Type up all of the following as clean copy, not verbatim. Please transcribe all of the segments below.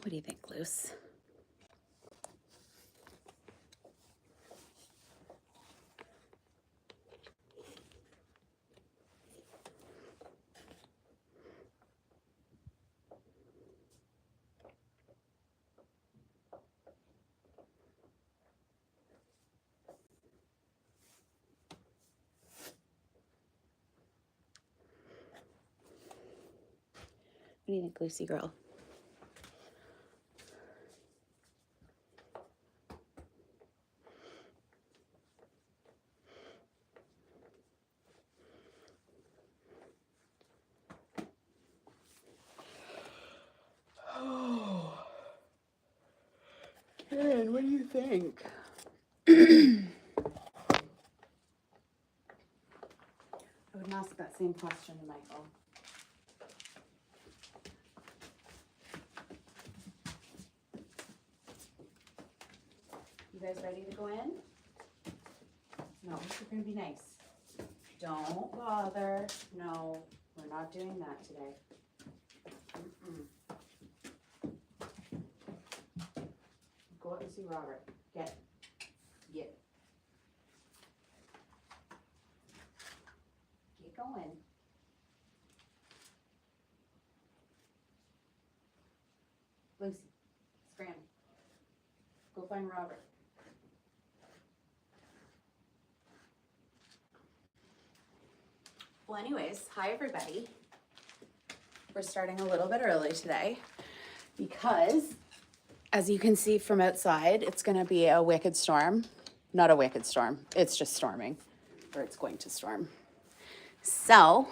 What do you think, Luce? What do you think, Lucy girl? Oh, Karen, what do you think? I would ask that same question to Michael. You guys ready to go in? No, we're gonna be nice. Don't bother. No, we're not doing that today. Go out and see Robert. Get. Get going. Lucy, scram. Go find Robert. Well, anyways, hi everybody. We're starting a little bit early today because, as you can see from outside, it's going to be a wicked storm. Not a wicked storm, it's just storming, or it's going to storm. So,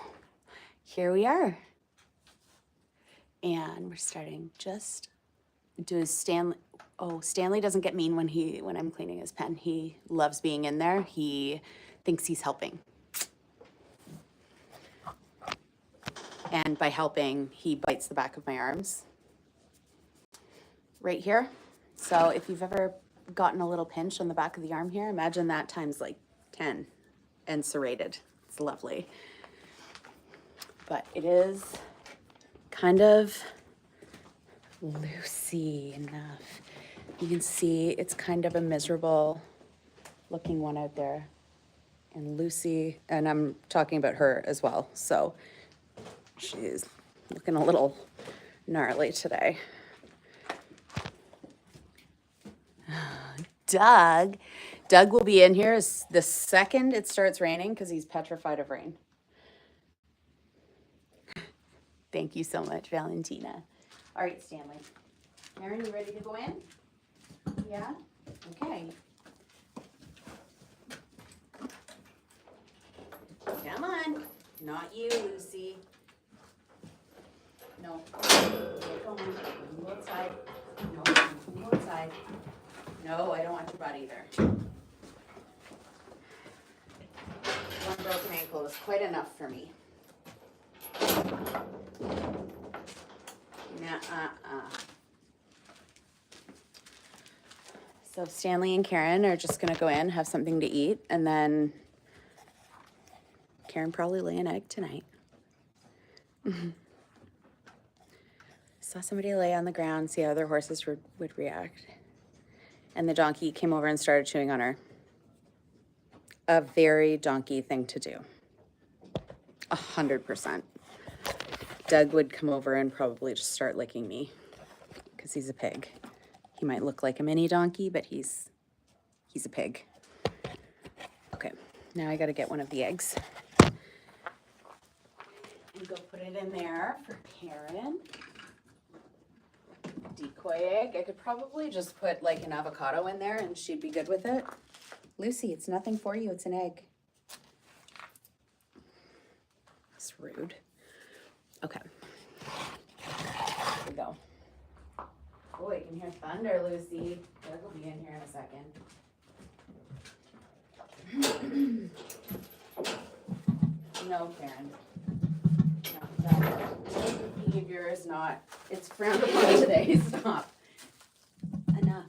here we are. And we're starting just do Stanley. Oh, Stanley doesn't get mean when I'm cleaning his pen. He loves being in there. He thinks he's helping. And by helping, he bites the back of my arms right here. So if you've ever gotten a little pinch on the back of the arm here, imagine that times like 10 and serrated. It's lovely. But it is kind of loosey enough. You can see it's kind of a miserable looking one out there. And Lucy, and I'm talking about her as well, so she's looking a little gnarly today. Doug will be in here the second it starts raining because he's petrified of rain. Thank you so much, Valentina. All right, Stanley. Aaron, you ready to go in? Yeah? Okay. Come on. Not you, Lucy. No. Get going. Go outside. No, go outside. No, I don't want your butt either. One broken ankle is quite enough for me. So Stanley and Karen are just gonna go in, have something to eat, and then Karen probably lay an egg tonight. Saw somebody lay on the ground, see how their horses would react. And the donkey came over and started chewing on her. A very donkey thing to do. 100%. Doug would come over and probably just start licking me because he's a pig. He might look like a mini donkey, but he's a pig. Okay, now I gotta get one of the eggs. And go put it in there for Karen. Decoy egg. I could probably just put like an avocado in there and she'd be good with it. Lucy, it's nothing for you, it's an egg. It's rude. Okay. Here we go. Oh, I can hear thunder, Lucy. Doug will be in here in a second. No, Karen. No, that behavior is not, it's frowned upon today. Stop. Enough.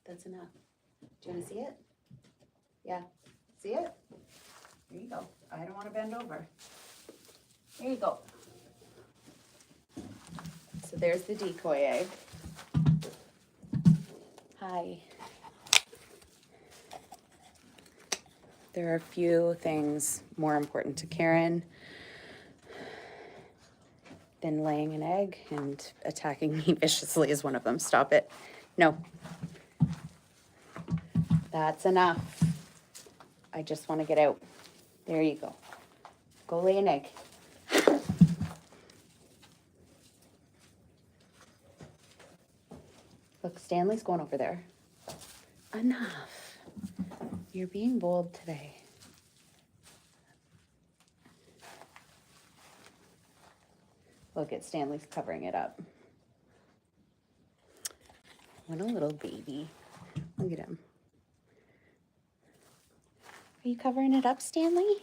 That's enough. Do you want to see it? Yeah. See it? There you go. I don't want to bend over. There you go. So there's the decoy egg. Hi. There are a few things more important to Karen than laying an egg, and attacking me viciously is one of them. Stop it. No. That's enough. I just want to get out. There you go. Go lay an egg. Look, Stanley's going over there. Enough. You're being bold today. Look at Stanley's covering it up. What a little baby. Look at him. Are you covering it up, Stanley?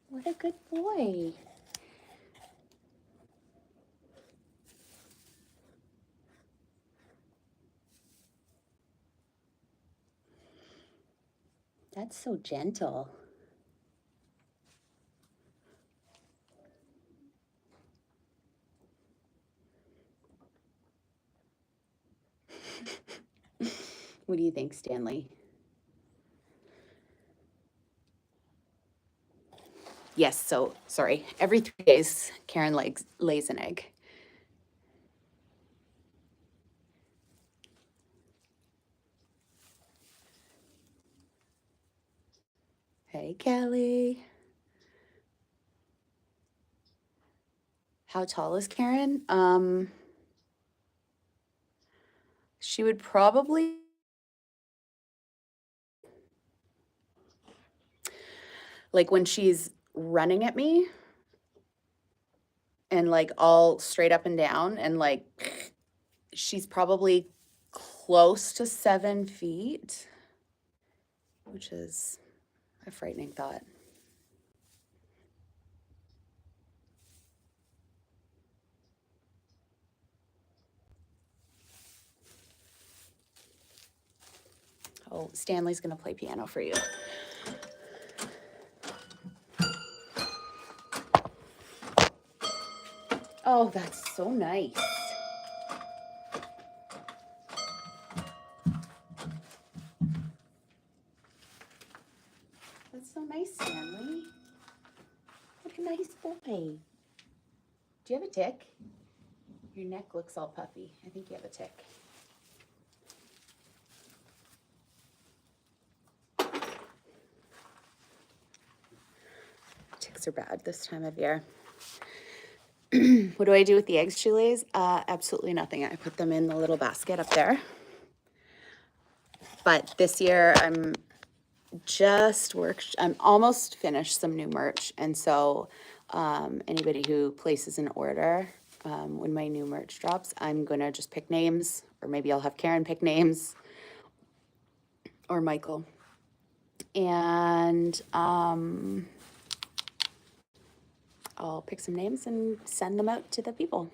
What a good boy. That's so gentle. What do you think, Stanley? Yes, so, sorry. Every 3 days, Karen lays an egg. Hey, Kelly. How tall is Karen? She would probably... like when she's running at me and like all straight up and down and like she's probably close to 7 feet, which is a frightening thought. Oh, Stanley's gonna play piano for you. Oh, that's so nice. That's so nice, Stanley. What a nice boy. Do you have a tick? Your neck looks all puffy. I think you have a tick. Ticks are bad this time of year. What do I do with the eggs she lays? Absolutely nothing. I put them in the little basket up there. But this year I'm almost finished some new merch. And so anybody who places an order when my new merch drops, I'm going to just pick names, or maybe I'll have Karen pick names, or Michael. And I'll pick some names and send them out to the people.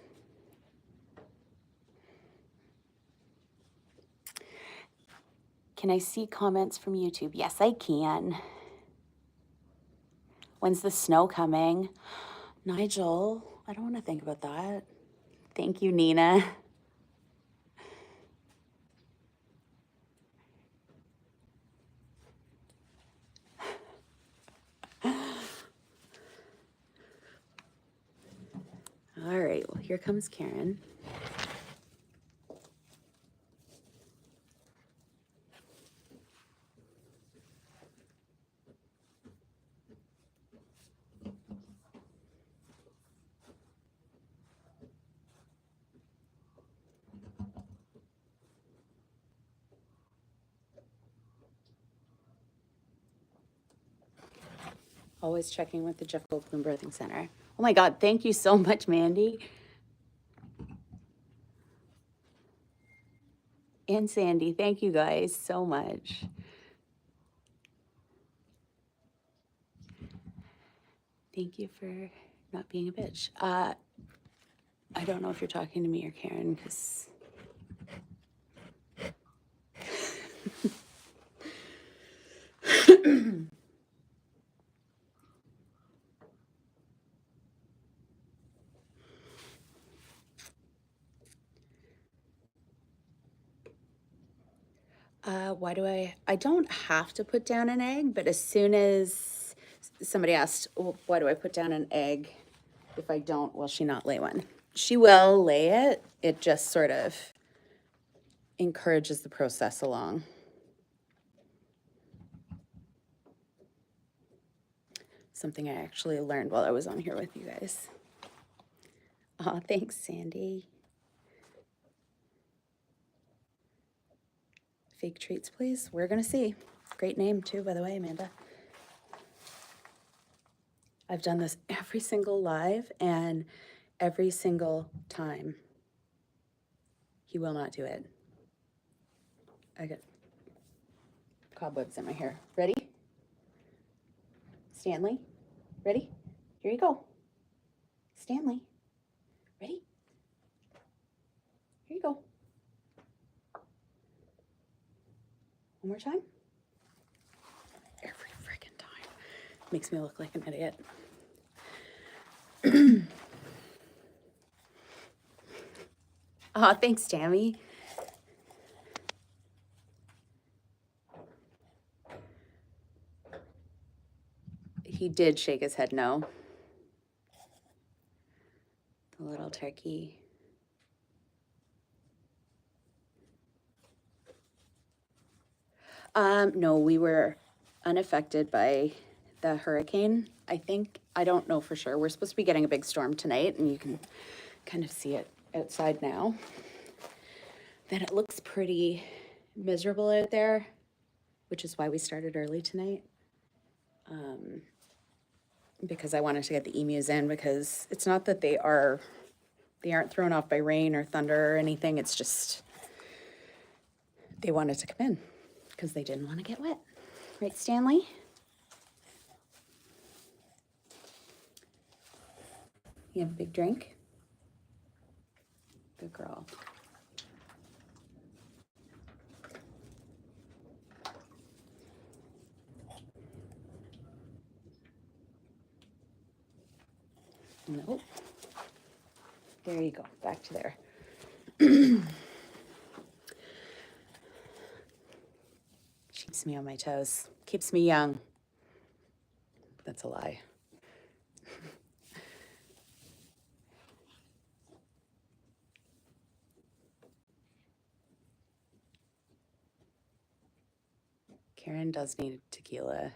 Can I see comments from YouTube? Yes, I can. When's the snow coming? Nigel, I don't want to think about that. Thank you, Nina. All right, well, here comes Karen. Always checking with the Jeff Goldblum Birthing Center. Oh my God, thank you so much, Mandy. And Sandy, thank you guys so much. Thank you for not being a bitch. I don't know if you're talking to me or Karen, because... Why do I don't have to put down an egg, but as soon as somebody asked, well, why do I put down an egg? If I don't, will she not lay one? She will lay it. It just sort of encourages the process along. Something I actually learned while I was on here with you guys. Oh, thanks, Sandy. Fake treats, please. We're gonna see. Great name too, by the way, Amanda. I've done this every single live, and every single time he will not do it. I got cobwebs in my hair. Ready? Stanley? Ready? Here you go. Stanley? Ready? Here you go. One more time. Every freaking time. Makes me look like an idiot. Oh, thanks, Tammy. He did shake his head no. The little turkey. No, we were unaffected by the hurricane, I think. I don't know for sure. We're supposed to be getting a big storm tonight, and you can kind of see it outside now. Then it looks pretty miserable out there, which is why we started early tonight. Because I wanted to get the emus in, because it's not that they aren't thrown off by rain or thunder or anything. It's just they wanted to come in because they didn't want to get wet. Right, Stanley? You have a big drink? Good girl. Nope. There you go. Back to there. Keeps me on my toes. Keeps me young. That's a lie. Karen does need tequila.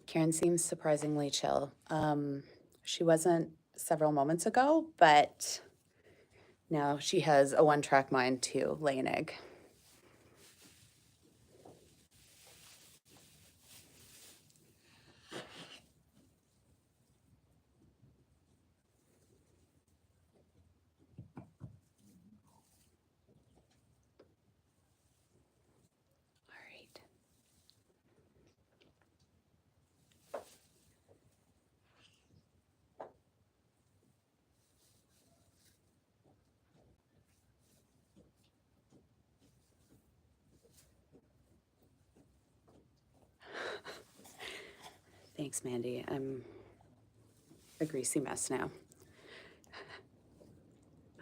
Karen seems surprisingly chill. She wasn't several moments ago, but now she has a one-track mind to lay an egg. All right. Thanks, Mandy. I'm a greasy mess now.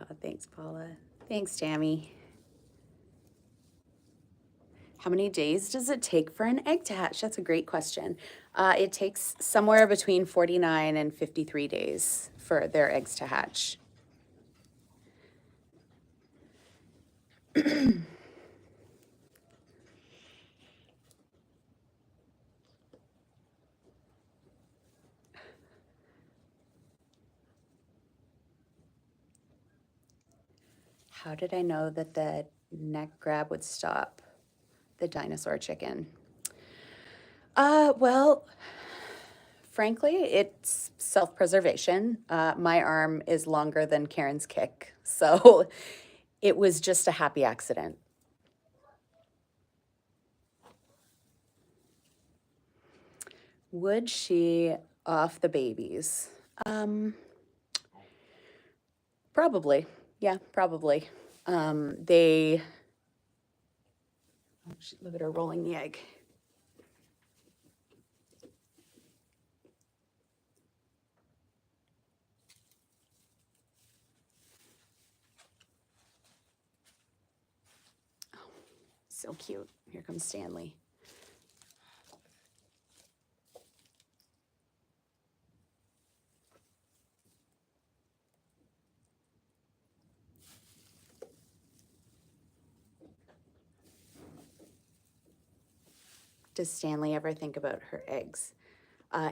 Oh, thanks, Paula. Thanks, Tammy. How many days does it take for an egg to hatch? That's a great question. It takes somewhere between 49 and 53 days for their eggs to hatch. How did I know that the neck grab would stop the dinosaur chicken? Well, frankly, it's self-preservation. My arm is longer than Karen's kick, so it was just a happy accident. Would she off the babies? Probably. Yeah, probably. They, oh, look at her rolling the egg. So cute. Here comes Stanley. Does Stanley ever think about her eggs?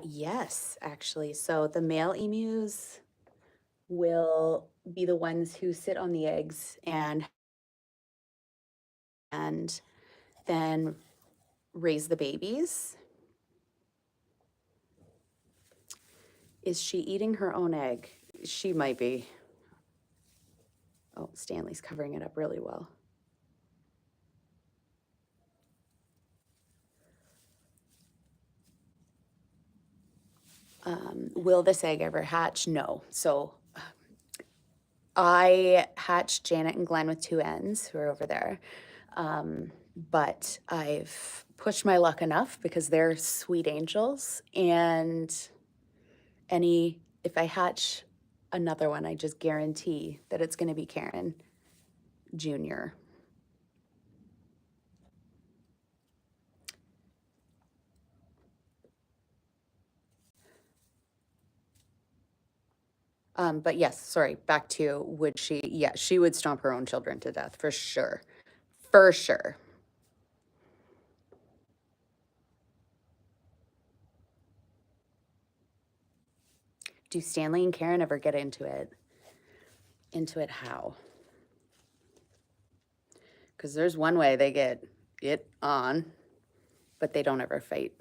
Yes, actually. So the male emus will be the ones who sit on the eggs and then raise the babies. Is she eating her own egg? She might be. Oh, Stanley's covering it up really well. Will this egg ever hatch? No. So I hatched Janet and Glenn with 2 ends, who are over there. But I've pushed my luck enough because they're sweet angels. And if I hatch another one, I just guarantee that it's going to be Karen Jr. But yes, sorry, back to would she? Yeah, she would stomp her own children to death for sure. For sure. Do Stanley and Karen ever get into it? Into it how? Because there's one way they get it on, but they don't ever fight.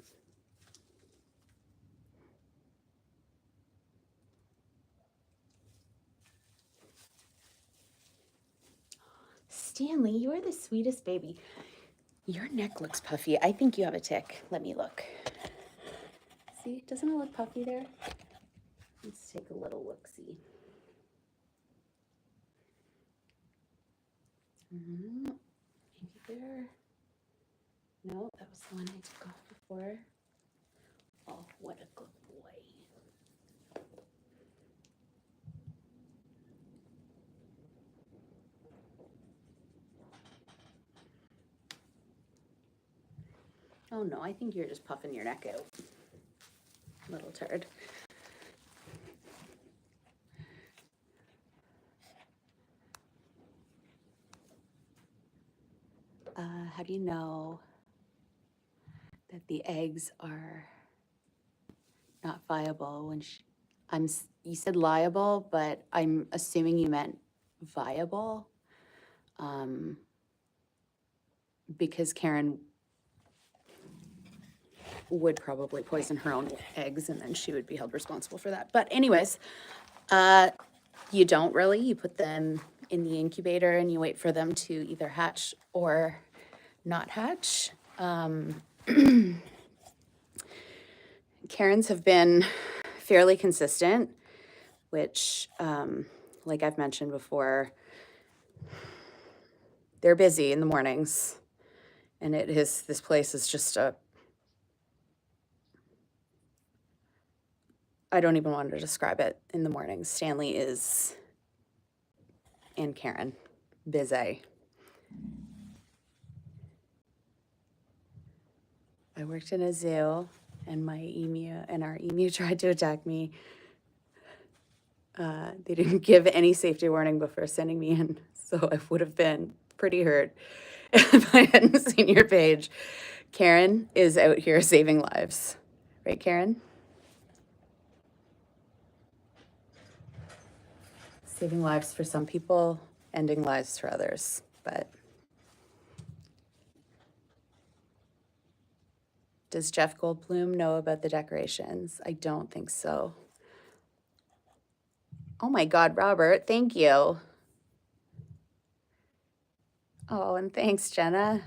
Stanley, you're the sweetest baby. Your neck looks puffy. I think you have a tick. Let me look. See, doesn't it look puffy there? Let's take a little look-see. Maybe there. No, that was the one I took off before. Oh, what a good boy. Oh no, I think you're just puffing your neck out. Little turd. How do you know that the eggs are not viable when you said liable, but I'm assuming you meant viable, because Karen would probably poison her own eggs and then she would be held responsible for that. But anyways, you don't really, you put them in the incubator and you wait for them to either hatch or not hatch. Karens have been fairly consistent, which, like I've mentioned before, they're busy in the mornings, and this place is just I don't even want to describe it in the mornings. Stanley and Karen, busy. I worked in a zoo, and our emu tried to attack me. They didn't give any safety warning before sending me in, so I would have been pretty hurt if I hadn't seen your page. Karen is out here saving lives. Right, Karen? Saving lives for some people, ending lives for others, but does Jeff Goldblum know about the decorations? I don't think so. Oh my God, Robert, thank you. Oh, and thanks, Jenna.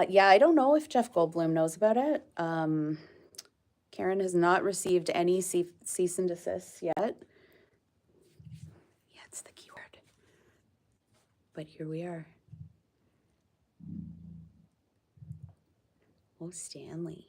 Yeah, I don't know if Jeff Goldblum knows about it. Karen has not received any cease and desist yet. Yeah, it's the keyword. But here we are. Oh, Stanley.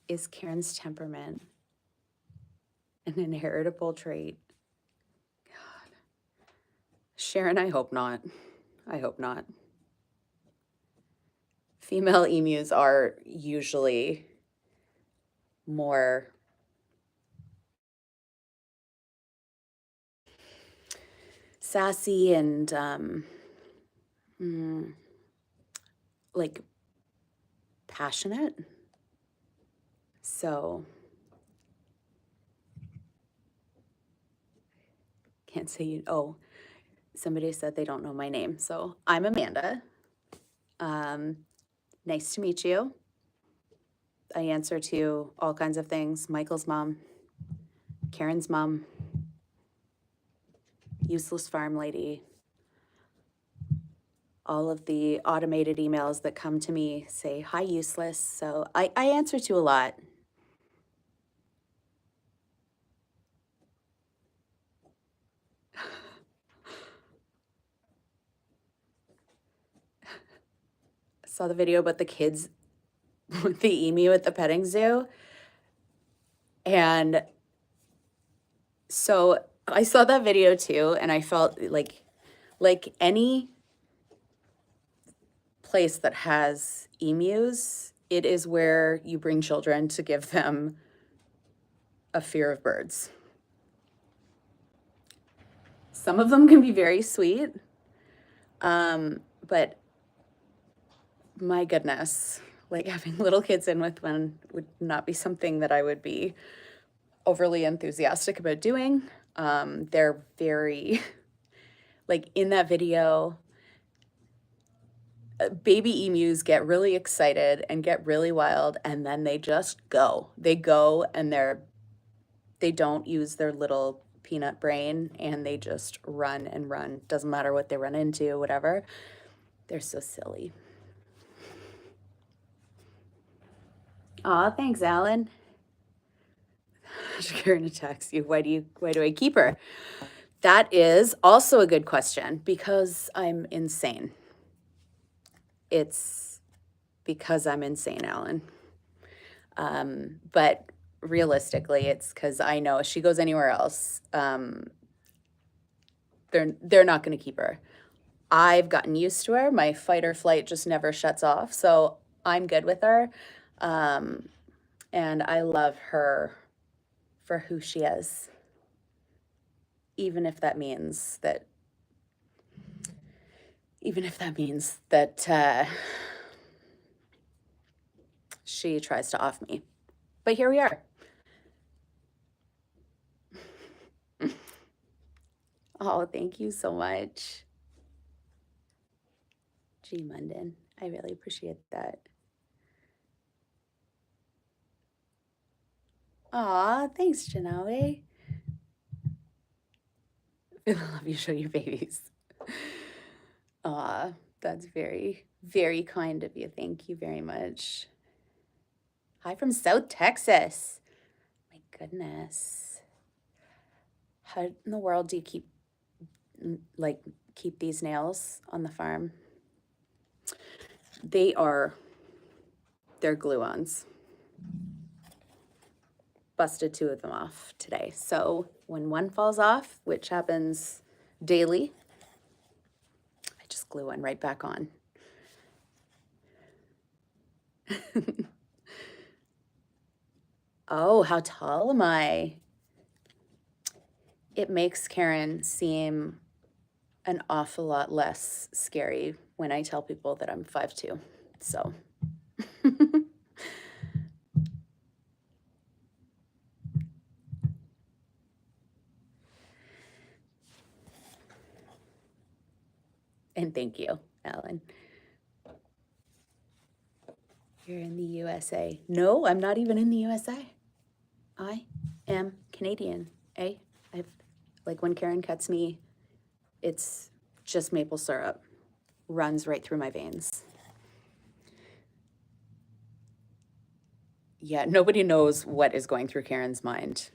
Is Karen's temperament an inheritable trait? God. Sharon, I hope not. I hope not. Female emus are usually more sassy and like passionate. So can't say you. Oh, somebody said they don't know my name. So I'm Amanda. Nice to meet you. I answer to all kinds of things. Michael's mom, Karen's mom, useless farm lady. All of the automated emails that come to me say, hi, useless. So I answer to a lot. Saw the video about the kids with the emu at the petting zoo. And so I saw that video too, and I felt like any place that has emus, it is where you bring children to give them a fear of birds. Some of them can be very sweet, but my goodness, like having little kids in with one would not be something that I would be overly enthusiastic about doing. They're very, like in that video, baby emus get really excited and get really wild, and then they just go. They go and they don't use their little peanut brain, and they just run and run. Doesn't matter what they run into, whatever. They're so silly. Aw, thanks, Alan. Karen attacks you. Why do I keep her? That is also a good question, because I'm insane. It's because I'm insane, Alan. But realistically, it's because I know if she goes anywhere else, they're not going to keep her. I've gotten used to her. My fight or flight just never shuts off, so I'm good with her. And I love her for who she is, even if that means that she tries to off me. But here we are. Oh, thank you so much. G. Munden, I really appreciate that. Aw, thanks, Janawe. I love you, show your babies. Aw, that's very, very kind of you. Thank you very much. Hi from South Texas. My goodness. How in the world do you keep these nails on the farm? They're glue-ons. Busted 2 of them off today. So when one falls off, which happens daily, I just glue one right back on. Oh, how tall am I? It makes Karen seem an awful lot less scary when I tell people that I'm 5'2". So and thank you, Alan. You're in the USA. No, I'm not even in the USA. I am Canadian, eh? Like when Karen cuts me, it's just maple syrup. Runs right through my veins. Yeah, nobody knows what is going through Karen's mind.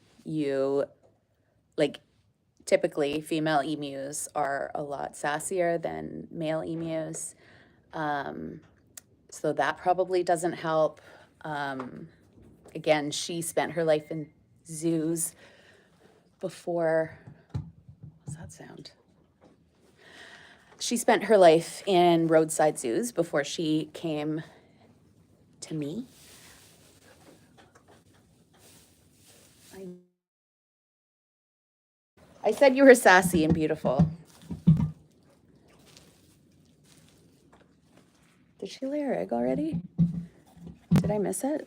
Typically, female emus are a lot sassier than male emus. So that probably doesn't help. Again, she spent her life in zoos before, what's that sound? She spent her life in roadside zoos before she came to me. I said you were sassy and beautiful. Did she lay her egg already? Did I miss it?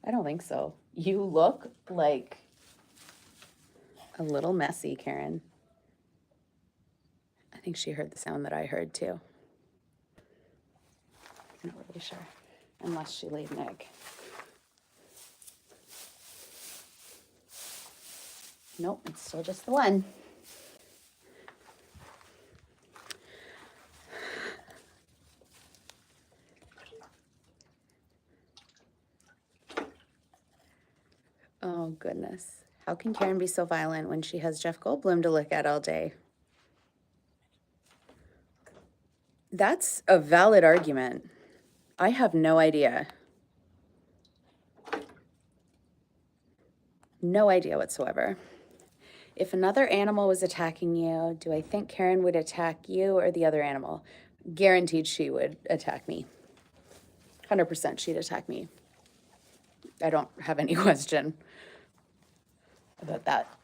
I don't think so. You look like a little messy, Karen. I think she heard the sound that I heard too. I'm not really sure, unless she laid an egg. Nope, it's still just the one. Oh, goodness. How can Karen be so violent when she has Jeff Goldblum to look at all day? That's a valid argument. I have no idea. No idea whatsoever. If another animal was attacking you, do I think Karen would attack you or the other animal? Guaranteed she would attack me. 100% she'd attack me. I don't have any question about that.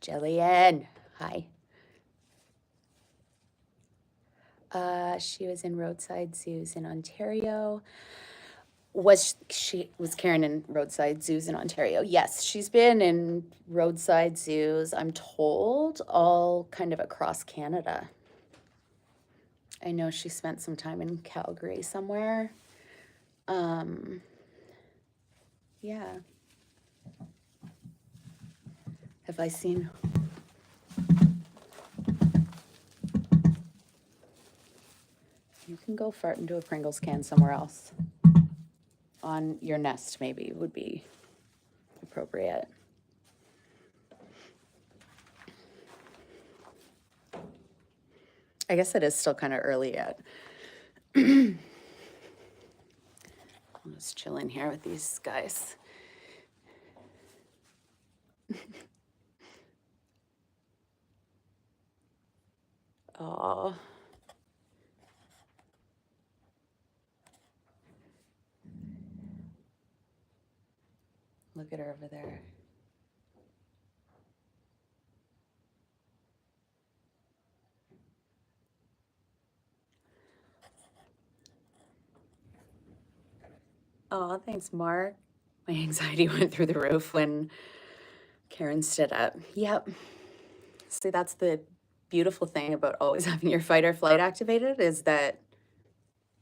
Jillian, hi. She was in roadside zoos in Ontario. Was Karen in roadside zoos in Ontario? Yes, she's been in roadside zoos, I'm told, all kind of across Canada. I know she spent some time in Calgary somewhere. Yeah. Have I seen? You can go fart into a Pringles can somewhere else. On your nest, maybe, would be appropriate. I guess it is still kind of early yet. I'm just chilling here with these guys. Oh. Look at her over there. Oh, thanks, Mark. My anxiety went through the roof when Karen stood up. Yep. See, that's the beautiful thing about always having your fight or flight activated, is that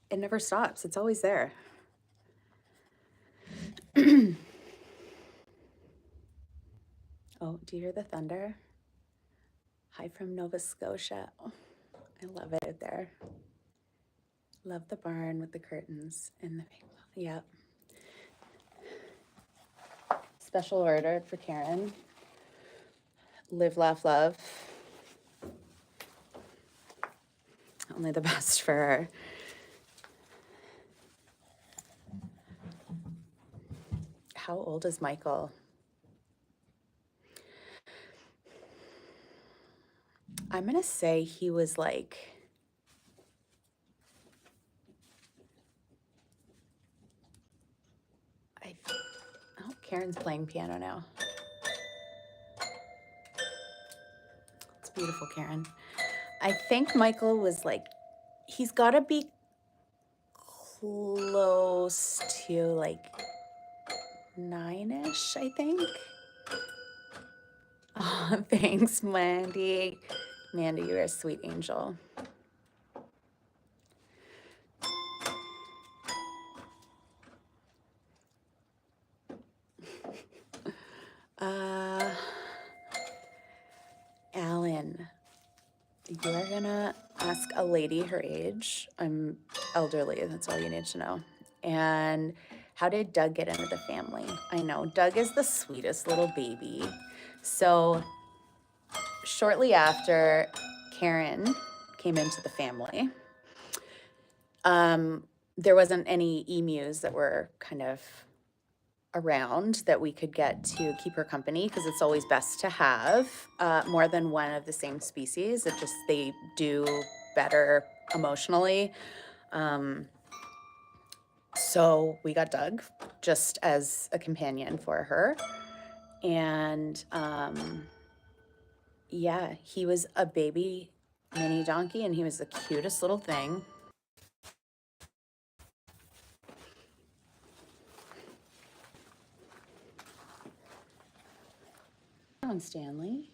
it never stops. It's always there. Oh, do you hear the thunder? Hi from Nova Scotia. Oh, I love it there. Love the barn with the curtains and the, yep. Special order for Karen. Live, laugh, love. Only the best for her. How old is Michael? I'm gonna say he was like, oh, Karen's playing piano now. It's beautiful, Karen. I think Michael was like, he's gotta be close to like 9-ish, I think. Oh, thanks, Mandy. Mandy, you're a sweet angel. Alan, you're gonna ask a lady her age. I'm elderly, that's all you need to know. And How did Doug get into the family? I know, Doug is the sweetest little baby. So shortly after Karen came into the family, there wasn't any emus that were kind of around that we could get to keep her company, because it's always best to have more than one of the same species. It just, they do better emotionally. So we got Doug just as a companion for her. And yeah, he was a baby mini donkey, and he was the cutest little thing. Come on, Stanley.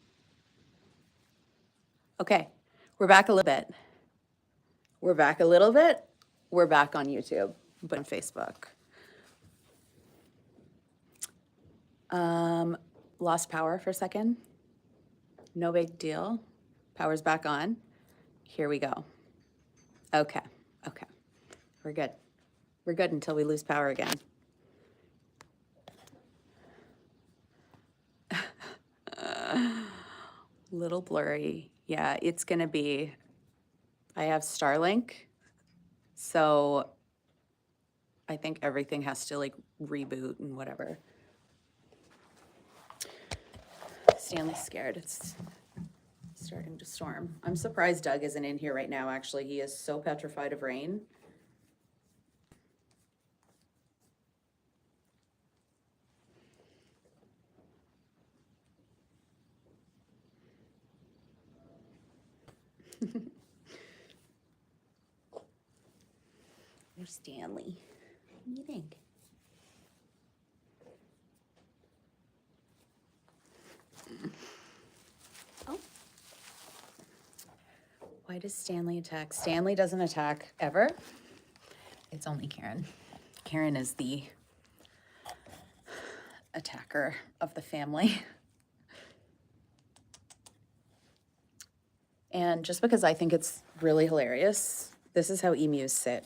Okay, we're back a little bit. We're back a little bit. We're back on YouTube, but on Facebook. Lost power for a second. No big deal. Power's back on. Here we go. Okay, okay. We're good. We're good until we lose power again. Little blurry. Yeah, it's gonna be, I have Starlink, so I think everything has to like reboot and whatever. Stanley's scared. It's starting to storm. I'm surprised Doug isn't in here right now, actually. He is so petrified of rain. There's Stanley. What do you think? Oh. Why does Stanley attack? Stanley doesn't attack ever. It's only Karen. Karen is the attacker of the family. And just because I think it's really hilarious, this is how emus sit.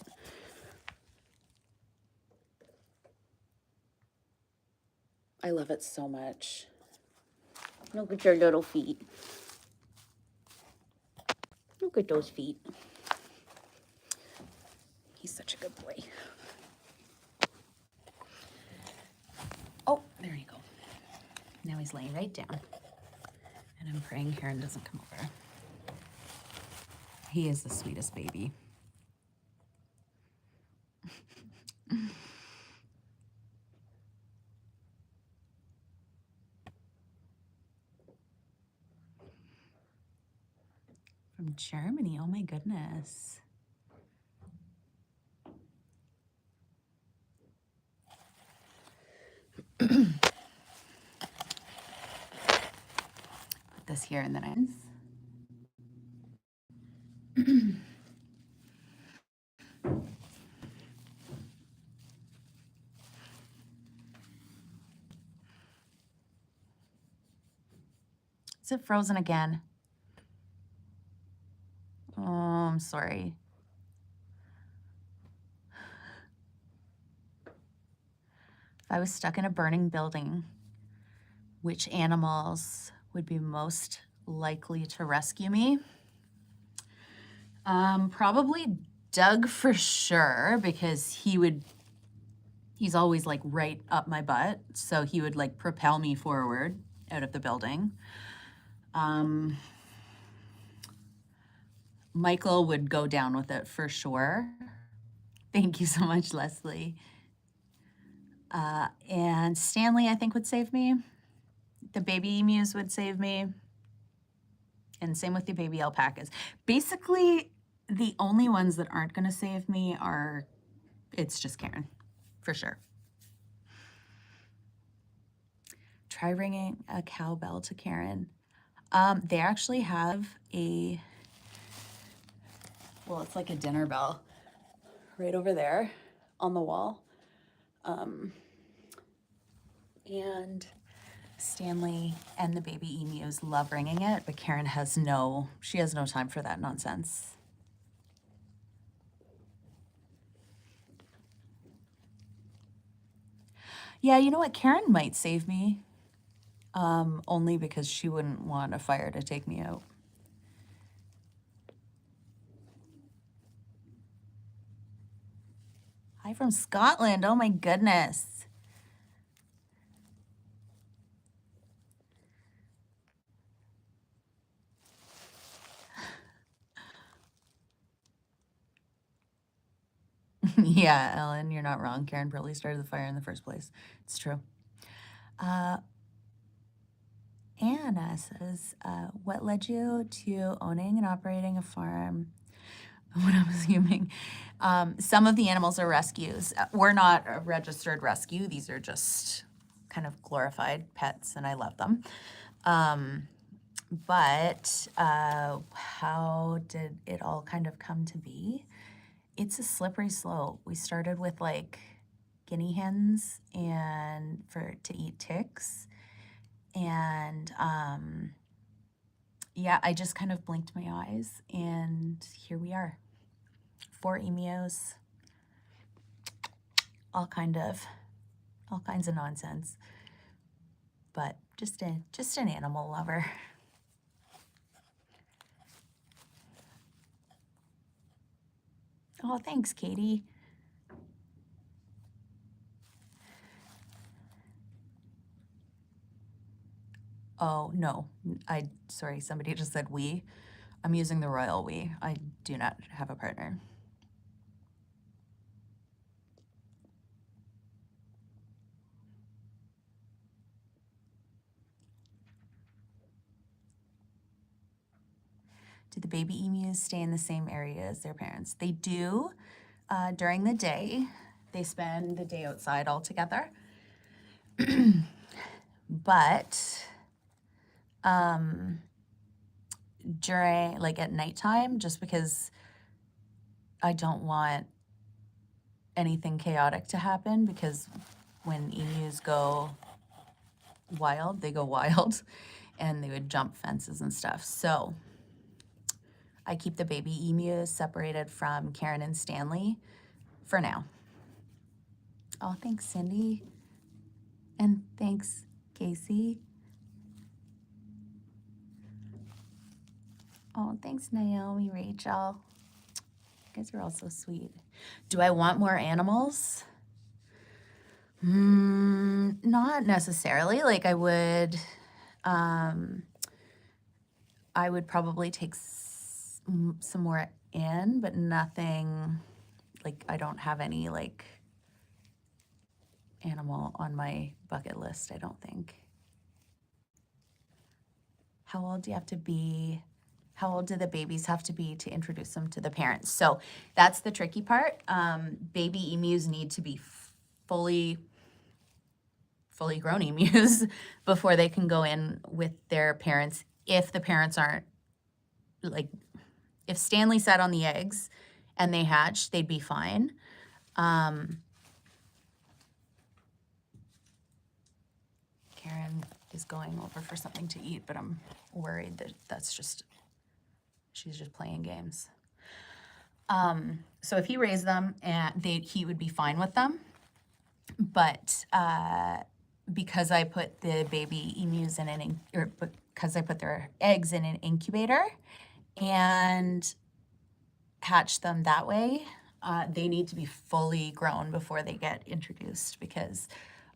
I love it so much. Look at your little feet. Look at those feet. He's such a good boy. Oh, there you go. Now he's laying right down. And I'm praying Karen doesn't come over. He is the sweetest baby. From Germany, oh my goodness. Put this here and then I... Is it frozen again? Oh, I'm sorry. If I was stuck in a burning building, which animals would be most likely to rescue me? Probably Doug for sure, because he's always like right up my butt. So he would like propel me forward out of the building. Michael would go down with it for sure. Thank you so much, Leslie. And Stanley, I think, would save me. The baby emus would save me. And same with the baby alpacas. Basically, the only ones that aren't going to save me are, it's just Karen, for sure. Try ringing a cowbell to Karen. They actually have a, well, it's like a dinner bell right over there on the wall. And Stanley and the baby emus love ringing it, but Karen has no time for that nonsense. Yeah, you know what? Karen might save me. Only because she wouldn't want a fire to take me out. Hi from Scotland. Oh my goodness. Yeah, Ellen, you're not wrong. Karen probably started the fire in the first place. It's true. Anna says, what led you to owning and operating a farm? What I'm assuming. Some of the animals are rescues. We're not a registered rescue. These are just kind of glorified pets, and I love them. But how did it all kind of come to be? It's a slippery slope. We started with like guinea hens and to eat ticks. And yeah, I just kind of blinked my eyes and here we are. 4 emus, all kinds of nonsense. But just an animal lover. Oh, thanks, Katie. Oh, no. Sorry, somebody just said we. I'm using the royal we. I do not have a partner. Do the baby emus stay in the same area as their parents? They do. During the day, they spend the day outside all together. But during, like at nighttime, just because I don't want anything chaotic to happen, because when emus go wild, they go wild, and they would jump fences and stuff. So I keep the baby emus separated from Karen and Stanley for now. Oh, thanks, Cindy. And thanks, Casey. Oh, thanks, Naomi, Rachel. You guys are all so sweet. Do I want more animals? Not necessarily. Like I would probably take some more in, but nothing, like I don't have any like animal on my bucket list, I don't think. How old do you have to be? How old do the babies have to be to introduce them to the parents? So that's the tricky part. Baby emus need to be fully grown emus before they can go in with their parents. If the parents aren't, like, if Stanley sat on the eggs and they hatched, they'd be fine. Karen is going over for something to eat, but I'm worried that she's just playing games. So if he raised them, and he would be fine with them. But because I put the baby emus in because I put their eggs in an incubator and hatch them that way, they need to be fully grown before they get introduced, because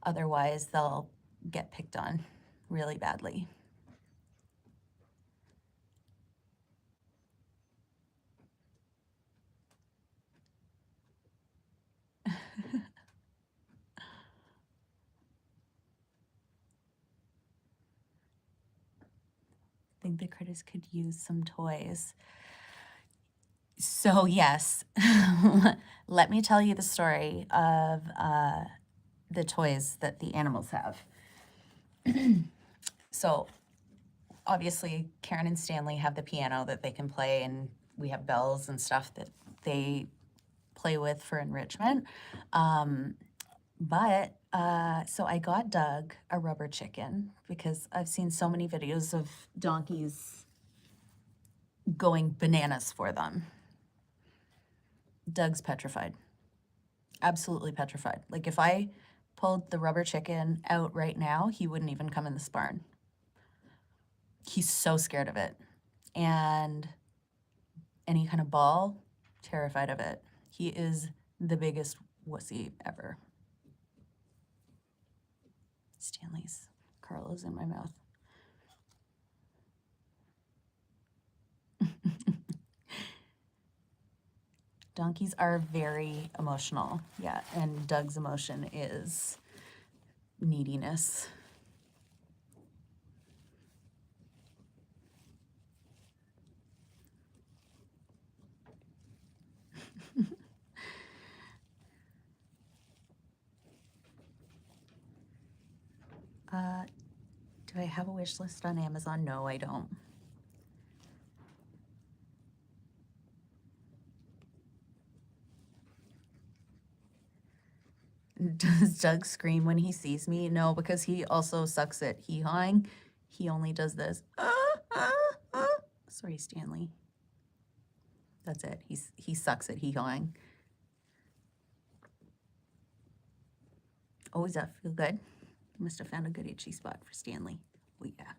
otherwise they'll get picked on really badly. I think the critters could use some toys. So yes, let me tell you the story of the toys that the animals have. So obviously Karen and Stanley have the piano that they can play, and we have bells and stuff that they play with for enrichment. But so I got Doug a rubber chicken because I've seen so many videos of donkeys going bananas for them. Doug's petrified. Absolutely petrified. Like if I pulled the rubber chicken out right now, he wouldn't even come in this barn. He's so scared of it. And any kind of ball, terrified of it. He is the biggest wussy ever. Stanley's. Carla's in my mouth. Donkeys are very emotional. Yeah, and Doug's emotion is neediness. Do I have a wish list on Amazon? No, I don't. Does Doug scream when he sees me? No, because he also sucks at hee-hawing. He only does this. Sorry, Stanley. That's it. He sucks at hee-hawing. Oh, does that feel good? Must have found a good itchy spot for Stanley. Oh, yeah.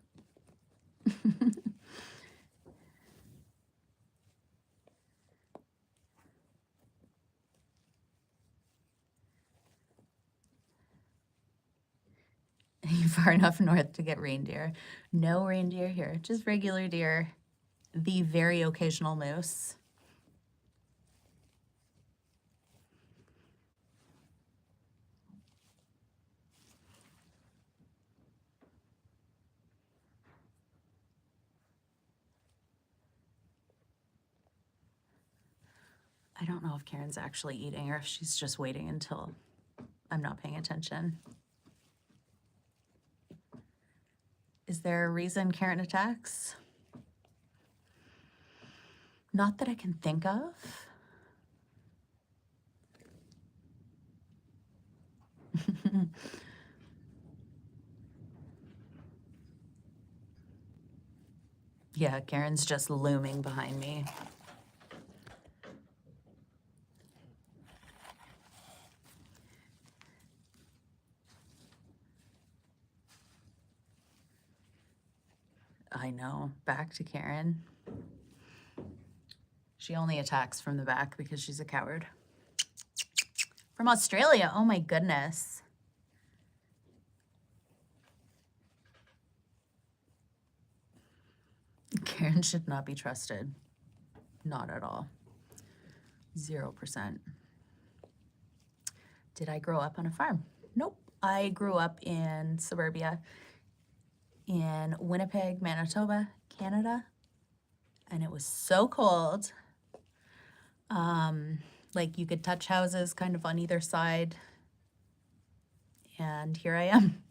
Are you far enough north to get reindeer? No reindeer here, just regular deer. The very occasional moose. I don't know if Karen's actually eating or if she's just waiting until I'm not paying attention. Is there a reason Karen attacks? Not that I can think of. Yeah, Karen's just looming behind me. I know, back to Karen. She only attacks from the back because she's a coward. From Australia, oh my goodness. Karen should not be trusted. Not at all. 0%. Did I grow up on a farm? Nope. I grew up in suburbia in Winnipeg, Manitoba, Canada. And it was so cold. Like you could touch houses kind of on either side. And here I am.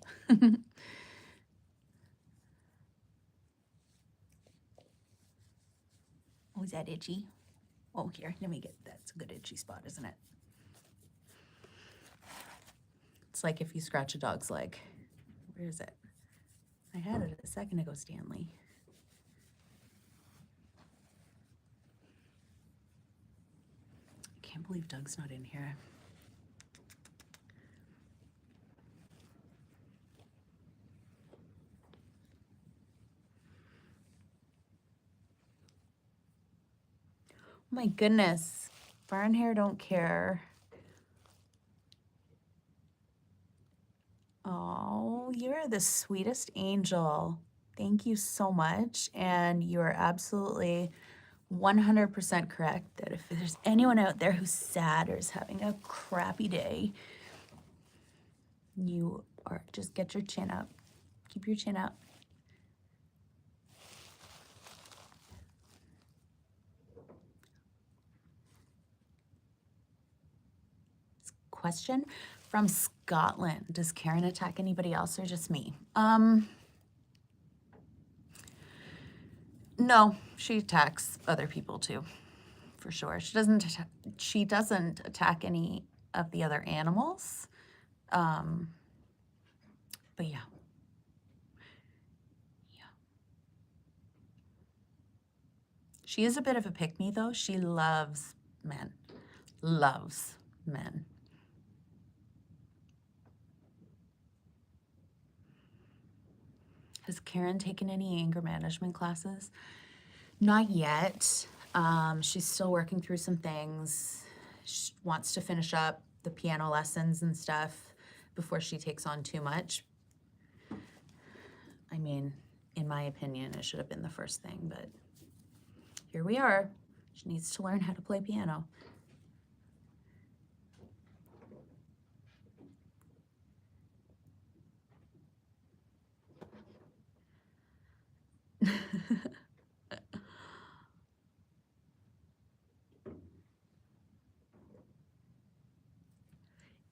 Oh, is that itchy? Oh, here, let me get, that's a good itchy spot, isn't it? It's like if you scratch a dog's leg. Where is it? I had it a second ago, Stanley. I can't believe Doug's not in here. Oh my goodness, barn hair don't care. Oh, you're the sweetest angel. Thank you so much. And you're absolutely 100% correct that if there's anyone out there who's sad or is having a crappy day, you are just get your chin up. Keep your chin up. Question from Scotland. Does Karen attack anybody else or just me? No, she attacks other people too, for sure. She doesn't attack any of the other animals. But yeah. She is a bit of a pick-me though. She loves men. Loves men. Has Karen taken any anger management classes? Not yet. She's still working through some things. She wants to finish up the piano lessons and stuff before she takes on too much. I mean, in my opinion, it should have been the first thing, but here we are. She needs to learn how to play piano.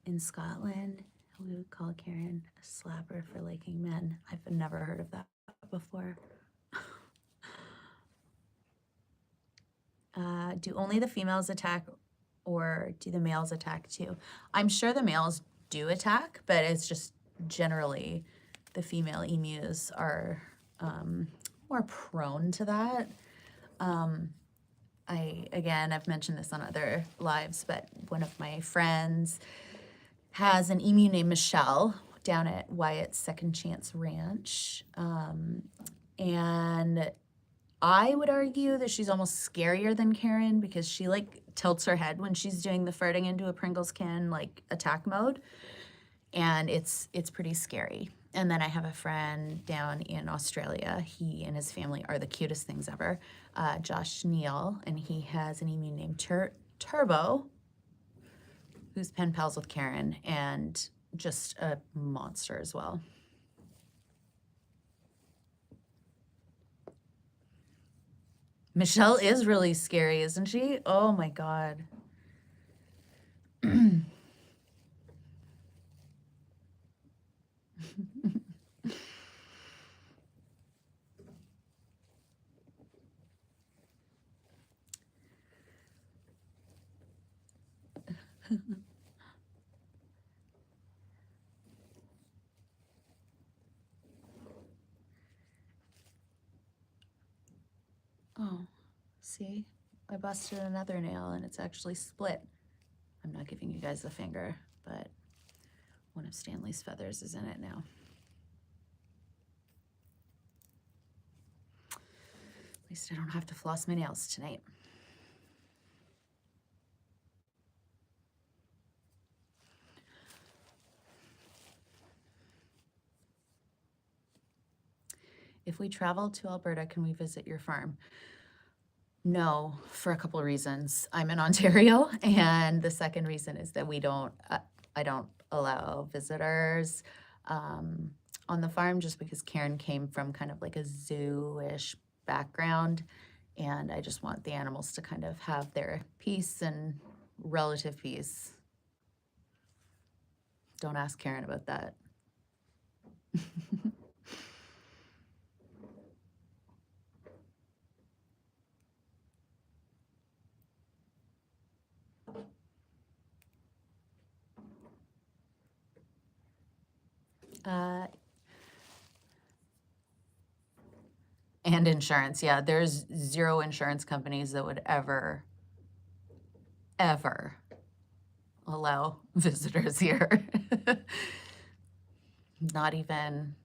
In Scotland, we would call Karen a slapper for liking men. I've never heard of that before. Do only the females attack, or do the males attack too? I'm sure the males do attack, but it's just generally the female emus are more prone to that. I've mentioned this on other lives, but one of my friends has an emu named Michelle down at Wyatt's Second Chance Ranch. And I would argue that she's almost scarier than Karen because she like tilts her head when she's doing the farting into a Pringles can like attack mode. And it's pretty scary. And then I have a friend down in Australia. He and his family are the cutest things ever. Josh Neal, and he has an emu named Turbo, who's pen pals with Karen, and just a monster as well. Michelle is really scary, isn't she? Oh my God. Oh, see? I busted another nail and it's actually split. I'm not giving you guys the finger, but one of Stanley's feathers is in it now. At least I don't have to floss my nails tonight. If we travel to Alberta, can we visit your farm? No, for a couple of reasons. I'm in Ontario, and the second reason is that I don't allow visitors on the farm just because Karen came from kind of like a zoo-ish background, and I just want the animals to kind of have their peace and relative peace. Don't ask Karen about that. And insurance, yeah. There's 0 insurance companies that would ever allow visitors here. Not even,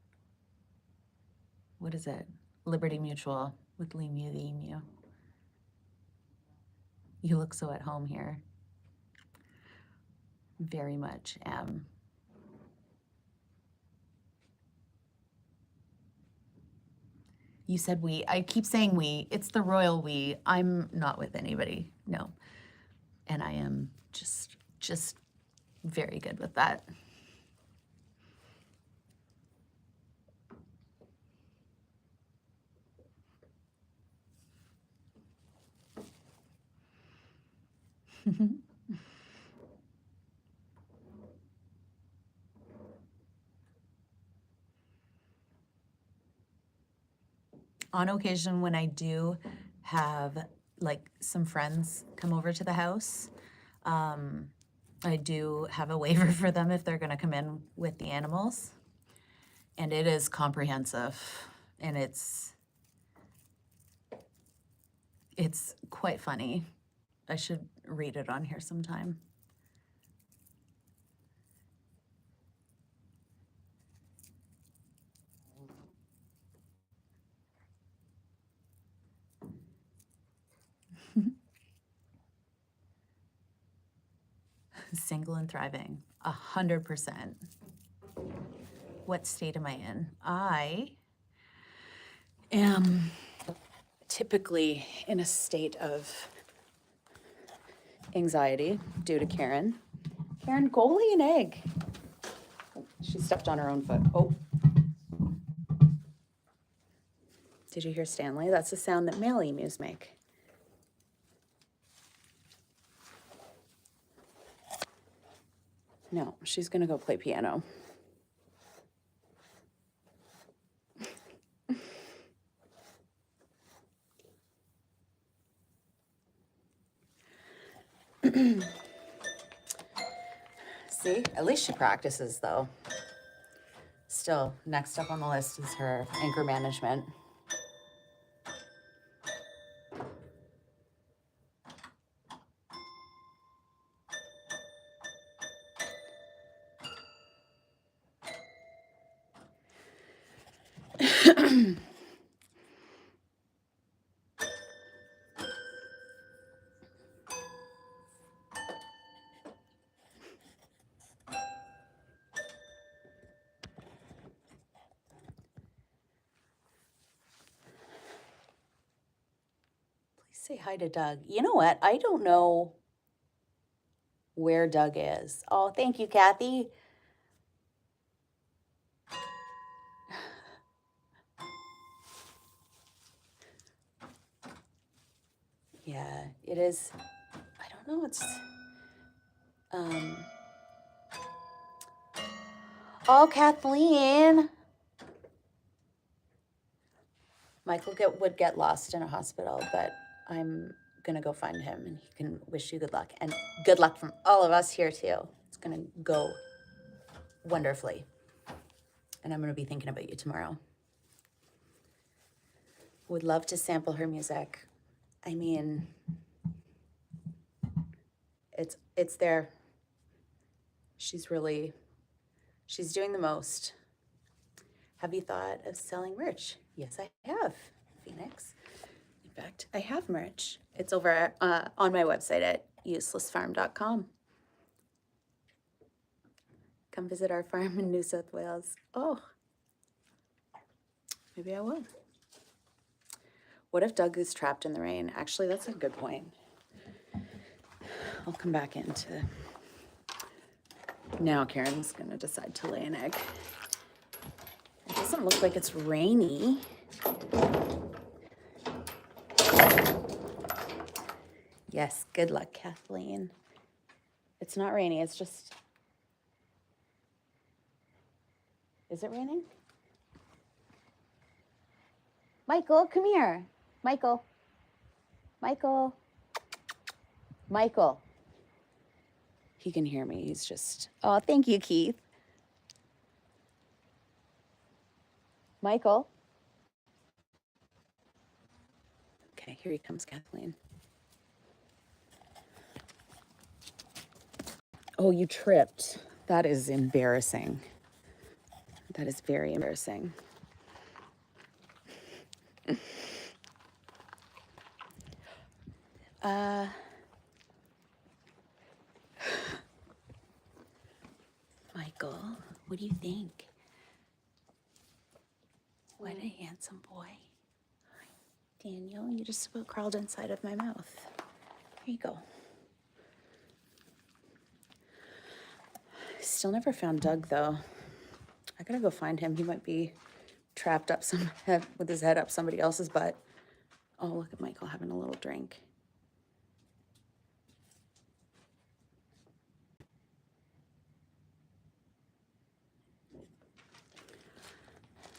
what is it? Liberty Mutual with Lemu the emu. You look so at home here. Very much am. You said we. I keep saying we. It's the royal we. I'm not with anybody, no. And I am just very good with that. On occasion, when I do have like some friends come over to the house, I do have a waiver for them if they're gonna come in with the animals. And it is comprehensive, and it's quite funny. I should read it on here sometime. Single and thriving, 100%. What state am I in? I am Typically in a state of anxiety due to Karen. Karen, go lay an egg. Oh, she stepped on her own foot. Oh. Did you hear Stanley? That's the sound that male emus make. No, she's gonna go play piano. See, at least she practices though. Still, next up on the list is her anchor management. Say hi to Doug. You know what? I don't know where Doug is. Oh, thank you, Kathy. Yeah, it is. I don't know. It's oh, Kathleen. Michael would get lost in a hospital, but I'm gonna go find him and he can wish you good luck. And good luck from all of us here too. It's gonna go wonderfully. And I'm gonna be thinking about you tomorrow. Would love to sample her music. I mean, it's there. She's doing the most. Have you thought of selling merch? Yes, I have, Phoenix. In fact, I have merch. It's over on my website at uselessfarm.com. Come visit our farm in New South Wales. Oh, maybe I will. What if Doug is trapped in the rain? Actually, that's a good point. I'll come back into... Now Karen's gonna decide to lay an egg. It doesn't look like it's rainy. Yes, good luck, Kathleen. It's not rainy, it's just... Is it raining? Michael, come here. Michael. Michael. Michael. He can hear me. He's just... Oh, thank you, Keith. Michael. Okay, here he comes, Kathleen. Oh, you tripped. That is embarrassing. That is very embarrassing. Michael, what do you think? What a handsome boy. Hi, Daniel, you just about crawled inside of my mouth. Here you go. Still never found Doug, though. I gotta go find him. He might be trapped up with his head up somebody else's butt. Oh, look at Michael having a little drink.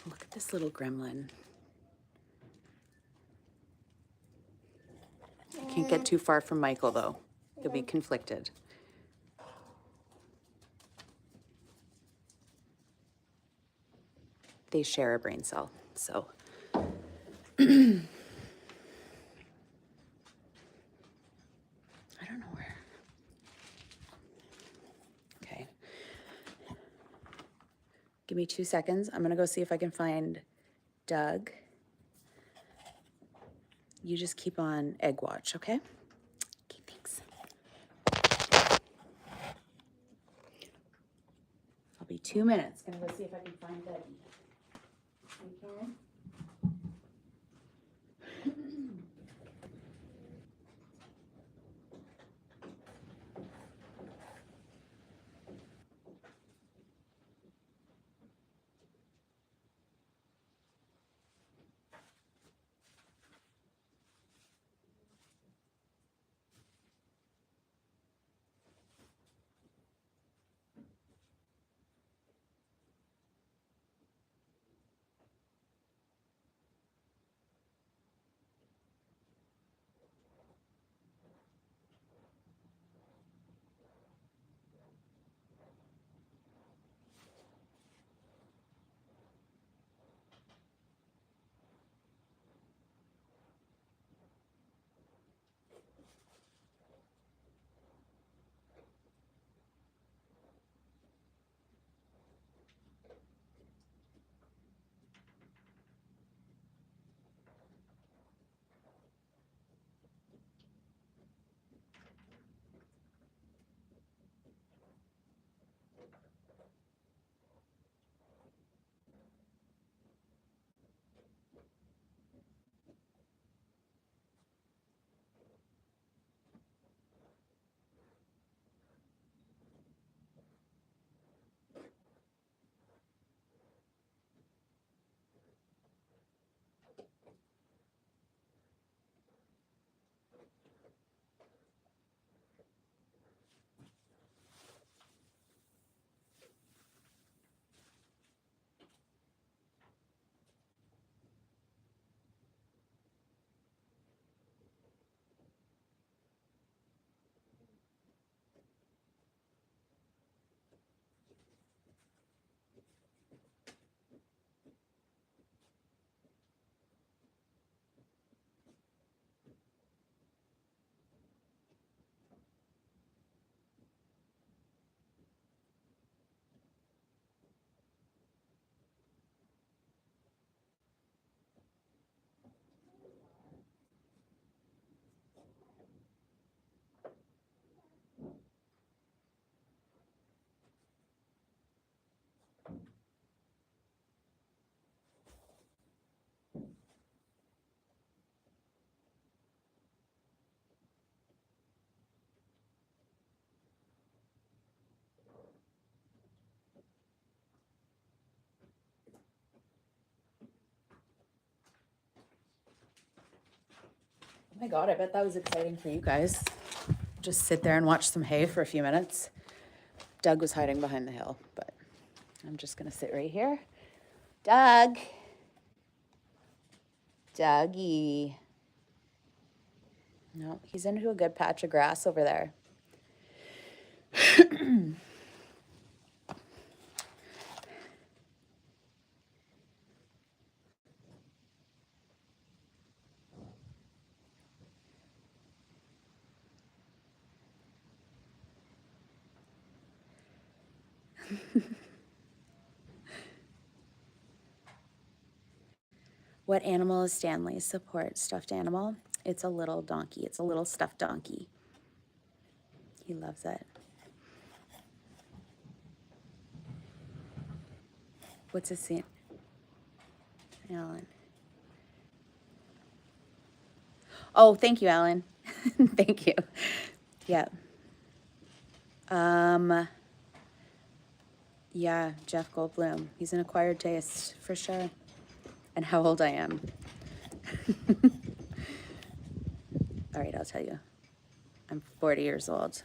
Look at this little gremlin. I can't get too far from Michael, though. He'll be conflicted. They share a brain cell, so. I don't know where. Okay. Give me 2 seconds. I'm gonna go see if I can find Doug. You just keep on egg watch, okay? Okay, thanks. 2 minutes. Gonna go see if I can find Betty. Okay. Oh my God, I bet that was exciting for you guys. Just sit there and watch some hay for a few minutes. Doug was hiding behind the hill, but I'm just gonna sit right here. Doug. Dougie. No, he's into a good patch of grass over there. What animal is Stanley's support stuffed animal? It's a little donkey. It's a little stuffed donkey. He loves it. What's his name? Alan. Oh, thank you, Alan. Thank you. Yeah. Yeah, Jeff Goldblum. He's an acquired taste for sure. And how old I am. All right, I'll tell you. I'm 40 years old.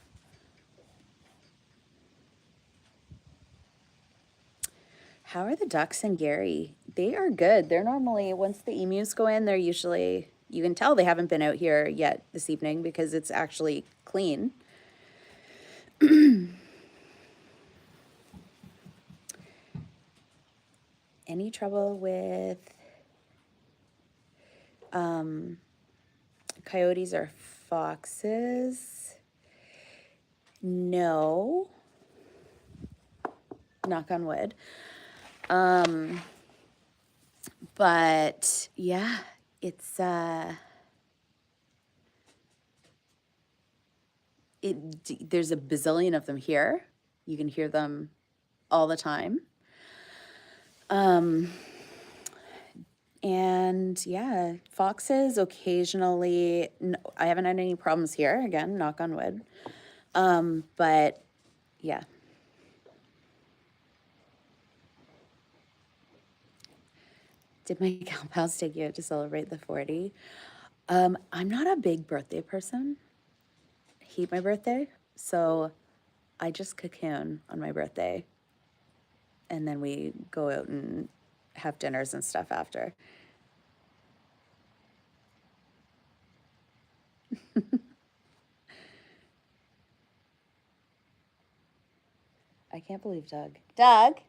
How are the ducks in Gary? They are good. They're normally, once the emus go in, they're usually, you can tell they haven't been out here yet this evening because it's actually clean. Any trouble with coyotes or foxes? No. Knock on wood. But yeah, it's there's a bazillion of them here. You can hear them all the time. And yeah, foxes occasionally, I haven't had any problems here, again, knock on wood. But yeah. Did my gal pals take you out to celebrate the 40? I'm not a big birthday person. I hate my birthday, so I just cocoon on my birthday. And then we go out and have dinners and stuff after. I can't believe Doug. Doug?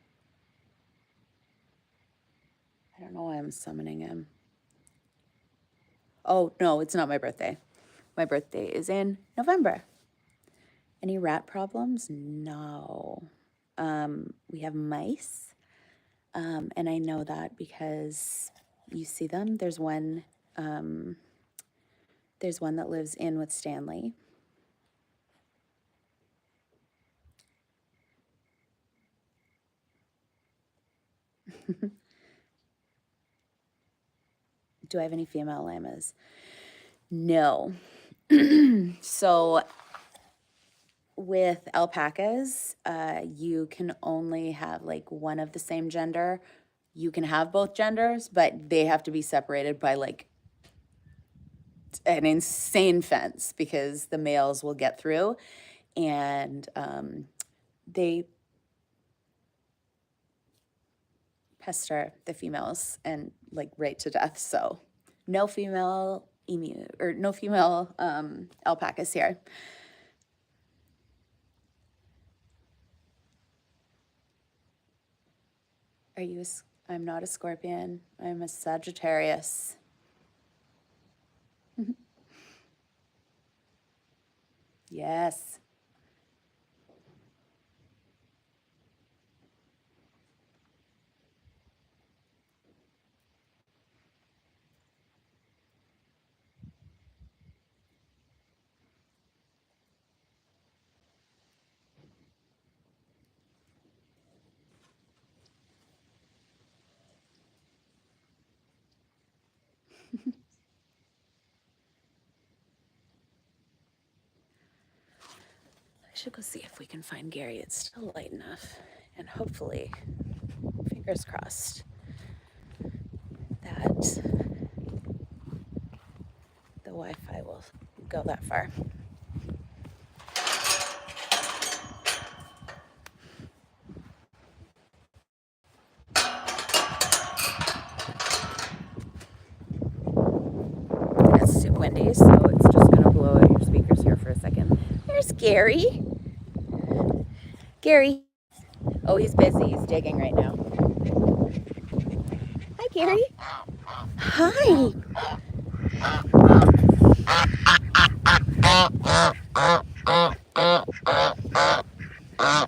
I don't know why I'm summoning him. Oh, no, it's not my birthday. My birthday is in November. Any rat problems? No. We have mice. And I know that because you see them. There's one that lives in with Stanley. Do I have any female llamas? No. So with alpacas, you can only have like one of the same gender. You can have both genders, but they have to be separated by like an insane fence because the males will get through, and they pester the females and like right to death. So no female emu or no female alpacas here. Are you? I'm not a Scorpion. I'm a Sagittarius. Yes. I should go see if we can find Gary. It's still light enough. And hopefully, fingers crossed, that the Wi-Fi will go that far. It's windy, so it's just gonna blow out your speakers here for a second. There's Gary. Gary. Oh, he's busy. He's digging right now. Hi, Gary. Hi.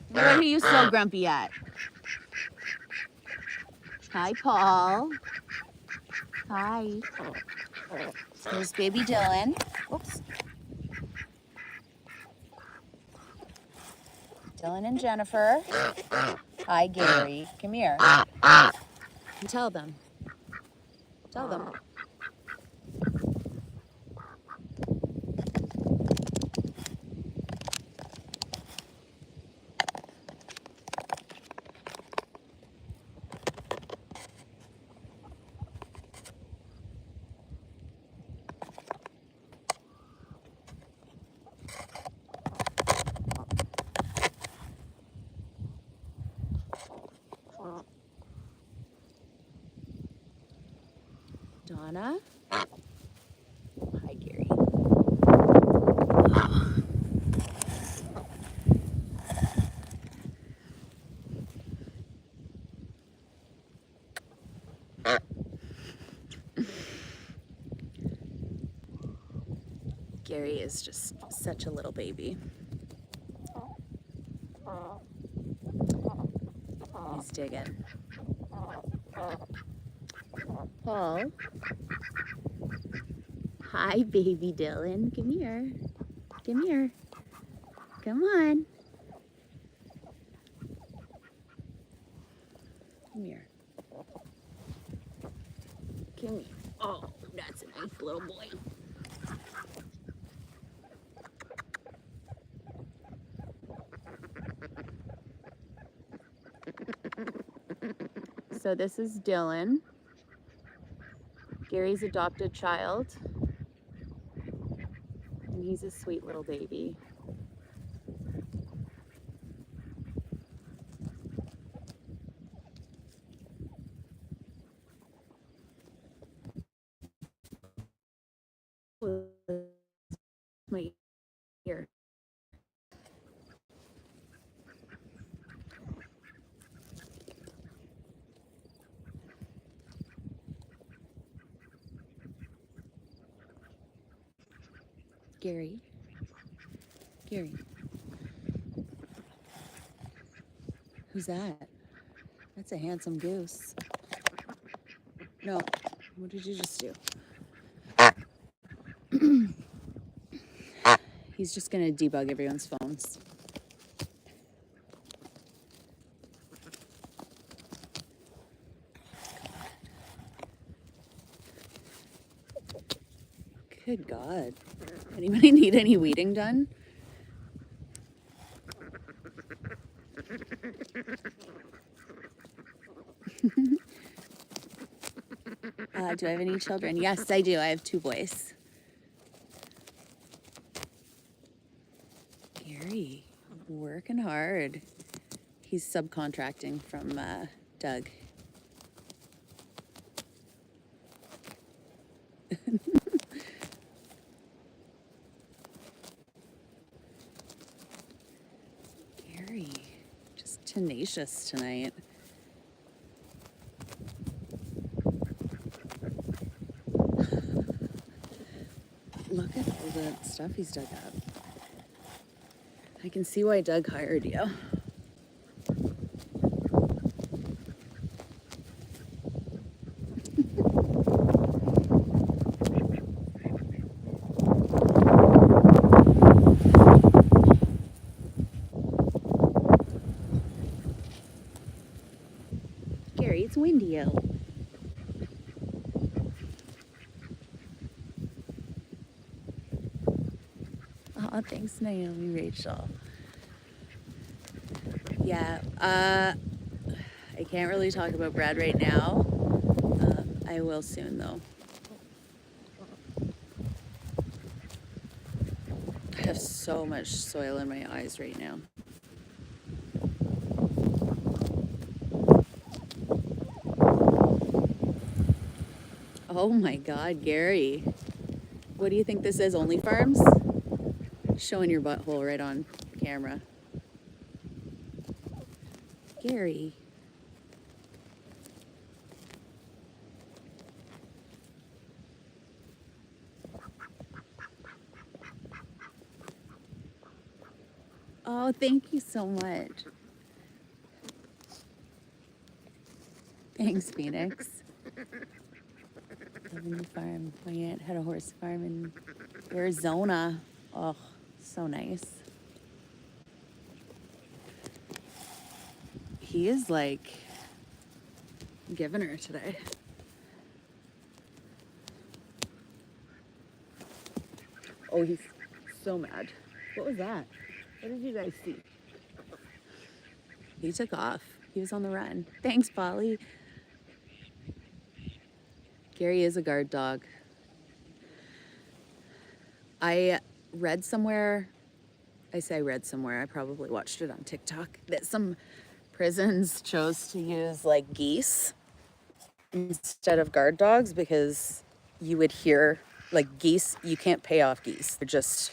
What are you so grumpy at? Hi, Paul. Hi. There's baby Dylan. Whoops. Dylan and Jennifer. Hi, Gary. Come here. Tell them. Tell them. Donna. Hi, Gary. Gary is just such a little baby. He's digging. Paul. Hi, baby Dylan. Come here. Come here. Come on. Good little boy. So this is Dylan, Gary's adopted child, and he's a sweet little baby. My ear. Gary. Gary. Who's that? That's a handsome goose. No, what did you just do? He's just gonna debug everyone's phones. Good God. Anybody need any weeding done? Do I have any children? Yes, I do. I have 2 boys. Gary, working hard. He's subcontracting from Doug. Gary, just tenacious tonight. Look at all the stuff he's dug up. I can see why Doug hired you. Gary, it's windy out. Oh, thanks, Naomi Rachel. Yeah, I can't really talk about Brad right now. I will soon, though. I have so much soil in my eyes right now. Oh my God, Gary. What do you think this is, Only Farms? Showing your butthole right on camera. Gary. Oh, thank you so much. Thanks, Phoenix. Revenue Farm. My aunt had a horse farm in Arizona. Oh, so nice. He is like giving her today. Oh, he's so mad. What was that? What did you guys see? He took off. He was on the run. Thanks, Polly. Gary is a guard dog. I read somewhere, I probably watched it on TikTok, that some prisons chose to use like geese instead of guard dogs because you would hear, like, geese, you can't pay off geese. They're just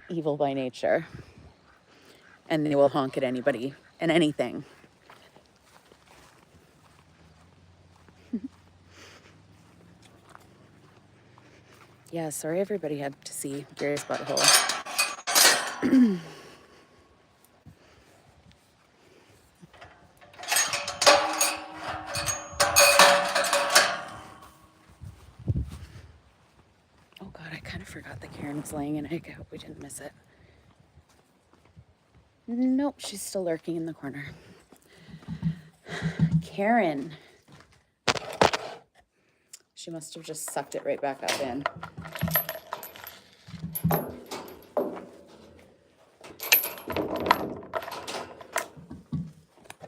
evil by nature. And they will honk at anybody and anything. Yeah, sorry everybody had to see Gary's butthole. Oh God, I kind of forgot that Karen was laying an egg. I hope we didn't miss it. Nope, she's still lurking in the corner. Karen. She must have just sucked it right back up in.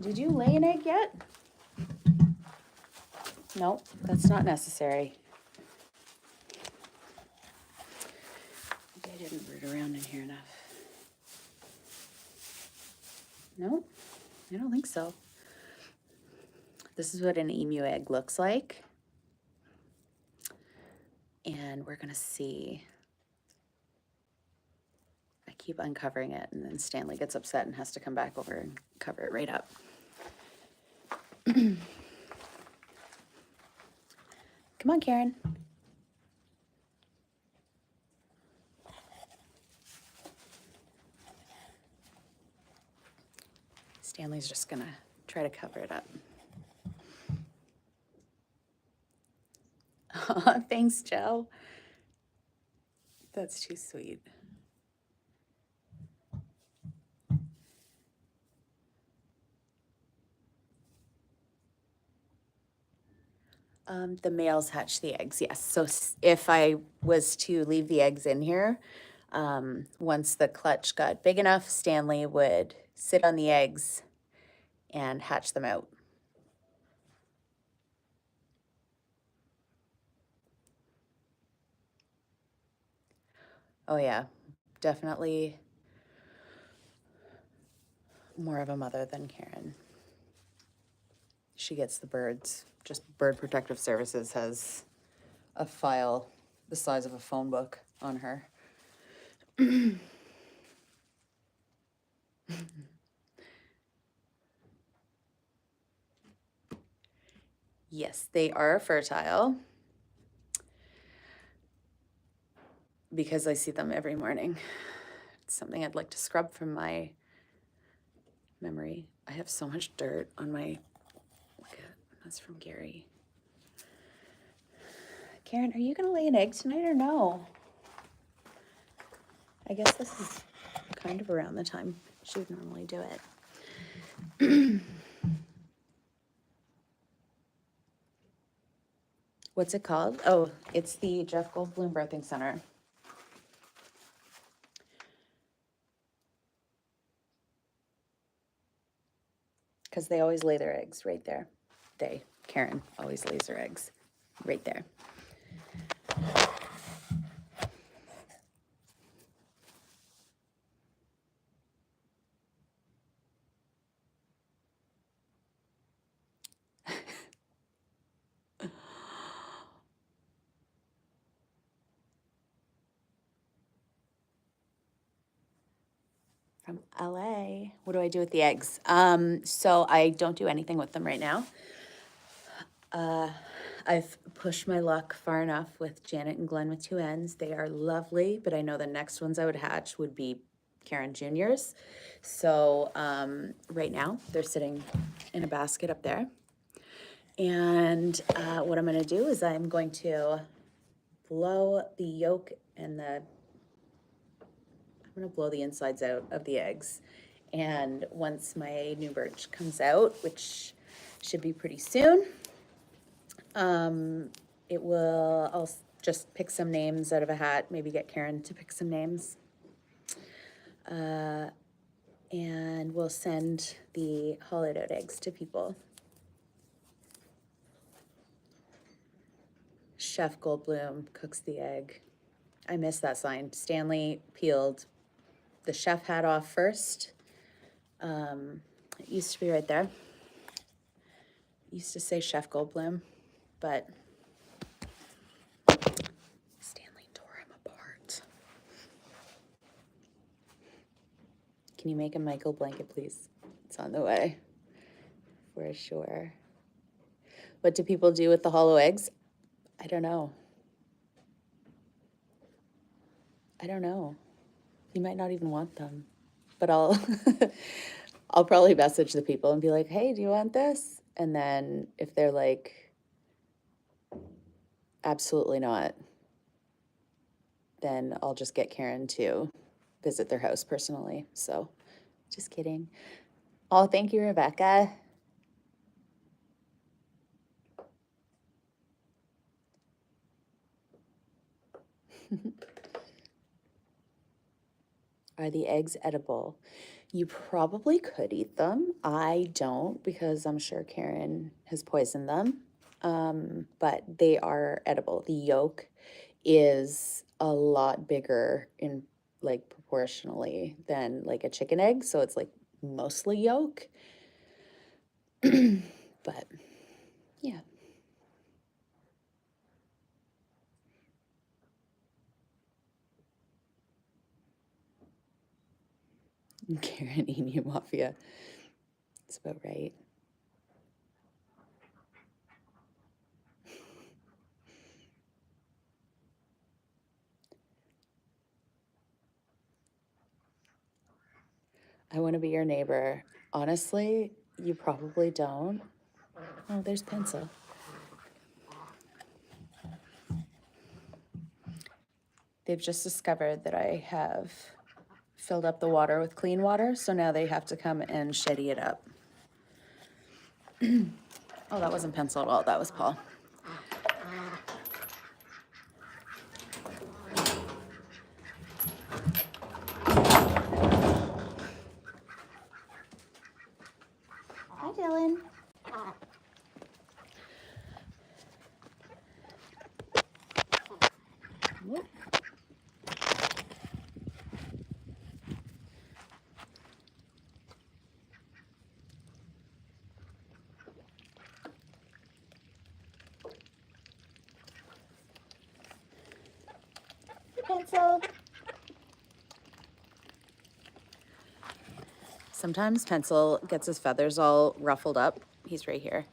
Did you lay an egg yet? No, that's not necessary. Maybe I didn't root around in here enough. No, I don't think so. This is what an emu egg looks like. And we're gonna see. I keep uncovering it, and then Stanley gets upset and has to come back over and cover it right up. Come on, Karen. Stanley's just gonna try to cover it up. Oh, thanks, Joe. That's too sweet. The males hatch the eggs, yes. So if I was to leave the eggs in here, once the clutch got big enough, Stanley would sit on the eggs and hatch them out. Oh yeah, definitely more of a mother than Karen. She gets the birds. Just Bird Protective Services has a file the size of a phone book on her. Yes, they are fertile because I see them every morning. It's something I'd like to scrub from my memory. I have so much dirt on my, look at, that's from Gary. Karen, are you gonna lay an egg tonight or no? I guess this is kind of around the time she would normally do it. What's it called? Oh, it's the Jeff Goldblum Birthing Center. Because they always lay their eggs right there. Karen always lays her eggs right there. From LA. What do I do with the eggs? So I don't do anything with them right now. I've pushed my luck far enough with Janet and Glenn with 2 N's. They are lovely, but I know the next ones I would hatch would be Karen Jr.'s. So right now they're sitting in a basket up there. And what I'm gonna do is I'm going to blow the yolk and I'm gonna blow the insides out of the eggs. And once my new birch comes out, which should be pretty soon, I'll just pick some names out of a hat, maybe get Karen to pick some names. And we'll send the hollowed out eggs to people. Chef Goldblum cooks the egg. I missed that sign. Stanley peeled the chef hat off first. It used to be right there. It used to say Chef Goldblum, but Stanley tore him apart. Can you make a Michael blanket, please? It's on the way, for sure. What do people do with the hollow eggs? I don't know. I don't know. You might not even want them, but I'll probably message the people and be like, hey, do you want this? And then if they're like, absolutely not, then I'll just get Karen to visit their house personally. So just kidding. Oh, thank you, Rebecca. Are the eggs edible? You probably could eat them. I don't because I'm sure Karen has poisoned them. But they are edible. The yolk is a lot bigger in like proportionally than like a chicken egg, so it's like mostly yolk. But yeah. Karen Emu Mafia. That's about right. I want to be your neighbor. Honestly, you probably don't. Oh, there's Pencil. They've just discovered that I have filled up the water with clean water, so now they have to come and sheddy it up. Oh, that wasn't Pencil at all, that was Paul. Hi, Dylan. Whoop. Pencil. Sometimes Pencil gets his feathers all ruffled up. He's right here,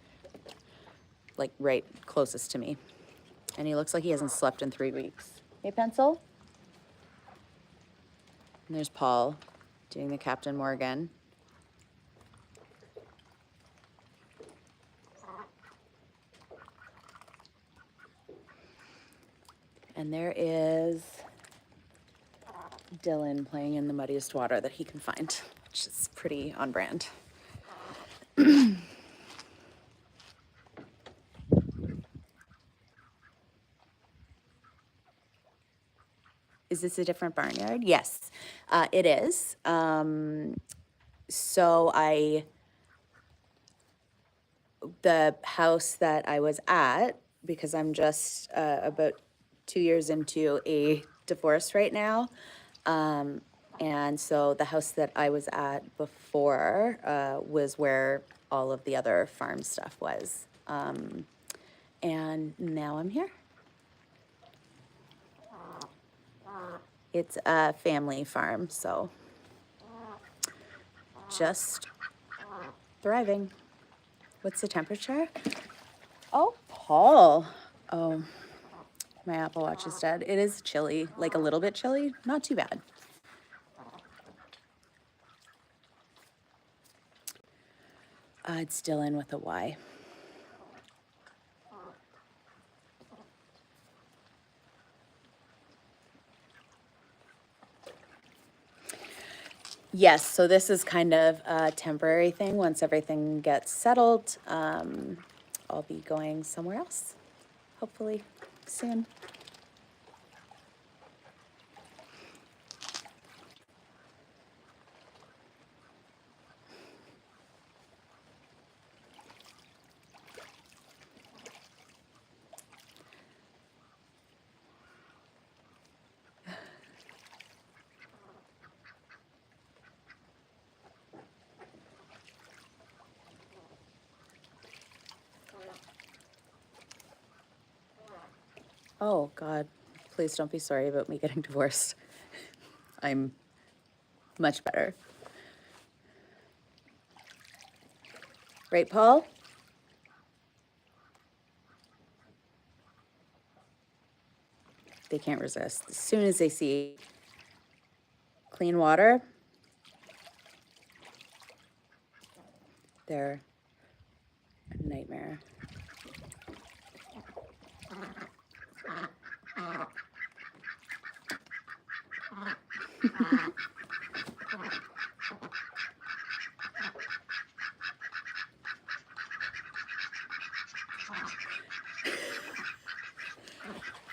like right closest to me. And he looks like he hasn't slept in 3 weeks. Hey, Pencil. And there's Paul doing the Captain Morgan. And there is Dylan playing in the muddiest water that he can find, which is pretty on brand. Is this a different barnyard? Yes, it is. So the house that I was at, because I'm just about 2 years into a divorce right now, and so the house that I was at before was where all of the other farm stuff was. And now I'm here. It's a family farm, so just thriving. What's the temperature? Oh, Paul. Oh, my Apple Watch is dead. It is chilly, like a little bit chilly, not too bad. It's Dylan with a Y. Yes, so this is kind of a temporary thing. Once everything gets settled, I'll be going somewhere else, hopefully soon. Oh, God, please don't be sorry about me getting divorced. I'm much better. Right, Paul? They can't resist. As soon as they see clean water, they're a nightmare.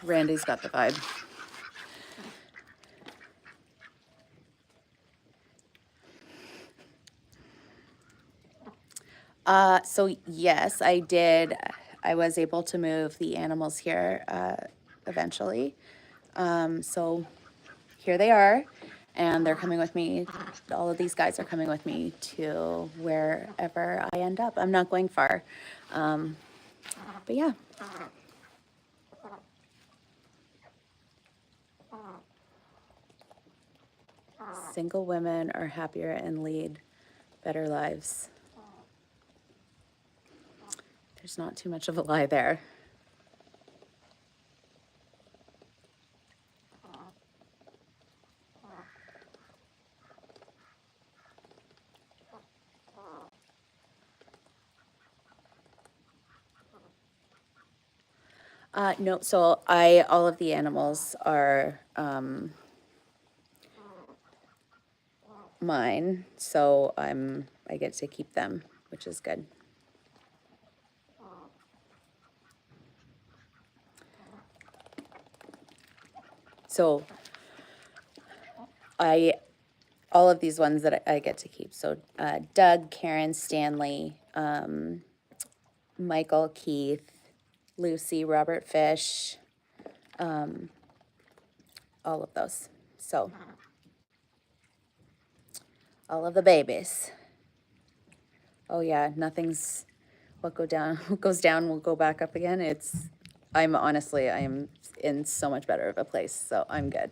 Randy's got the vibe. So yes, I did. I was able to move the animals here eventually. So here they are, and they're coming with me. All of these guys are coming with me to wherever I end up. I'm not going far. But yeah. Single women are happier and lead better lives. There's not too much of a lie there. No, so all of the animals are mine, so I get to keep them, which is good. So all of these ones that I get to keep. So Doug, Karen, Stanley, Michael, Keith, Lucy, Robert Fish, all of those. So all of the babies. Oh yeah, nothing's what goes down will go back up again. I am in so much better of a place, so I'm good.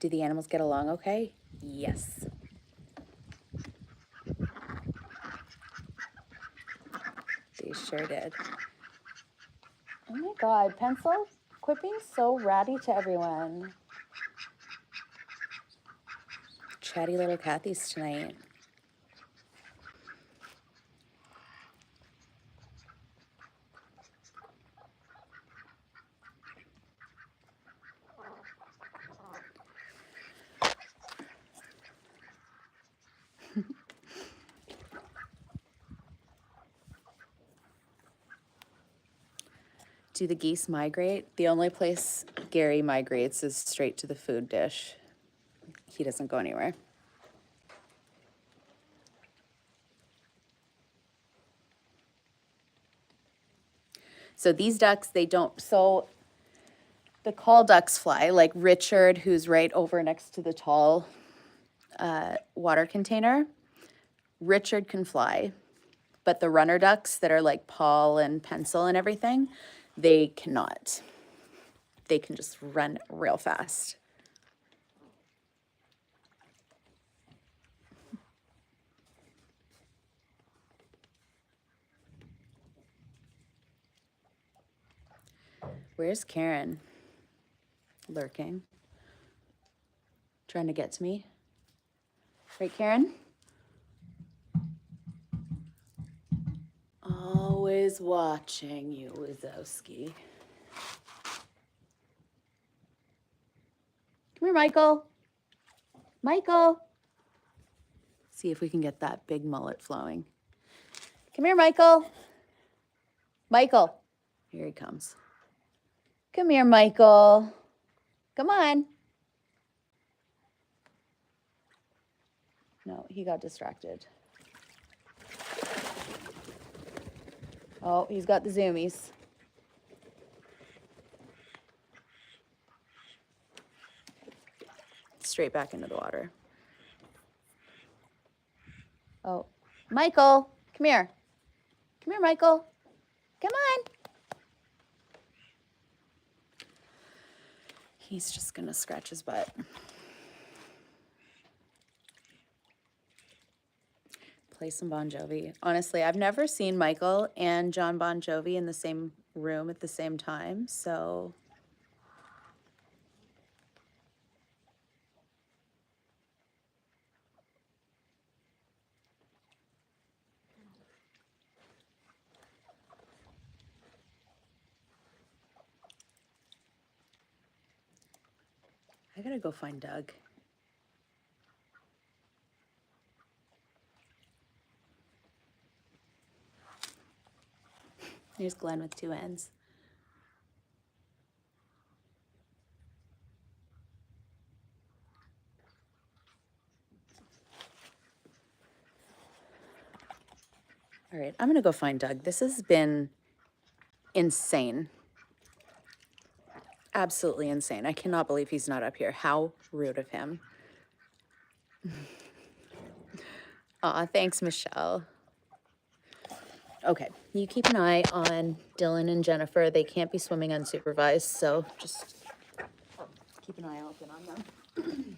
Do the animals get along okay? Yes. They sure did. Oh my God, Pencil, quit being so ratty to everyone. Chatty little Kathy's tonight. Do the geese migrate? The only place Gary migrates is straight to the food dish. He doesn't go anywhere. So these ducks, they don't, so the call ducks fly, like Richard, who's right over next to the tall water container. Richard can fly, but the runner ducks that are like Paul and Pencil and everything, they cannot. They can just run real fast. Where's Karen? Lurking. Trying to get to me. Right, Karen? Always watching you, Wazowski. Come here, Michael. Michael. See if we can get that big mullet flowing. Come here, Michael. Michael. Here he comes. Come here, Michael. Come on. No, he got distracted. Oh, he's got the zoomies. Straight back into the water. Oh, Michael, come here. Come here, Michael. Come on. He's just gonna scratch his butt. Play some Bon Jovi. Honestly, I've never seen Michael and John Bon Jovi in the same room at the same time, so I gotta go find Doug. Here's Glenn with two N's. All right, I'm gonna go find Doug. This has been insane. Absolutely insane. I cannot believe he's not up here. How rude of him. Aw, thanks, Michelle. Okay, you keep an eye on Dylan and Jennifer. They can't be swimming unsupervised, so just keep an eye open on them.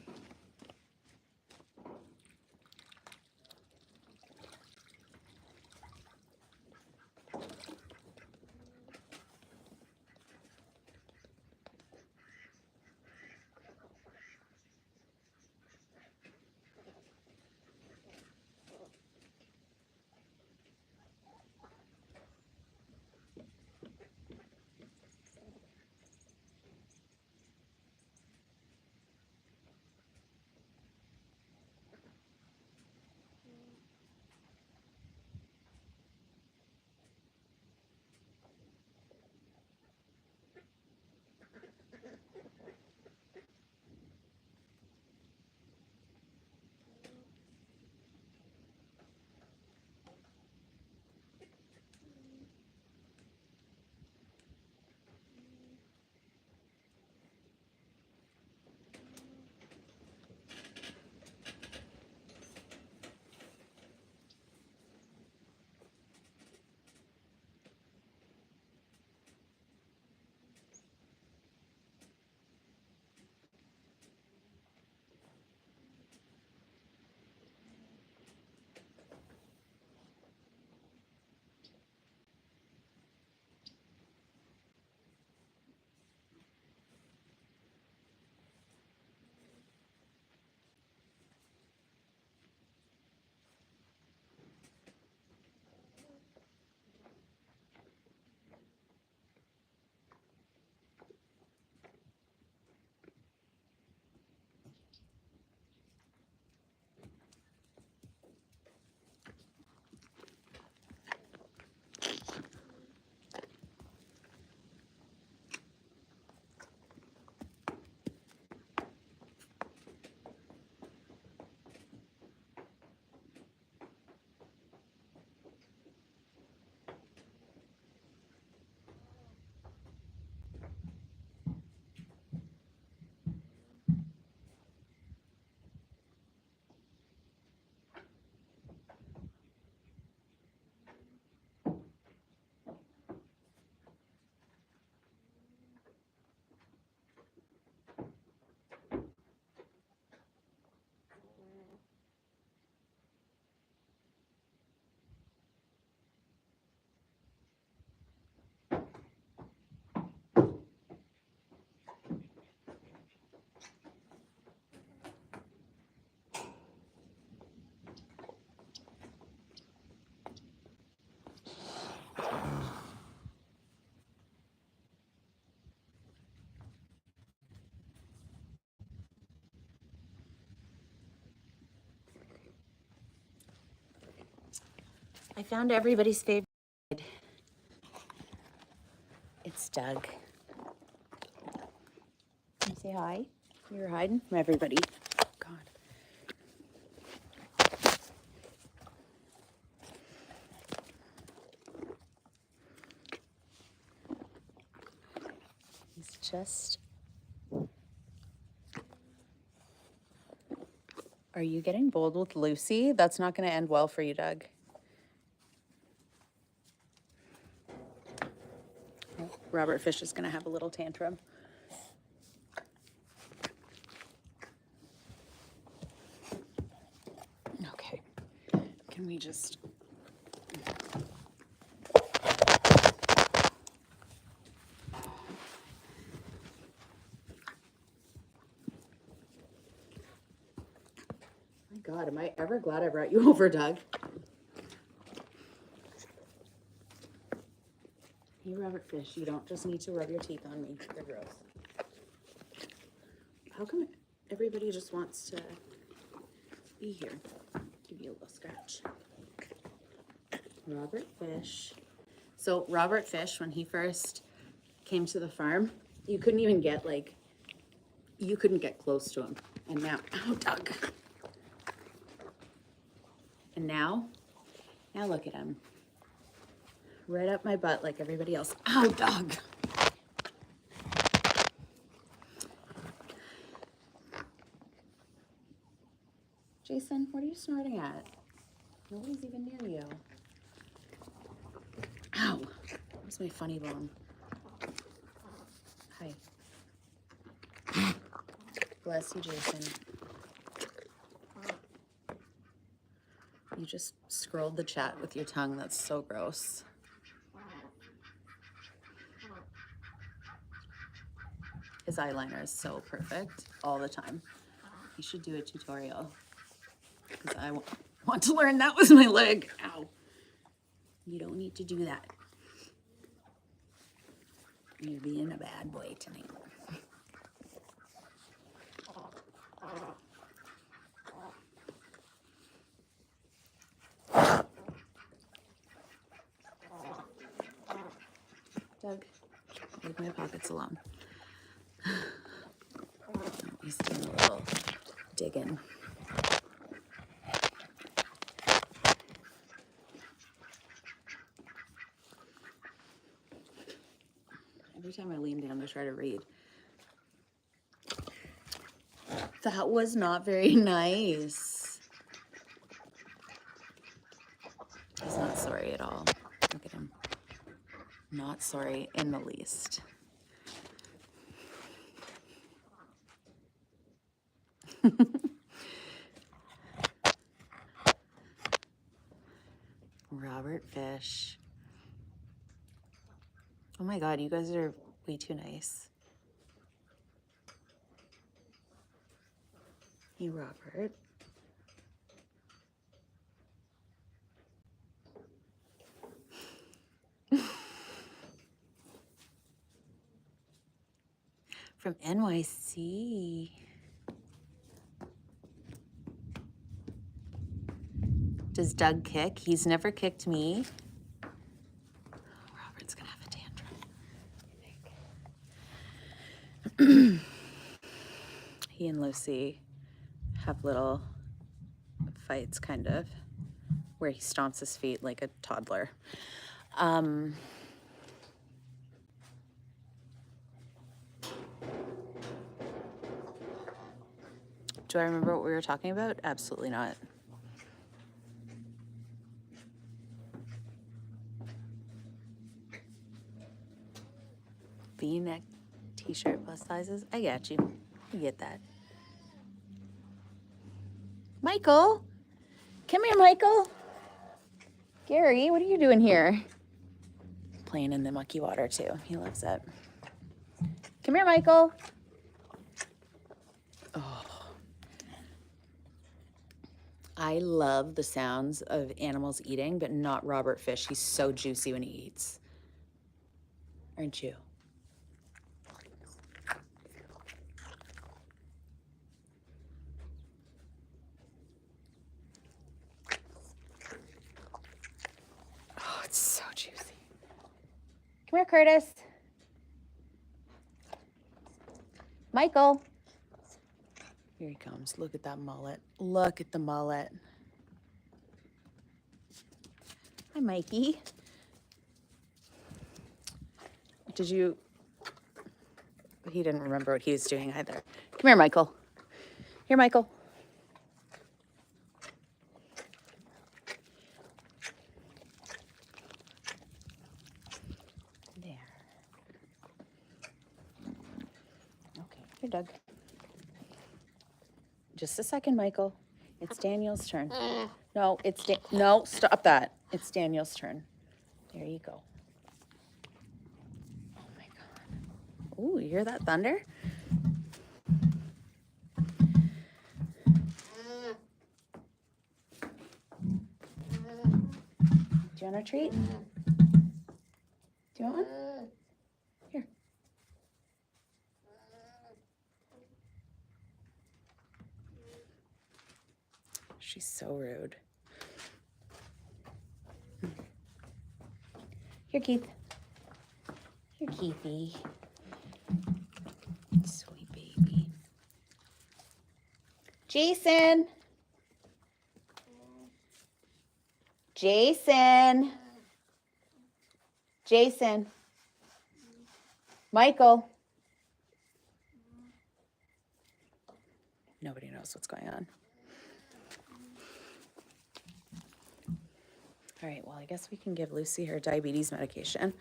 I found everybody's favorite. It's Doug. Can you say hi? You're hiding from everybody. Oh, God. He's just... Are you getting bold with Lucy? That's not going to end well for you, Doug. Robert Fish is going to have a little tantrum. Okay. Can we just... My God, am I ever glad I brought you over, Doug? Hey, Robert Fish, you don't just need to rub your teeth on me. They're gross. How come everybody just wants to be here? Give you a little scratch. Robert Fish. So Robert Fish, when he first came to the farm, you couldn't even get you couldn't get close to him. And now, oh, Doug. And now look at him. right up my butt like everybody else. Ow, dog. Jason, what are you snorting at? Nobody's even near you. Ow. Where's my funny bone? Hi. Bless you, Jason. You just scrolled the chat with your tongue. That's so gross. His eyeliner is so perfect all the time. You should do a tutorial because I want to learn that with my leg. Ow. You don't need to do that. You're being a bad boy tonight. Doug, leave my pockets alone. He's doing a little digging. Every time I lean down to try to read. That was not very nice. He's not sorry at all. Look at him. Not sorry in the least. Robert Fish. Oh my God, you guys are way too nice. Hey, Robert. From NYC. Does Doug kick? He's never kicked me. Robert's gonna have a tantrum. He and Lucy have little fights, kind of, where he stomps his feet like a toddler. Do I remember what we were talking about? Absolutely not. V-neck t-shirt plus sizes. I got you. You get that. Michael, come here, Michael. Gary, what are you doing here? Playing in the mucky water too. He loves it. Come here, Michael. Oh. I love the sounds of animals eating, but not Robert Fish. He's so juicy when he eats. Aren't you? Oh, it's so juicy. Come here, Curtis. Michael. Here he comes. Look at that mullet. Look at the mullet. Hi, Mikey. Did you... He didn't remember what he was doing either. Come here, Michael. Here, Michael. There. Okay, here, Doug. Just a second, Michael. It's Daniel's turn. No, no, stop that. It's Daniel's turn. There you go. Oh my God. Ooh, you hear that thunder? Do you want a treat? Do you want one? Here. She's so rude. Here, Keith. Here, Keithy. Sweet baby. Jason. Jason. Jason. Michael. Nobody knows what's going on. All right, well, I guess we can give Lucy her diabetes medication.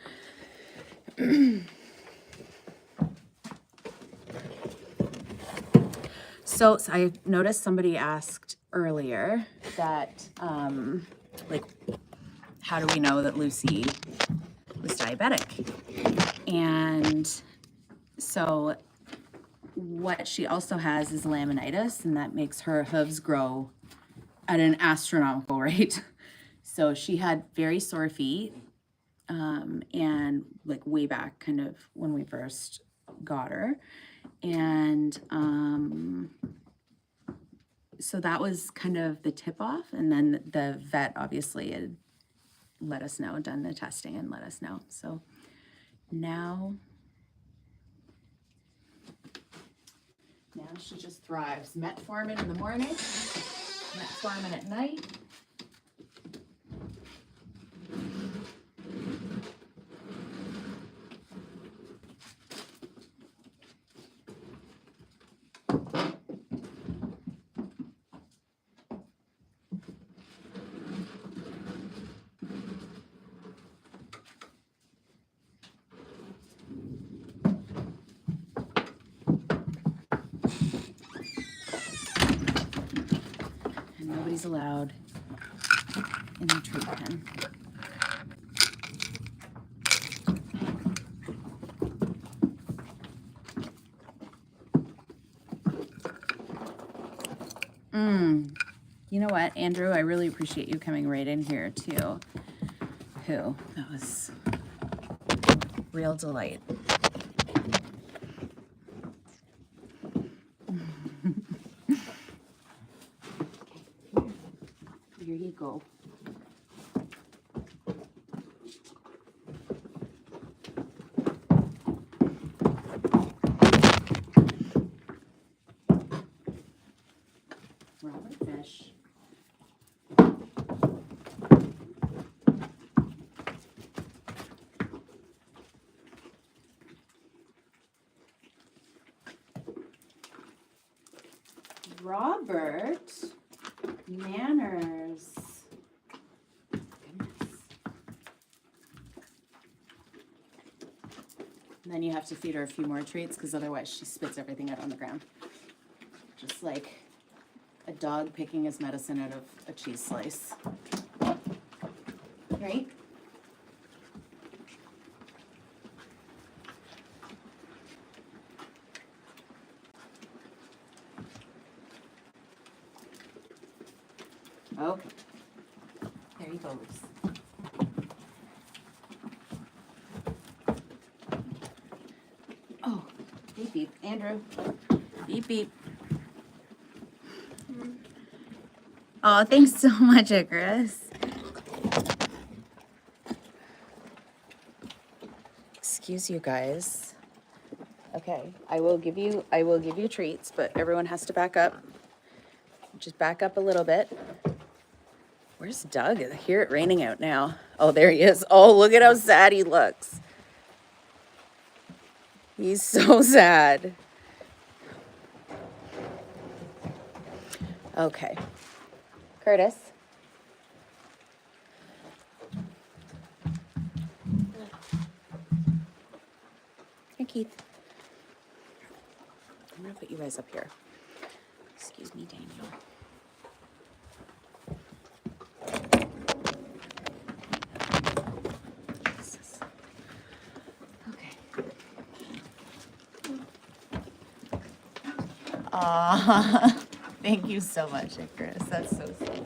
So I noticed somebody asked earlier that, like, how do we know that Lucy was diabetic? And so what she also has is laminitis, and that makes her hooves grow at an astronomical rate. So she had very sore feet, and like way back kind of when we first got her. And so that was kind of the tip off. And then the vet obviously had let us know, done the testing and let us know. So now she just thrives. Metformin in the morning, metformin at night. Nobody's allowed in the treat pen. You know what, Andrew? I really appreciate you coming right in here too. That was real delight. Here you go. Robert Fish. Robert Manners. Goodness. And then you have to feed her a few more treats because otherwise she spits everything out on the ground. Just like a dog picking his medicine out of a cheese slice. Right? Okay. There you go, Luce. Oh, beep beep. Andrew. Beep beep. Oh, thanks so much, Icarus. Excuse you guys. Okay, I will give you treats, but everyone has to back up. Just back up a little bit. Where's Doug? I hear it raining out now. Oh, there he is. Oh, look at how sad he looks. He's so sad. Okay. Curtis. Here, Keith. I'm going to put you guys up here. Excuse me, Daniel. Aw, thank you so much, Icarus. That's so sweet.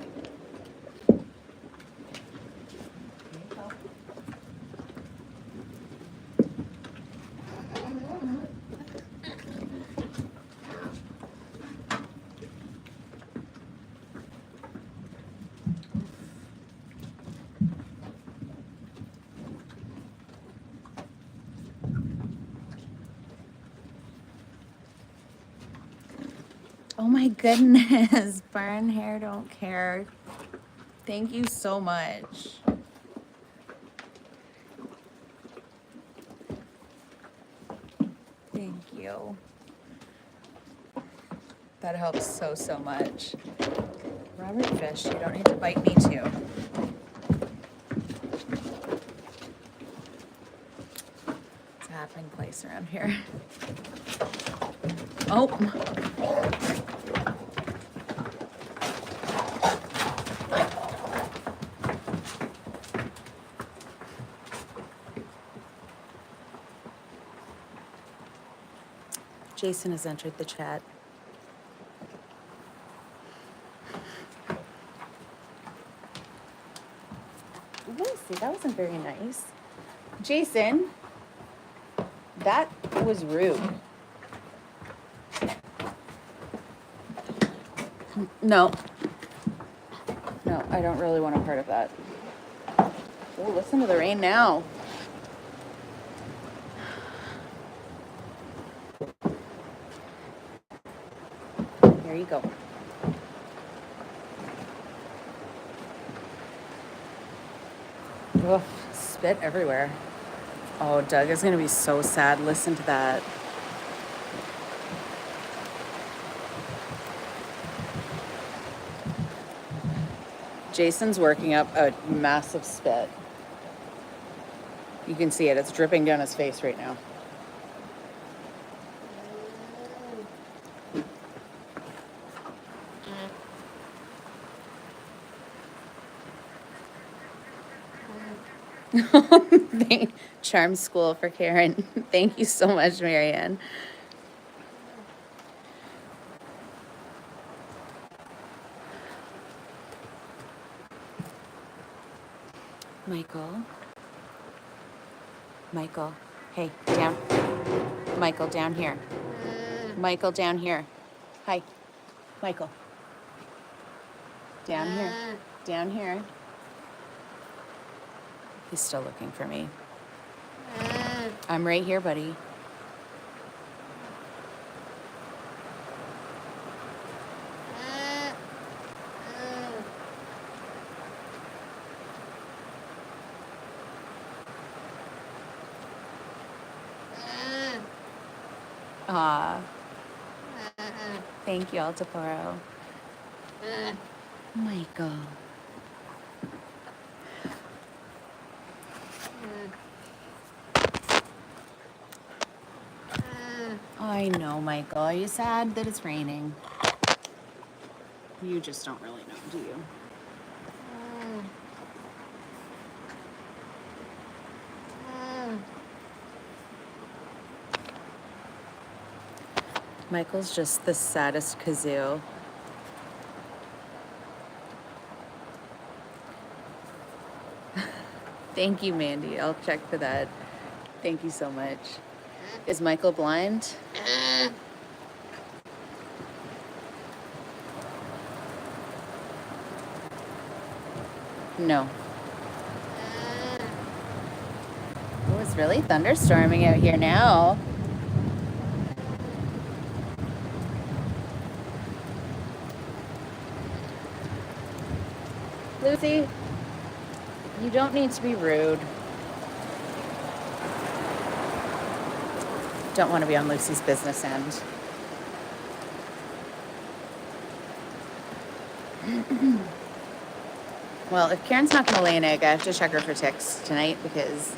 Oh my goodness, burn hair don't care. Thank you so much. you. That helps so, so much. Robert Fish, you don't need to bite me too. It's a happening place around here. Oh. Jason has entered the chat. Lucy, that wasn't very nice. Jason, that was rude. No. No, I don't really want a part of that. Oh, listen to the rain now. There you go. Ugh, spit everywhere. Oh, Doug is gonna be so sad. Listen to that. Jason's working up a massive spit. You can see it. It's dripping down his face right now. Charm School for Karen. Thank you so much, Marianne. Michael, hey, down. Michael, down here. Michael, down here. Hi, Michael. Down here. Down here. He's still looking for me. I'm right here, buddy. Aw. Thank you, Altaporo. Michael. I know, Michael. Are you sad that it's raining? You just don't really know, do you? Michael's just the saddest kazoo. Thank you, Mandy. I'll check for that. Thank you so much. Is Michael blind? No. Oh, it's really thunderstorming out here now. Lucy, you don't need to be rude. Don't want to be on Lucy's business end. Well, if Karen's not going to lay an egg, I have to check her for ticks tonight because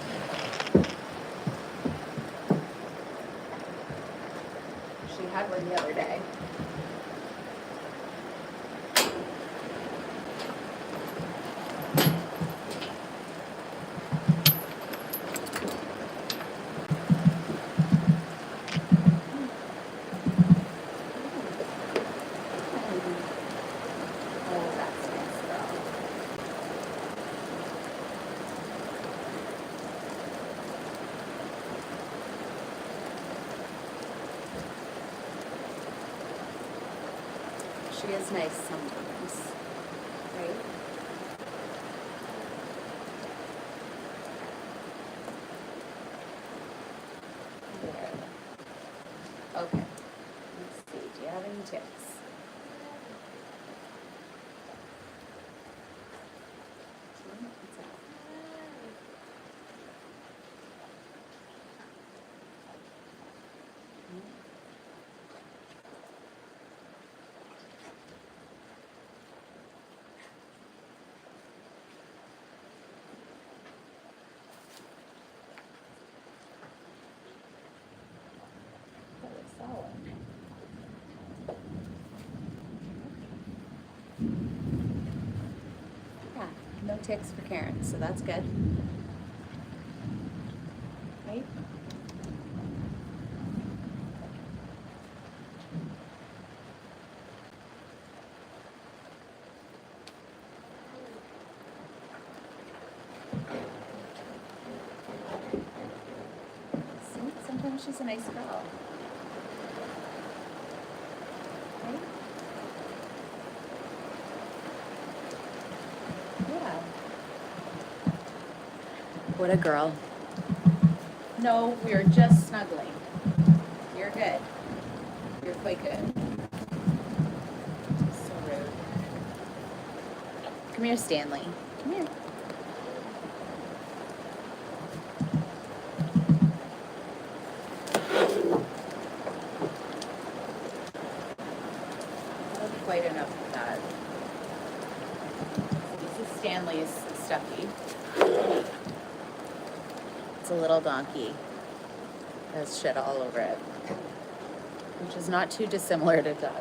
she had one the other day. She is nice sometimes, right? Yeah. Okay. Let's see. Do you have any ticks? What's that? ticks for Karen, so that's good. Right? See, sometimes she's a nice girl. Right? Yeah. What a girl. No, we are just snuggling. You're good. You're quite good. So rude. Come here, Stanley. Come here. That'll be quite enough of that. This is Stanley's stuffy. It's a little donkey. It has shit all over it, which is not too dissimilar to Doug.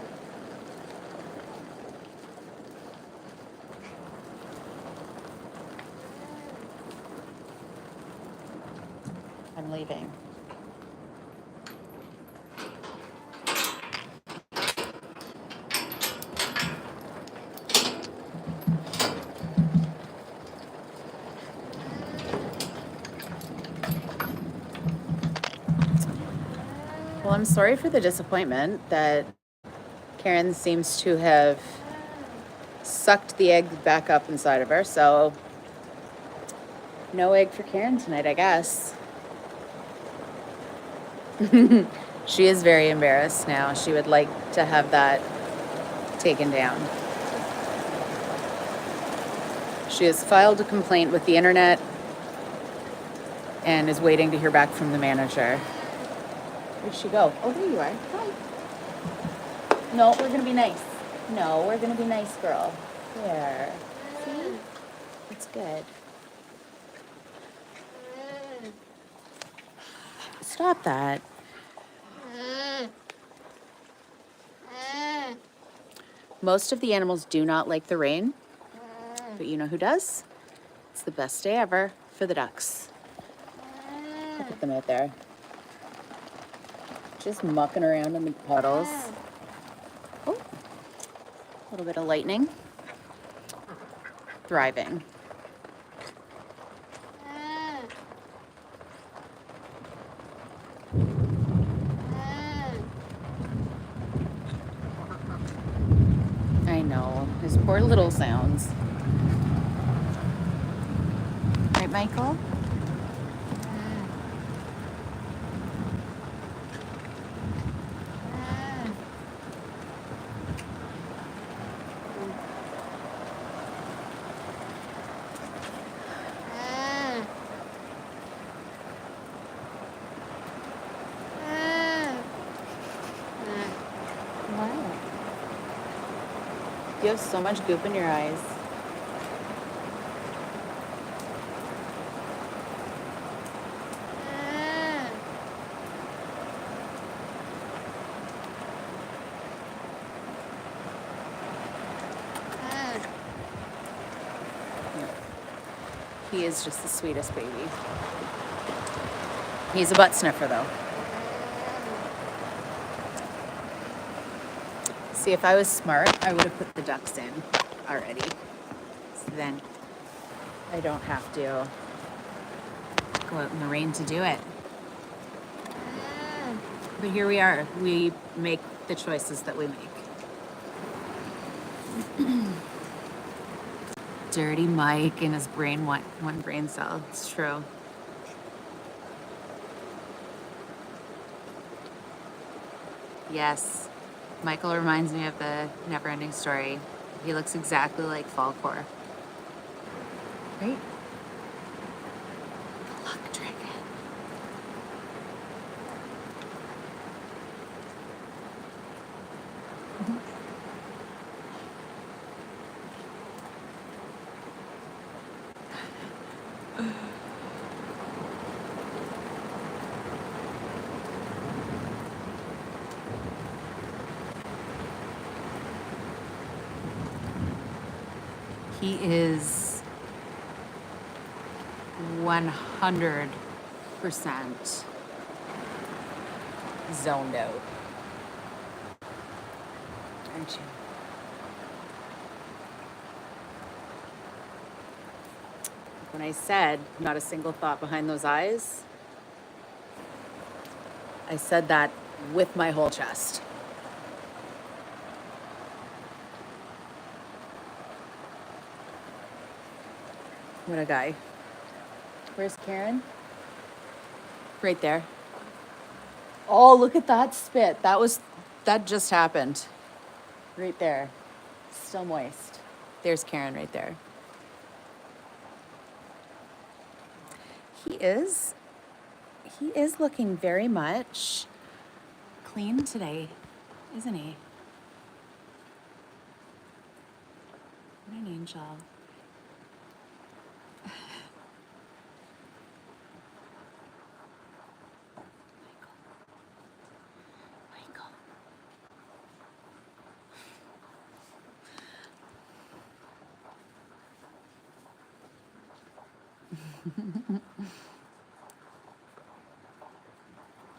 I'm leaving. Well, I'm sorry for the disappointment that Karen seems to have sucked the egg back up inside of her, so no egg for Karen tonight, I guess. She is very embarrassed now. She would like to have that taken down. She has filed a complaint with the internet and is waiting to hear back from the manager. Where'd she go? Oh, there you are. Hi. No, we're gonna be nice. No, we're gonna be nice, girl. There. See? It's good. Stop that. Most of the animals do not like the rain, but you know who does? It's the best day ever for the ducks. Look at them out there. Just mucking around in the puddles. Oh, a little bit of lightning. Thriving. I know, his poor little sounds. Right, Michael? You have so much goop in your eyes. He is just the sweetest baby. He's a butt sniffer, though. See, if I was smart, I would have put the ducks in already. So then I don't have to go out in the rain to do it. But here we are. We make the choices that we make. Dirty Mike and his brain, one brain cell. It's true. Yes. Michael reminds me of the Never-Ending Story. He looks exactly like Falkor. Right? The luck dragon. He is 100% zoned out. Aren't you? When I said not a single thought behind those eyes, I said that with my whole chest. What a guy. Where's Karen? Right there. Oh, look at that spit. That just happened. Right there. Still moist. There's Karen right there. He is looking very much clean today, isn't he? What an angel. Michael.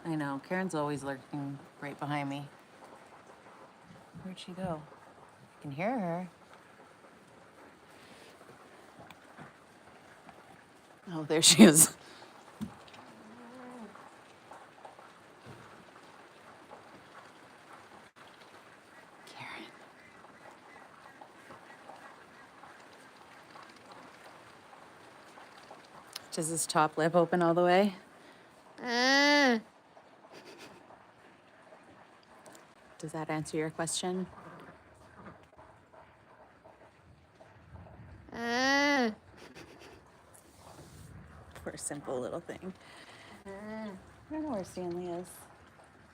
I know, Karen's always lurking right behind me. Where'd she go? I can hear her. Oh, there she is. Karen. Does his top lip open all the way? Does that answer your question? Poor simple little thing. I don't know where Stanley is.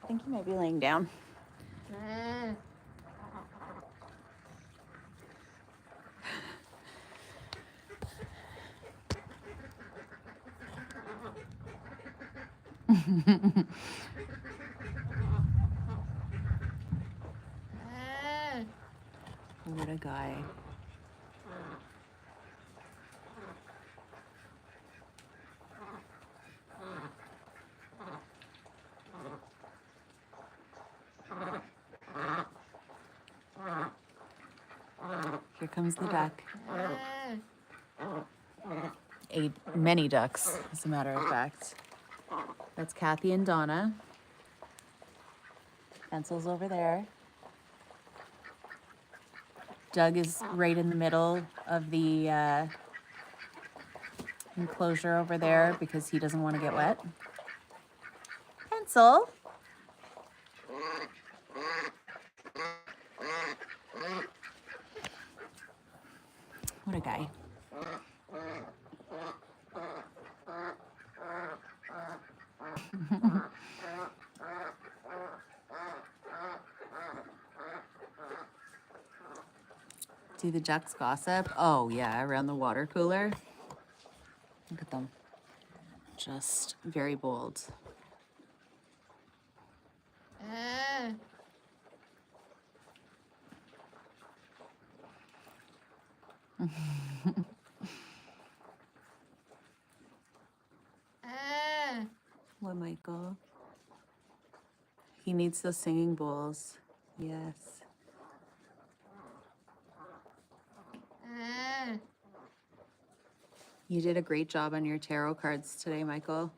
I think he might be laying down. What a guy. Here comes the duck. Many ducks, as a matter of fact. That's Kathy and Donna. Pencil's over there. Doug is right in the middle of the enclosure over there because he doesn't want to get wet. Pencil. What a guy. Do the ducks gossip? Oh yeah, around the water cooler. Look at them. Just very bold. What, Michael? He needs those singing bowls. Yes. You did a great job on your tarot cards today, Michael.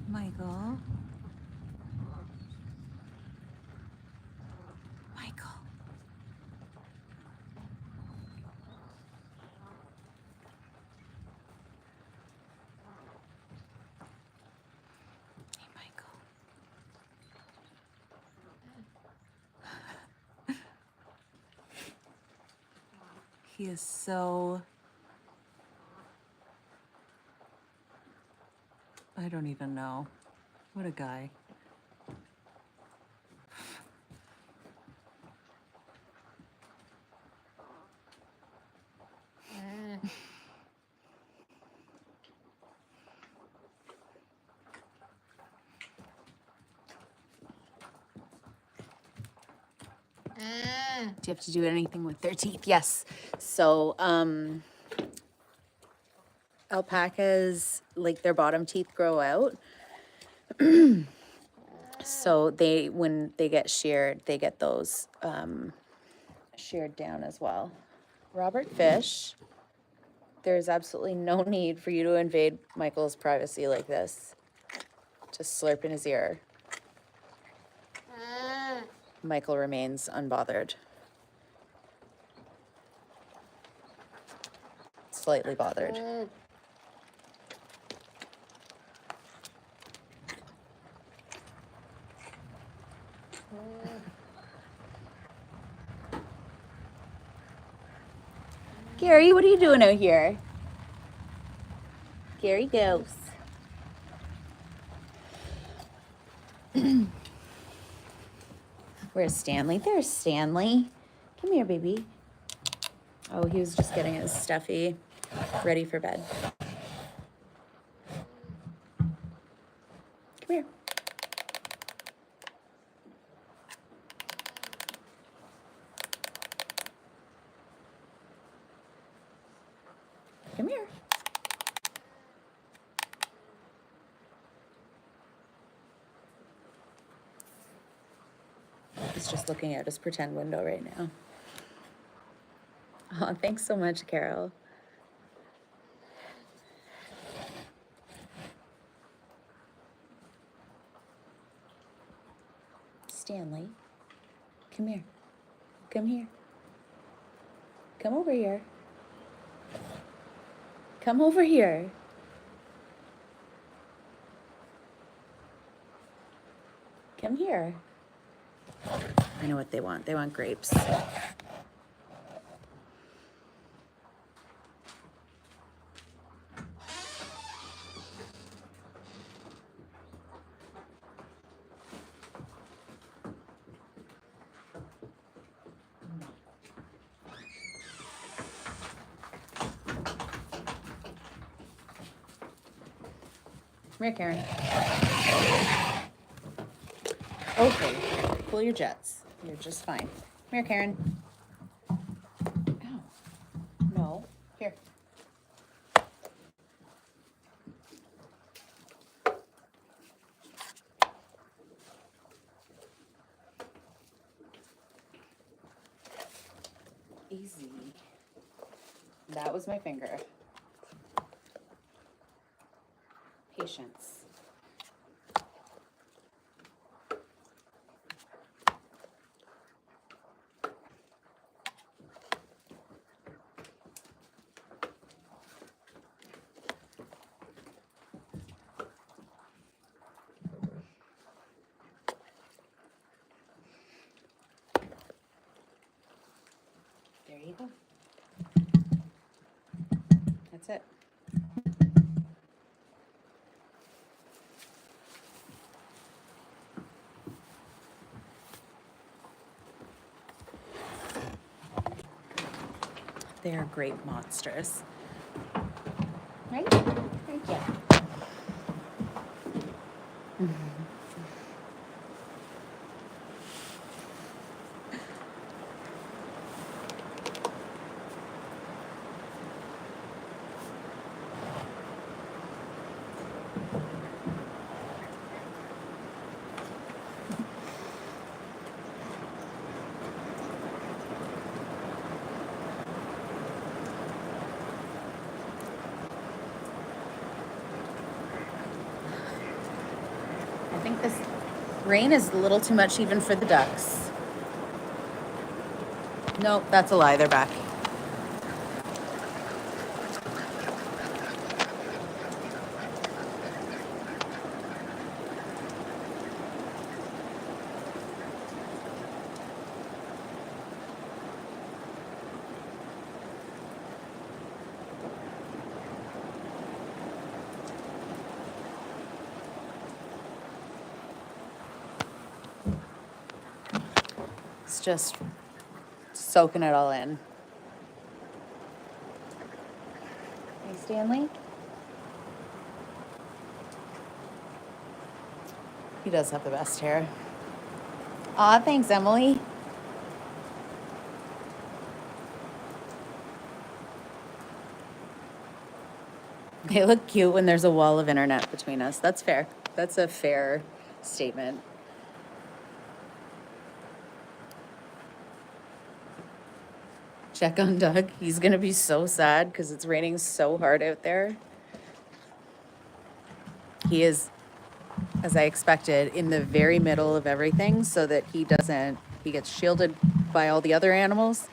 Michael. Michael. Hey, Michael. He is so... I don't even know. What a guy. Do you have to do anything with their teeth? Yes. So, alpacas, like their bottom teeth grow out. So when they get sheared, they get those sheared down as well. Robert Fish, there's absolutely no need for you to invade Michael's privacy like this. Just slurp in his ear. Michael remains unbothered. Slightly bothered. Gary, what are you doing out here? Gary goes. Where's Stanley? There's Stanley. Come here, baby. Oh, he was just getting his stuffy ready for bed. Come here. Come here. He's just looking out his pretend window right now. Oh, thanks so much, Carol. Stanley, come here. Come here. Come over here. Come over here. Come here. I know what they want. They want grapes. Come here, Karen. Okay, pull your jets. You're just fine. Come here, Karen. Ow. No. Here. Easy. That was my finger. Patience. There you go. That's it. They are great monsters. Right? Right, yeah. I think this rain is a little too much even for the ducks. Nope, that's a lie. They're back. It's just soaking it all in. Hey, Stanley? He does have the best hair. Aw, thanks, Emily. They look cute when there's a wall of internet between us. That's fair. That's a fair statement. Check on Doug. He's gonna be so sad because it's raining so hard out there. He is, as I expected, in the very middle of everything so that he gets shielded by all the other animals.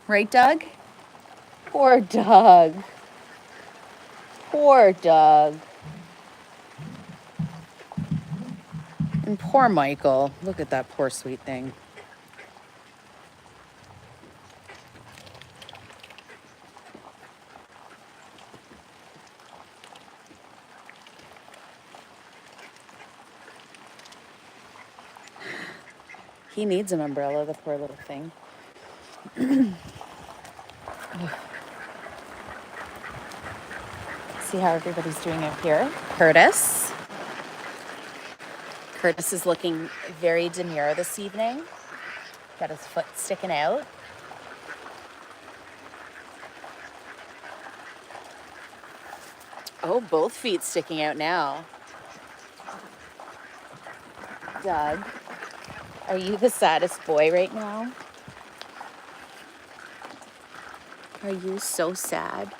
Right, Doug? Poor Doug. Poor Doug. And poor Michael. Look at that poor sweet thing. He needs an umbrella, the poor little thing. See how everybody's doing up here. Curtis. Curtis is looking very demure this evening. Got his foot sticking out. Oh, both feet sticking out now. Doug, are you the saddest boy right now? Are you so sad?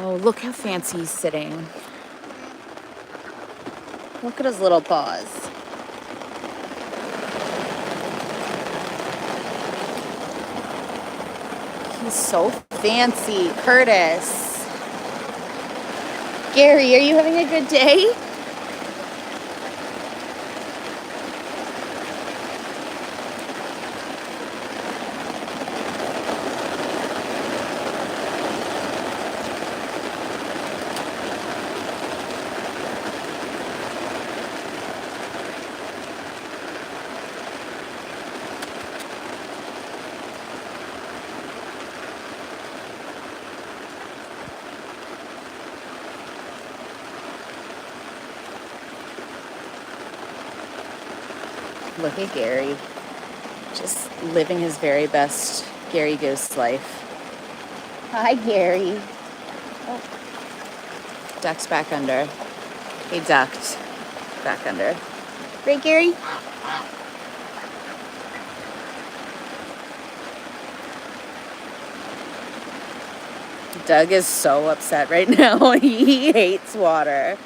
Oh, look how fancy he's sitting. Look at his little paws. He's so fancy. Curtis. Gary, are you having a good day? Look at Gary, just living his very best Gary Goose life. Hi, Gary. Oh. Duck's back under. He ducked back under. Right, Gary? Doug is so upset right now. He hates water.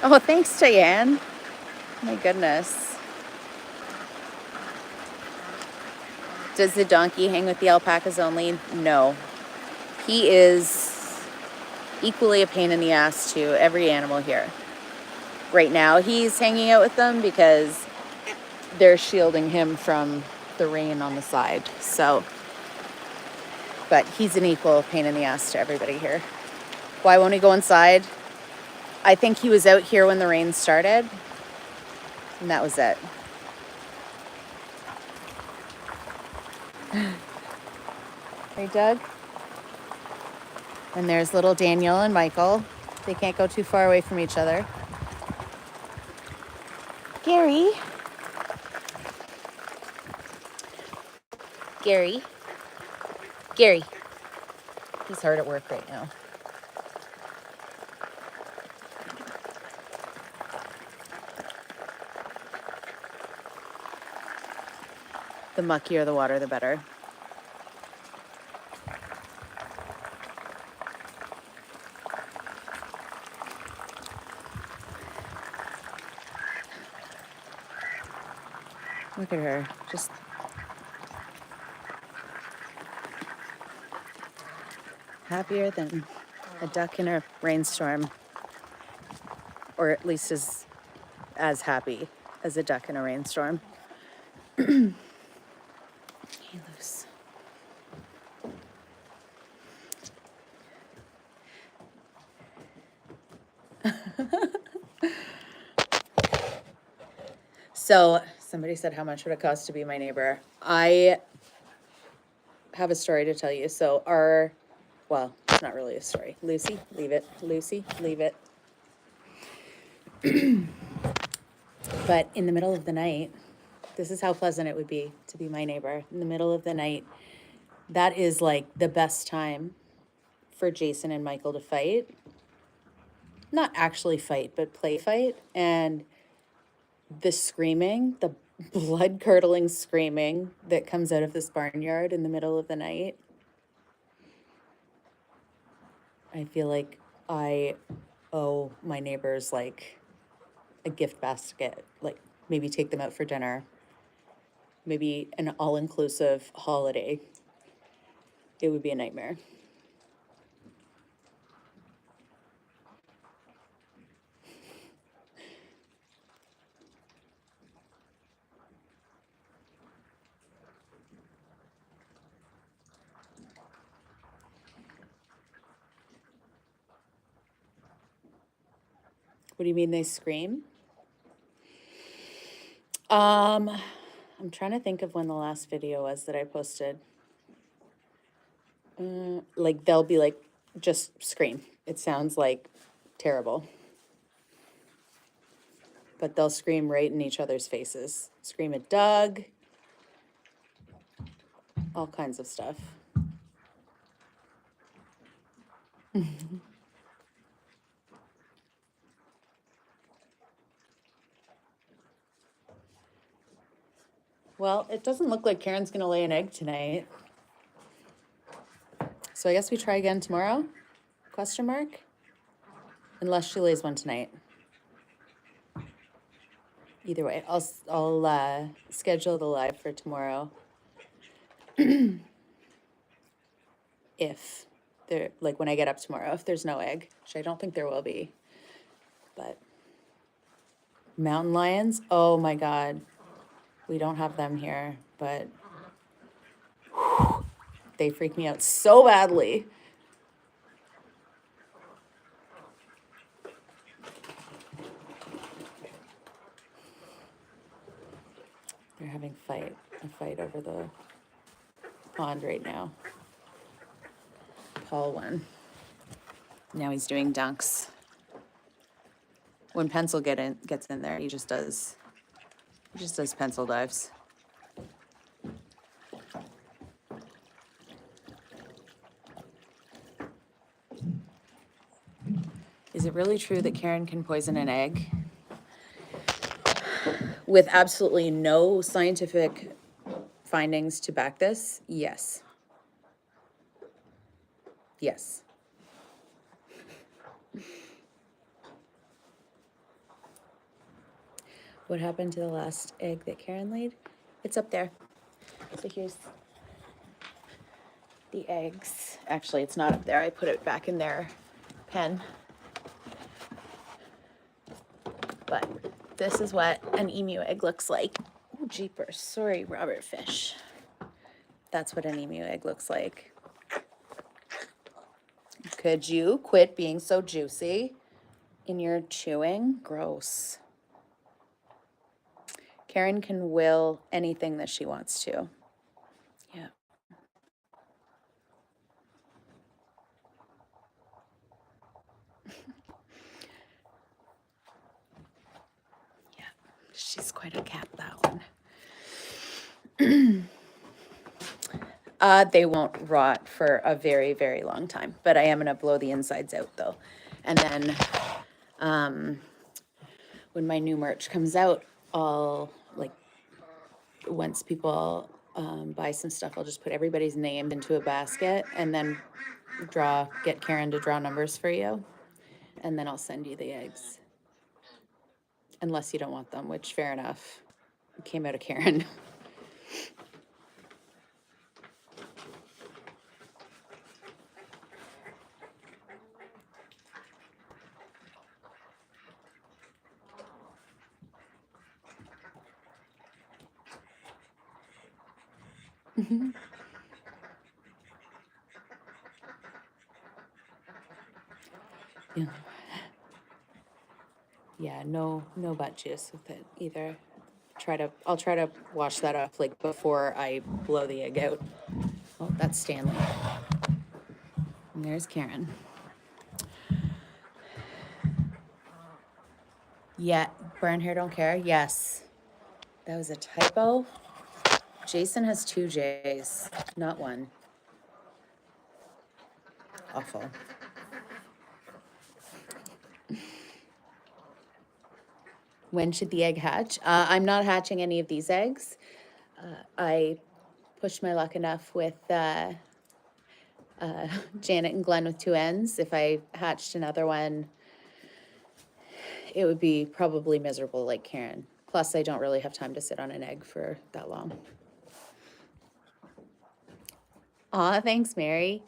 Oh, thanks, Diane. My goodness. Does the donkey hang with the alpacas only? No. He is equally a pain in the ass to every animal here. Right now, he's hanging out with them because they're shielding him from the rain on the side. So, but he's an equal pain in the ass to everybody here. Why won't he go inside? I think he was out here when the rain started, and that was it. Hey, Doug? And there's little Daniel and Michael. They can't go too far away from each other. Gary? Gary? Gary? He's hard at work right now. The muckier the water, the better. Look at her, just happier than a duck in a rainstorm, or at least as happy as a duck in a rainstorm. Hey, loose. So somebody said, how much would it cost to be my neighbor? I have a story to tell you. So well, it's not really a story. Lucy, leave it. Lucy, leave it. But in the middle of the night, this is how pleasant it would be to be my neighbor. In the middle of the night, that is like the best time for Jason and Michael to fight. Not actually fight, but play fight. And the screaming, the blood-curdling screaming that comes out of this barnyard in the middle of the night, I feel like I owe my neighbors like a gift basket, like maybe take them out for dinner, maybe an all-inclusive holiday. It would be a nightmare. What do you mean they scream? I'm trying to think of when the last video was that I posted. Like they'll be like, just scream. It sounds like terrible. But they'll scream right in each other's faces. Scream at Doug. All kinds of stuff. Well, it doesn't look like Karen's gonna lay an egg tonight. So I guess we try again tomorrow? Question mark? Unless she lays one tonight. Either way, I'll schedule the live for tomorrow. If there, like when I get up tomorrow, if there's no egg, which I don't think there will be. But mountain lions, oh my God. We don't have them here, but they freak me out so badly. They're having a fight over the pond right now. Paul won. Now he's doing dunks. When Pencil gets in there, he just does pencil dives. Is it really true that Karen can poison an egg? With absolutely no scientific findings to back this, yes. Yes. What happened to the last egg that Karen laid? It's up there. So here's the eggs. Actually, it's not up there. I put it back in their pen. But this is what an emu egg looks like. Oh, jeepers. Sorry, Robert Fish. That's what an emu egg looks like. Could you quit being so juicy in your chewing? Gross. Karen can will anything that she wants to. Yeah. Yeah, she's quite a cat, that one. They won't rot for a very, very long time, but I am gonna blow the insides out though. And then when my new merch comes out, I'll once people buy some stuff, I'll just put everybody's name into a basket and then get Karen to draw numbers for you. And then I'll send you the eggs. Unless you don't want them, which fair enough. It came out of Karen. Yeah. Yeah, no butt juice with it either. I'll try to wash that off like before I blow the egg out. Oh, that's Stanley. And there's Karen. Yeah, burn hair don't care. Yes. That was a typo. Jason has 2 J's, not 1. Awful. When should the egg hatch? I'm not hatching any of these eggs. I pushed my luck enough with Janet and Glenn with 2 N's. If I hatched another one, it would be probably miserable like Karen. Plus, I don't really have time to sit on an egg for that long. Aw, thanks, Mary.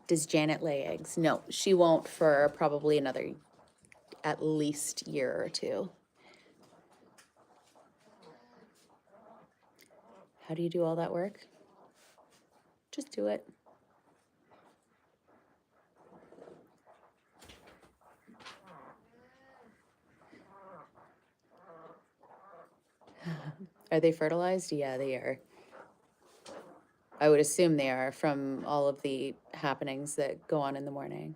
Does Janet lay eggs? No, she won't for probably another at least year or 2. How do you do all that work? Just do it. Are they fertilized? Yeah, they are. I would assume they are from all of the happenings that go on in the morning.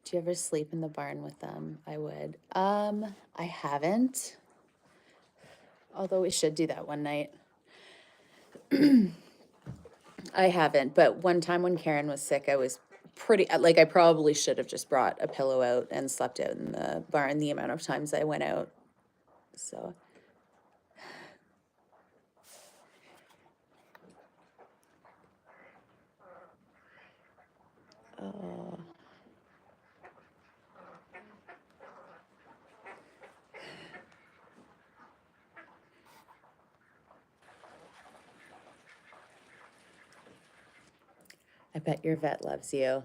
Do you ever sleep in the barn with them? I would. I haven't. Although we should do that one night. I haven't, but one time when Karen was sick, I was pretty, like, I probably should have just brought a pillow out and slept out in the barn the amount of times I went out. So. Oh. I bet your vet loves you,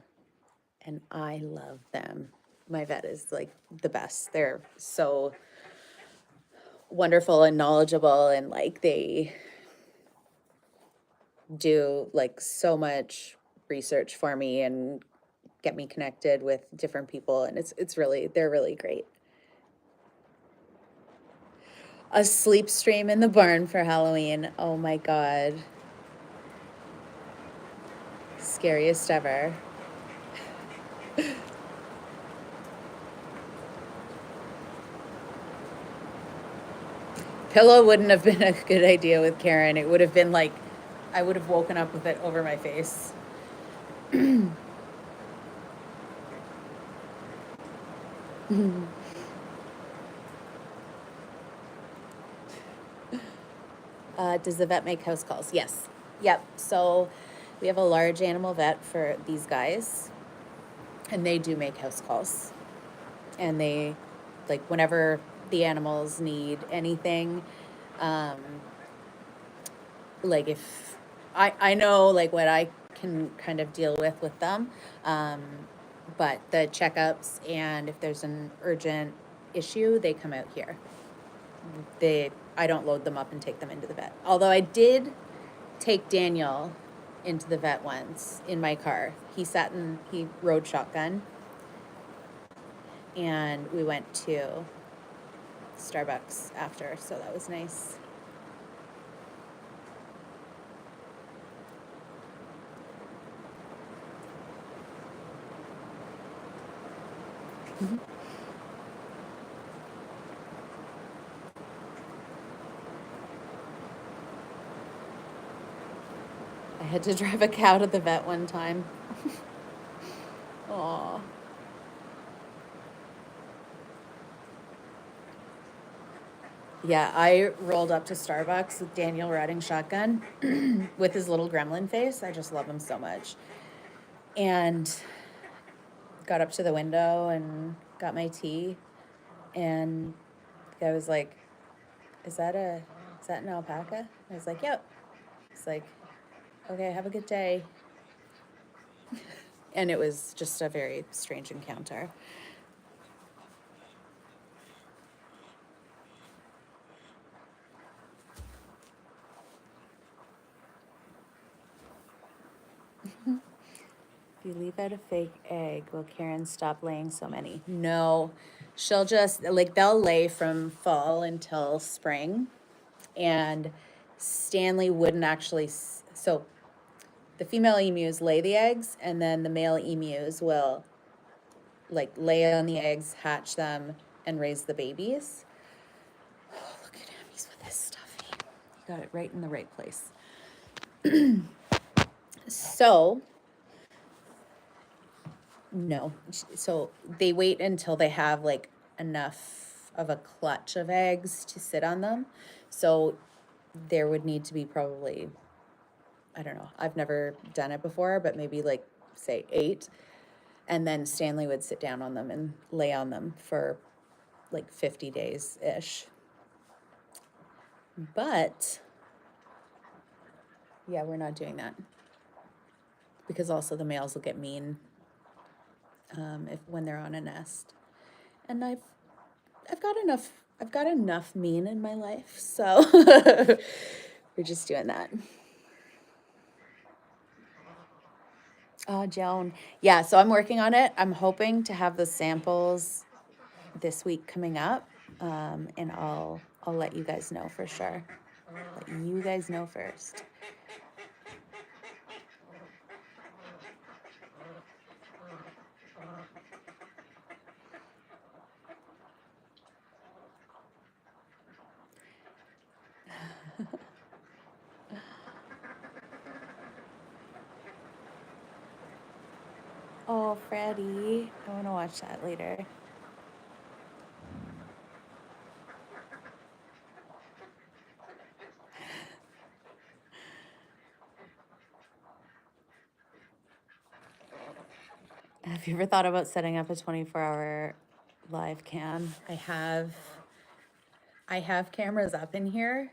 and I love them. My vet is like the best. They're so wonderful and knowledgeable, and like they do like so much research for me and get me connected with different people, and it's really, they're really great. A sleep stream in the barn for Halloween. Oh my God. Scariest ever. Pillow wouldn't have been a good idea with Karen. It would have been like, I would have woken up with it over my face. Does the vet make house calls? Yes. Yep. So we have a large animal vet for these guys, and they do make house calls. And they, like, whenever the animals need anything, like if I know like what I can kind of deal with them, but the checkups and if there's an urgent issue, they come out here. I don't load them up and take them into the vet. Although I did take Daniel into the vet once in my car. He rode shotgun, and we went to Starbucks after, so that was nice. I had to drive a cow to the vet one time. Aw. Yeah, I rolled up to Starbucks with Daniel riding shotgun with his little gremlin face. I just love him so much. And got up to the window and got my tea. And the guy was like, is that an alpaca? I was like, yep. It's like, okay, have a good day. And it was just a very strange encounter. If you leave out a fake egg, will Karen stop laying so many? No, she'll just, like, they'll lay from fall until spring. And Stanley wouldn't actually, so the female emus lay the eggs, and then the male emus will, like, lay on the eggs, hatch them, and raise the babies. Oh, look at him, he's with his stuffy. He got it right in the right place. So, no. So they wait until they have like enough of a clutch of eggs to sit on them. So there would need to be probably, I don't know, I've never done it before, but maybe like say 8. And then Stanley would sit down on them and lay on them for like 50 days-ish. But yeah, we're not doing that. Because also the males will get mean if when they're on a nest. And I've got enough mean in my life, so we're just doing that. Oh, Joan. Yeah, so I'm working on it. I'm hoping to have the samples this week coming up, and I'll let you guys know for sure. Let you guys know first. Oh, Freddie. I want to watch that later. Have you ever thought about setting up a 24-hour live cam? I have cameras up in here.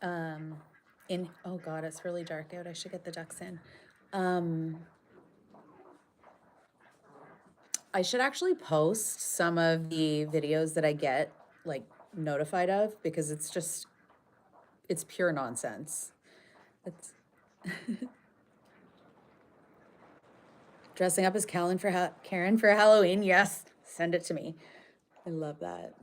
Oh God, it's really dark out. I should get the ducks in. I should actually post some of the videos that I get like notified of, because it's pure nonsense. It's dressing up as Karen for Halloween. Yes, send it to me. I love that.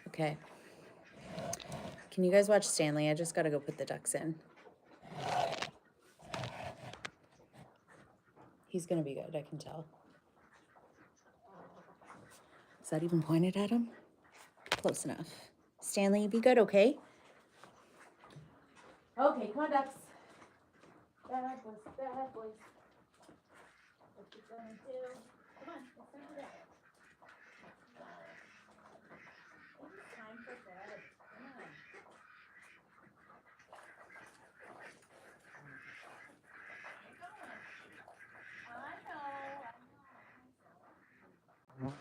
Okay. Can you guys watch Stanley? I just got to go put the ducks in. He's going to be good, I can tell. Is that even pointed at him? Close enough. Stanley, be good, okay? Okay, come on, ducks. Bad boys, bad boys. What you gonna do? Come on, it's time for bed. It's time for bed. Come on. I know.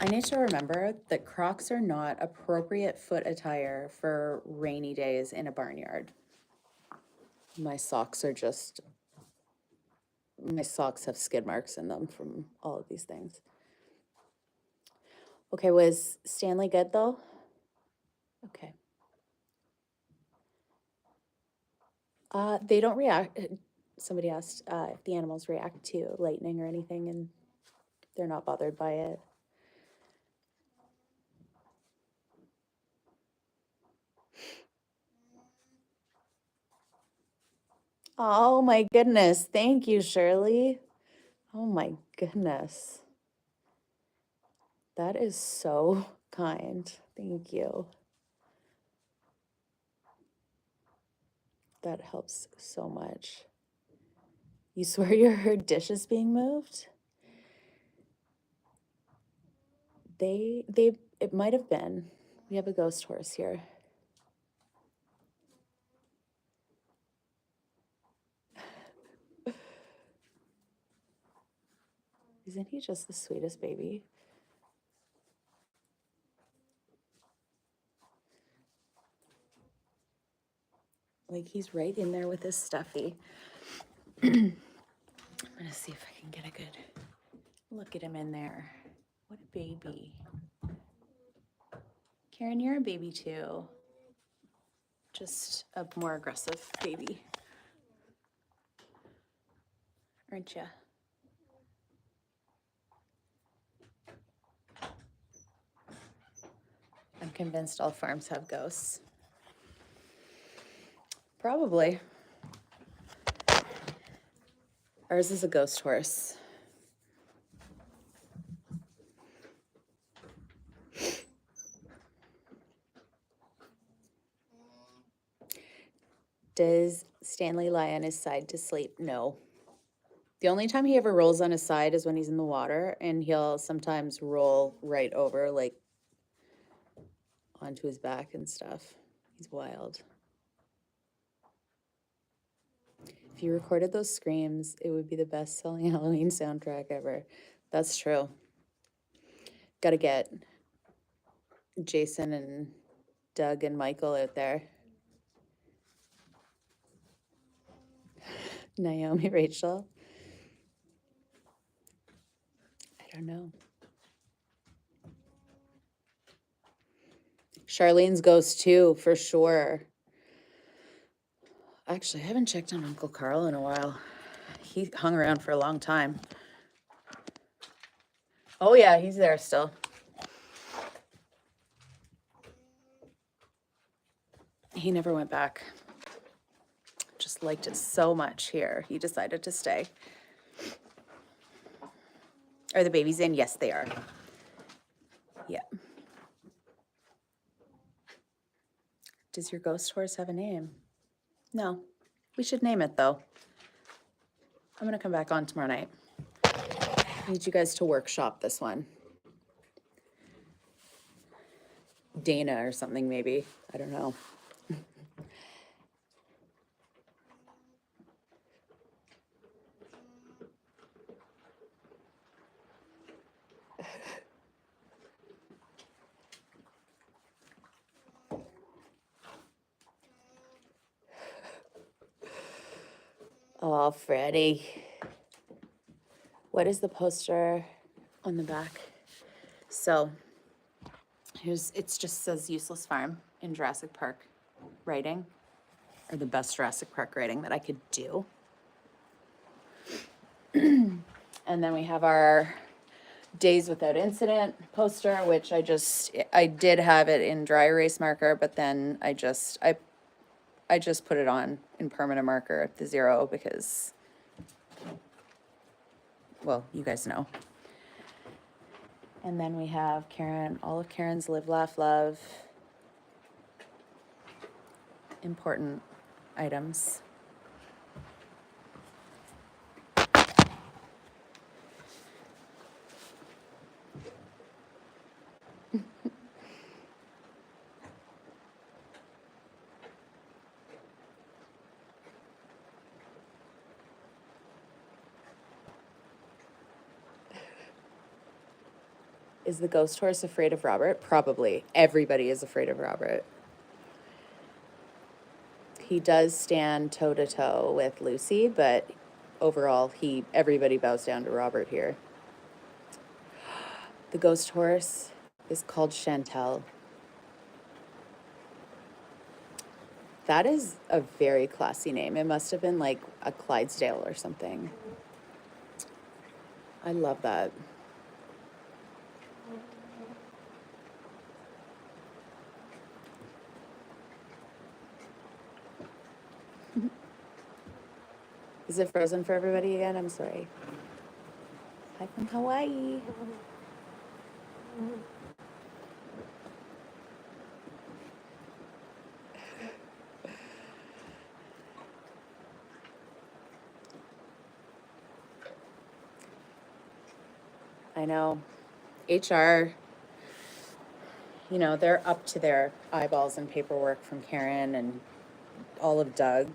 I need to remember that Crocs are not appropriate foot attire for rainy days in a barnyard. My socks have skid marks in them from all of these things. Okay, was Stanley good though? Okay. They don't react. Somebody asked if the animals react to lightning or anything, and they're not bothered by it. Oh my goodness. Thank you, Shirley. Oh my goodness. That is so kind. Thank you. That helps so much. You swear you heard dishes being moved? It might have been. We have a ghost horse here. Isn't he just the sweetest baby? Like, he's right in there with his stuffy. I'm gonna see if I can get a good look at him in there. What a baby. Karen, you're a baby too. Just a more aggressive baby. Aren't you? I'm convinced all farms have ghosts. Probably. Ours is a ghost horse. Does Stanley lie on his side to sleep? No. The only time he ever rolls on his side is when he's in the water, and he'll sometimes roll right over, like onto his back and stuff. He's wild. If you recorded those screams, it would be the best-selling Halloween soundtrack ever. That's true. Gotta get Jason and Doug and Michael out there. Naomi, Rachel. I don't know. Charlene's ghost too, for sure. Actually, I haven't checked on Uncle Carl in a while. He hung around for a long time. Oh yeah, he's there still. He never went back. Just liked it so much here. He decided to stay. Are the babies in? Yes, they are. Yeah. Does your ghost horse have a name? No. We should name it though. I'm gonna come back on tomorrow night. I need you guys to workshop this one. Dana or something maybe. I don't know. Oh, Freddie. What is the poster on the back? So it just says useless farm in Jurassic Park writing, or the best Jurassic Park writing that I could do. And then we have our Days Without Incident poster, which I did have it in dry erase marker, but then I just put it on in permanent marker at the 0 because, well, you guys know. And then we have Karen, all of Karen's Live, Laugh, Love. Important items. Is the ghost horse afraid of Robert? Probably. Everybody is afraid of Robert. He does stand toe to toe with Lucy, but overall, everybody bows down to Robert here. The ghost horse is called Chantel. That is a very classy name. It must have been like a Clydesdale or something. I love that. Is it frozen for everybody again? I'm sorry. Hi from Hawaii. I know. HR, they're up to their eyeballs in paperwork from Karen and all of Doug.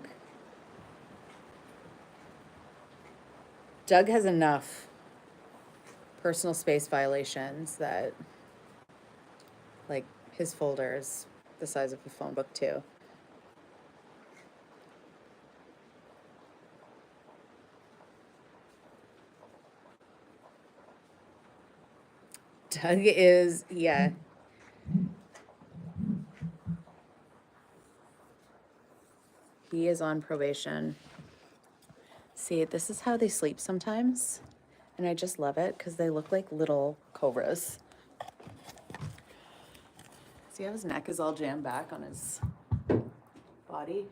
Doug has enough personal space violations that, like, his folder is the size of a phone book, too. Doug is, yeah. He is on probation. See, this is how they sleep sometimes. And I just love it because they look like little cobras. See how his neck is all jammed back on his body?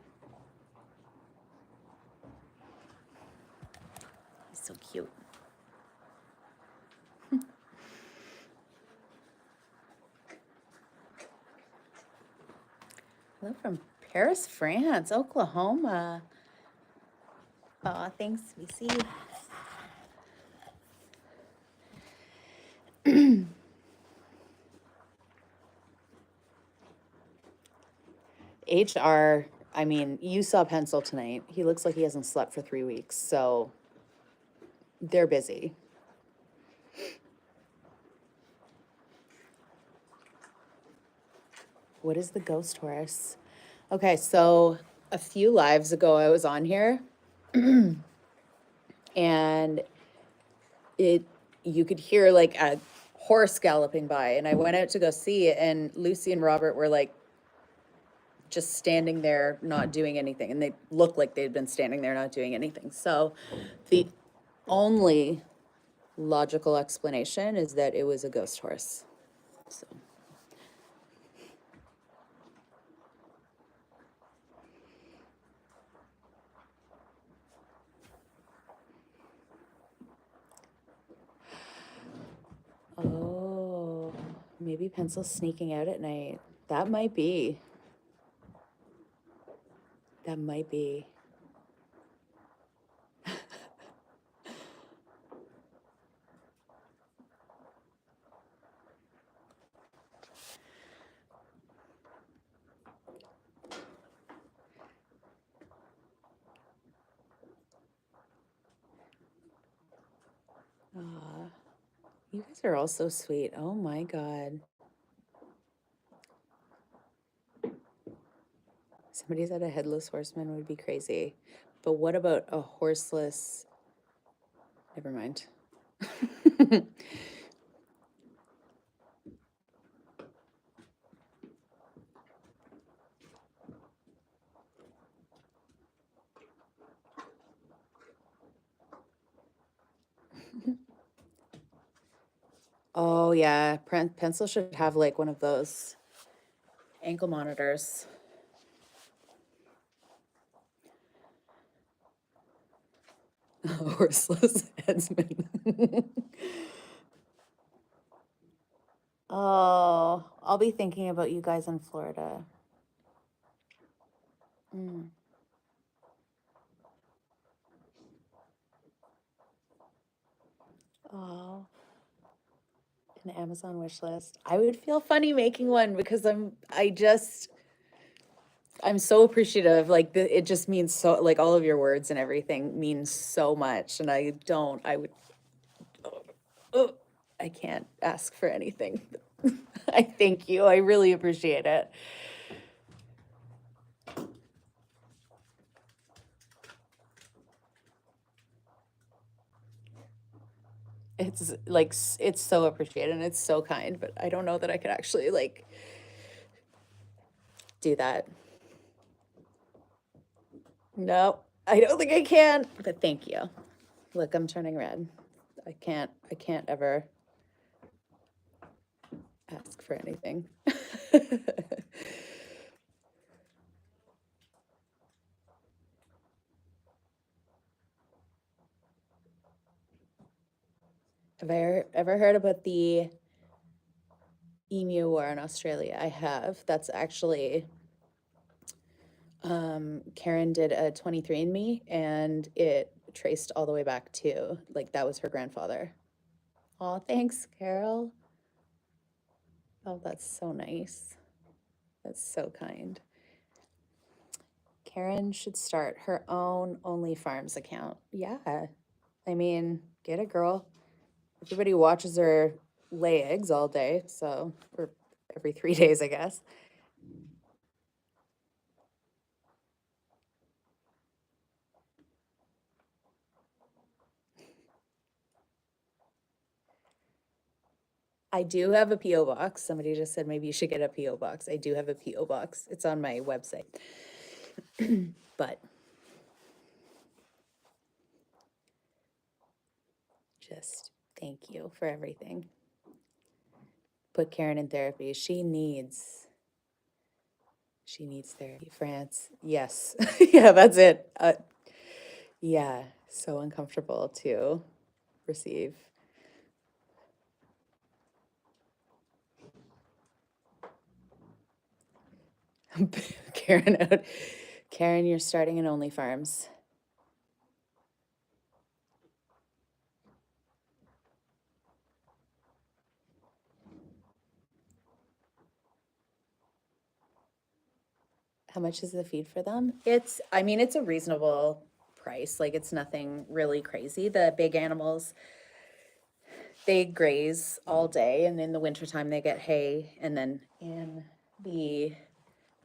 He's so cute. Hello from Paris, France, Oklahoma. Aw, thanks, we see you. HR, I mean, you saw Pencil tonight. He looks like he hasn't slept for 3 weeks, so they're busy. What is the ghost horse? Okay, so a few lives ago I was on here and you could hear like a horse galloping by, and I went out to go see it, and Lucy and Robert were like just standing there not doing anything, and they looked like they'd been standing there not doing anything. So the only logical explanation is that it was a ghost horse. So oh, maybe Pencil's sneaking out at night. That might be. That might be. Aw, you guys are all so sweet. Oh my God. Somebody said a headless horseman would be crazy. But what about a horseless? Never mind. Oh yeah, Pencil should have like one of those ankle monitors. Horseless headsman. Oh, I'll be thinking about you guys in Florida. Mm. Oh, an Amazon wish list. I would feel funny making one because I'm so appreciative. Like it just means so, like all of your words and everything means so much. And I would, oh, I can't ask for anything. I thank you. I really appreciate it. It's like it's so appreciated and it's so kind, but I don't know that I could actually like do that. No, I don't think I can, but thank you. Look, I'm turning red. I can't ever ask for anything. Have I ever heard about the emu war in Australia? I have. That's actually, Karen did a 23andMe and it traced all the way back to, like, that was her grandfather. Oh, thanks, Carol. Oh, that's so nice. That's so kind. Karen should start her own Only Farms account. Yeah. I mean, get it, girl. Everybody watches her lay eggs all day, so, or every 3 days, I guess. I do have a P.O. box. Somebody just said maybe you should get a P.O. box. I do have a P.O. box. It's on my website. But just thank you for everything. Put Karen in therapy. She needs therapy. France. Yes. Yeah, that's it. Yeah, so uncomfortable to receive. Karen out. Karen, you're starting an Only Farms. How much is the feed for them? I mean, it's a reasonable price. Like, it's nothing really crazy. The big animals, they graze all day, and in the wintertime they get hay, and then in the,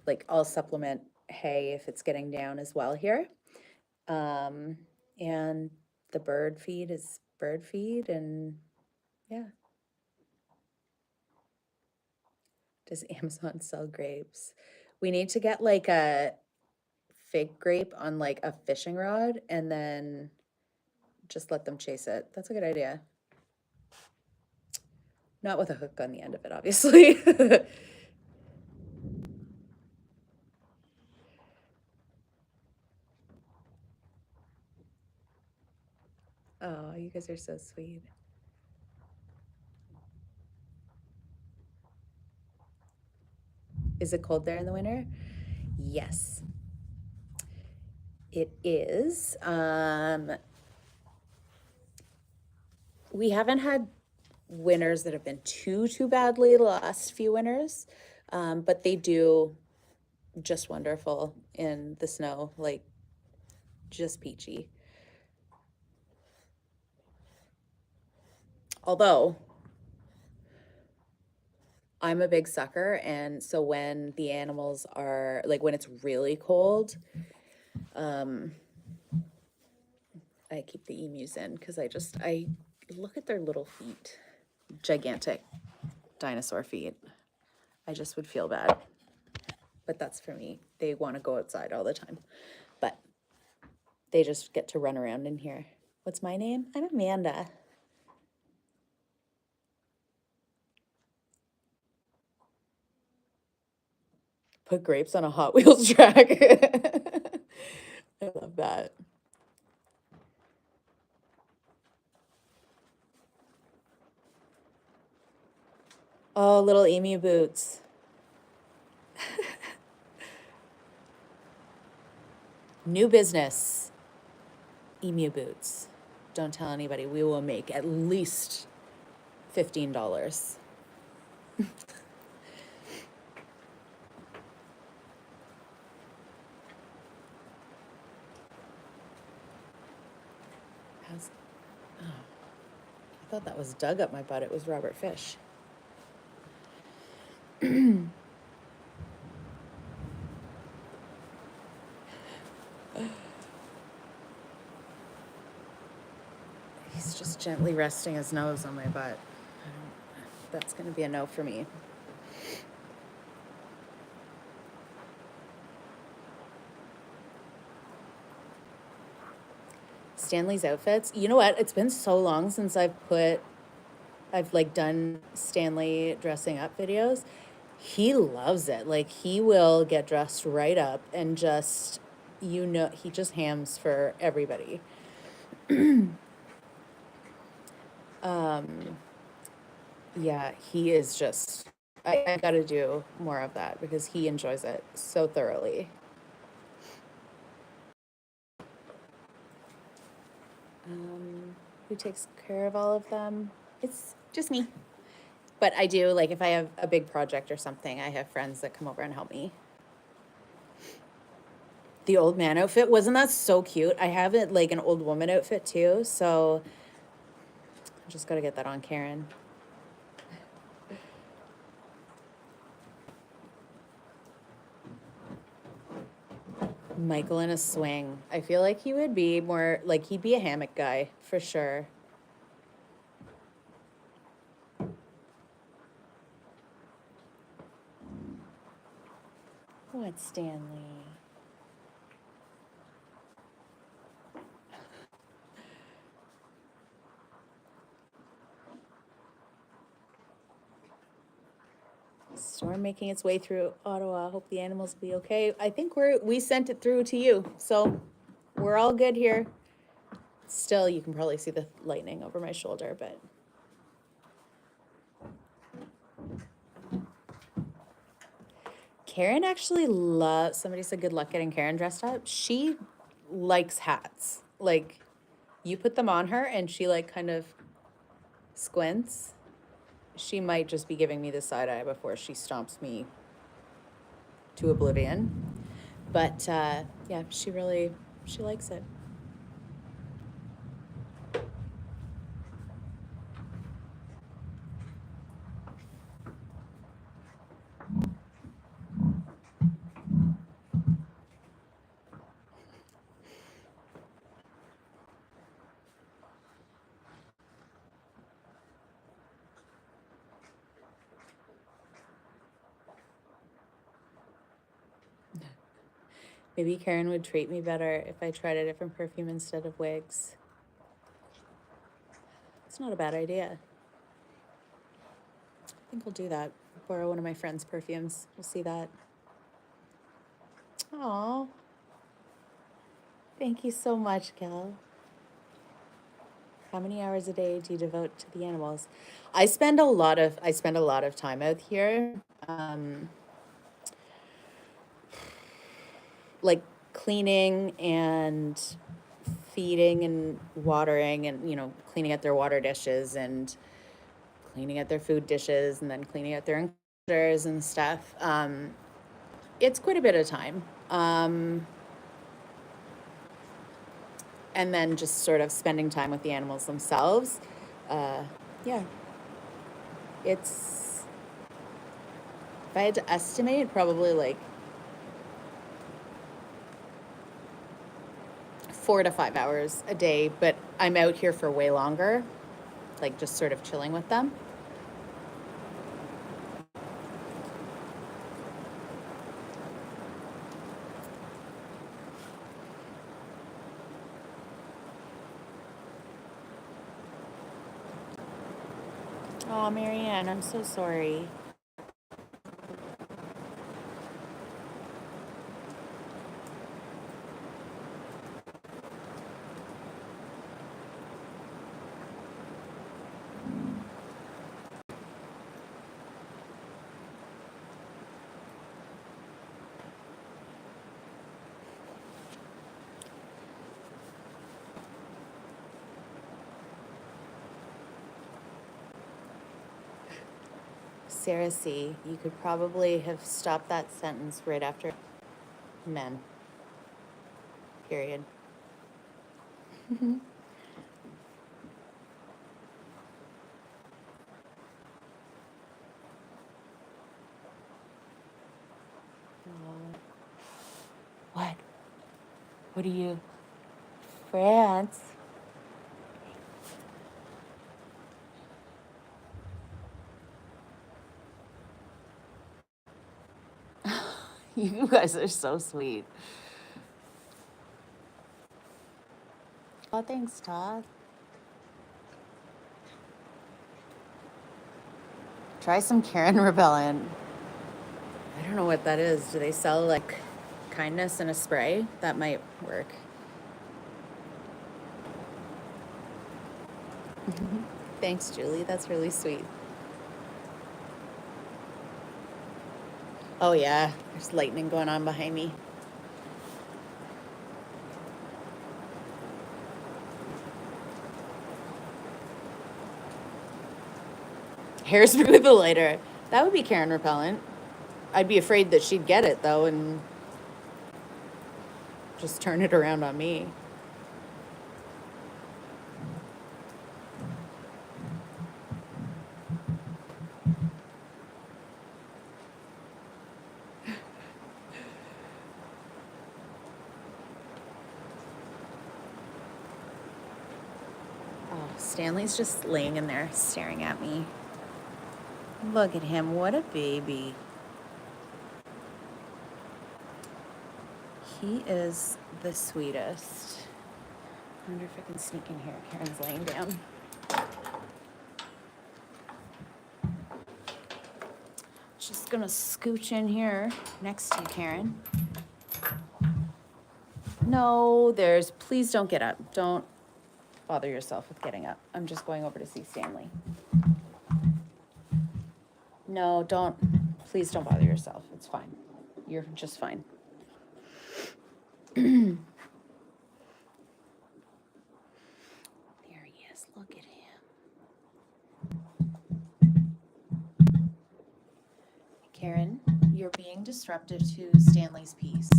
like, I'll supplement hay if it's getting down as well here. And the bird feed is bird feed, and yeah. Does Amazon sell grapes? We need to get like a fig grape on like a fishing rod and then just let them chase it. That's a good idea. Not with a hook on the end of it, obviously. Oh, you guys are so sweet. Is it cold there in the winter? Yes. It is. We haven't had winters that have been too badly the last few winters, but they do just wonderful in the snow, like just peachy. Although I'm a big sucker, and so when the animals are like when it's really cold, I keep the emus in because I look at their little feet, gigantic dinosaur feet. I just would feel bad, but that's for me. They want to go outside all the time, but they just get to run around in here. What's my name? I'm Amanda. Put grapes on a Hot Wheels track. I love that. Oh, little emu boots. New business. Emu boots. Don't tell anybody. We will make at least $15. How's, oh, thought that was Doug up my butt. It was Robert Fish. He's just gently resting his nose on my butt. That's going to be a no for me. Stanley's outfits. You know what? It's been so long since I've like done Stanley dressing up videos. He loves it. Like, he will get dressed right up and just, he just hams for everybody. Yeah, he is just, I gotta do more of that because he enjoys it so thoroughly. Who takes care of all of them? It's just me. But I do, like, if I have a big project or something, I have friends that come over and help me. The old man outfit, wasn't that so cute? I have it like an old woman outfit too, so I just gotta get that on Karen. Michael in a swing. I feel like he would be more, like, he'd be a hammock guy, for sure. What, Stanley? Storm making its way through Ottawa. Hope the animals will be okay. I think we sent it through to you, so we're all good here. Still, you can probably see the lightning over my shoulder, but Karen actually loves, somebody said good luck getting Karen dressed up. She likes hats. Like, you put them on her and she like kind of squints. She might just be giving me the side eye before she stomps me to oblivion. But yeah, she likes it. Maybe Karen would treat me better if I tried a different perfume instead of wigs. It's not a bad idea. I think I'll do that. Borrow one of my friend's perfumes. We'll see that. Aw. Thank you so much, Kel. How many hours a day do you devote to the animals? I spend a lot of time out here. Like cleaning and feeding and watering and, cleaning out their water dishes and cleaning out their food dishes and then cleaning out their enclosures and stuff. It's quite a bit of time. And then just sort of spending time with the animals themselves. Yeah. If I had to estimate, probably like 4 to 5 hours a day, but I'm out here for way longer, like just sort of chilling with them. Oh, Marianne, I'm so sorry. Sarah C., you could probably have stopped that sentence right after men. Period. What are you? France. You guys are so sweet. Oh, thanks, Todd. Try some Karen repellent. I don't know what that is. Do they sell like kindness in a spray? That might work. Thanks, Julie. That's really sweet. Oh, yeah. There's lightning going on behind me. Hairspray with a lighter. That would be Karen repellent. I'd be afraid that she'd get it, though, and just turn it around on me. Oh, Stanley's just laying in there staring at me. Look at him. What a baby. He is the sweetest. I wonder if I can sneak in here. Karen's laying down. Just gonna scooch in here next to you, Karen. No, please don't get up. Don't bother yourself with getting up. I'm just going over to see Stanley. No, please don't bother yourself. It's fine. You're just fine. There he is. Look at him. Karen, you're being disruptive to Stanley's peace.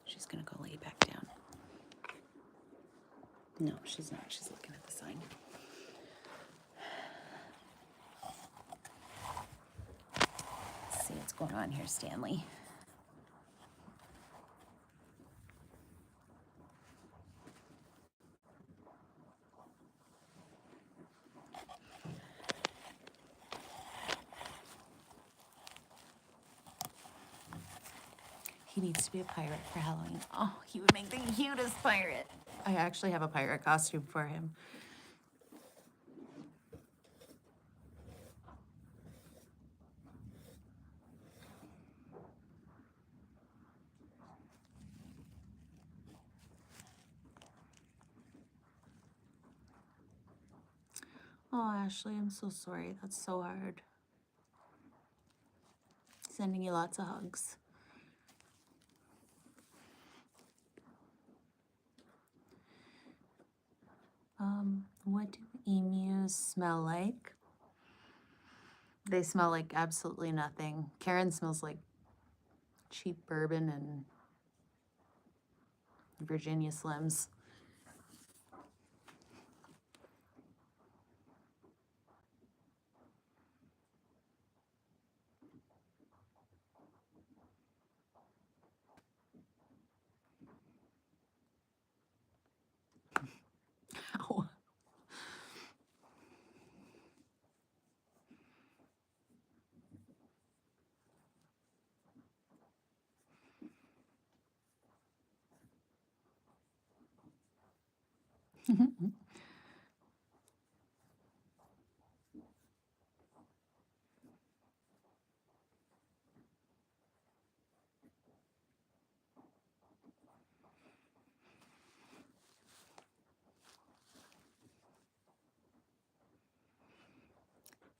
She's gonna go lay back down. No, she's not. She's looking at the sign. Let's see what's going on here, Stanley. He needs to be a pirate for Halloween. Oh, he would make the cutest pirate. I actually have a pirate costume for him. Oh, Ashley, I'm so sorry. That's so hard. Sending you lots of hugs. What do emus smell like? They smell like absolutely nothing. Karen smells like cheap bourbon and Virginia Slims. Ow.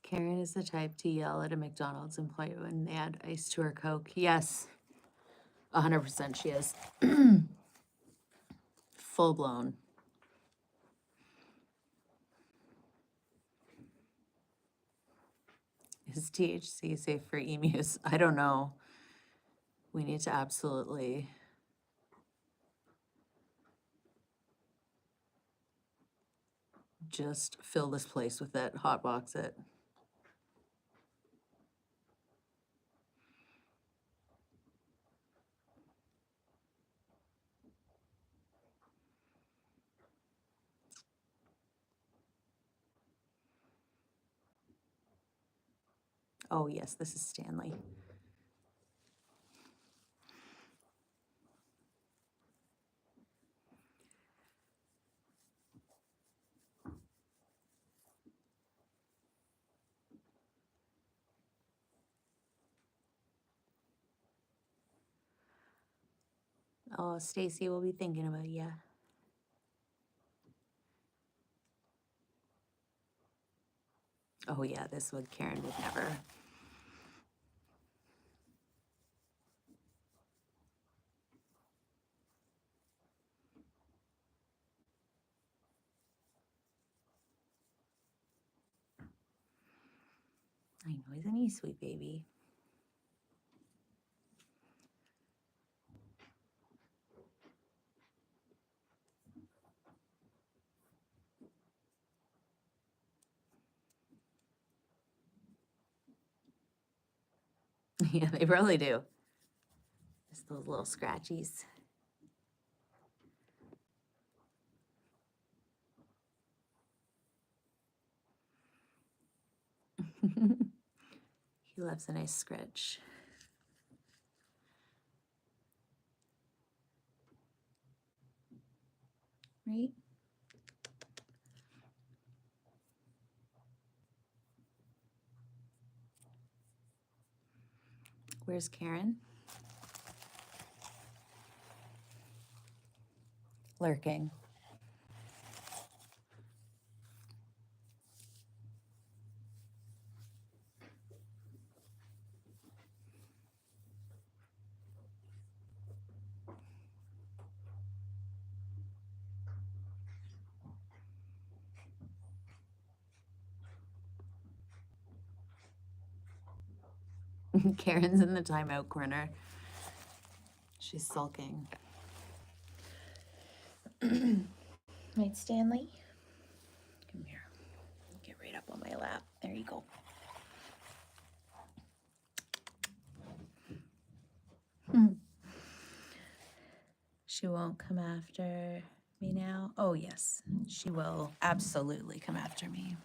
Karen is the type to yell at a McDonald's employee when they add ice to her Coke. Yes, 100% she is. Full blown. Is THC safe for emus? I don't know. We need to absolutely just fill this place with it, hotbox it. Oh, yes, this is Stanley. Oh, Stacy will be thinking about you. Oh, yeah, this would Karen would never. I know, isn't he sweet baby? Yeah, they really do. Just those little scratchies. He loves a nice scratch. Right? Where's Karen? Lurking. Karen's in the timeout corner. She's sulking. Right, Stanley? Come here. Get right up on my lap. There you go. She won't come after me now? Oh, yes, she will absolutely come after me.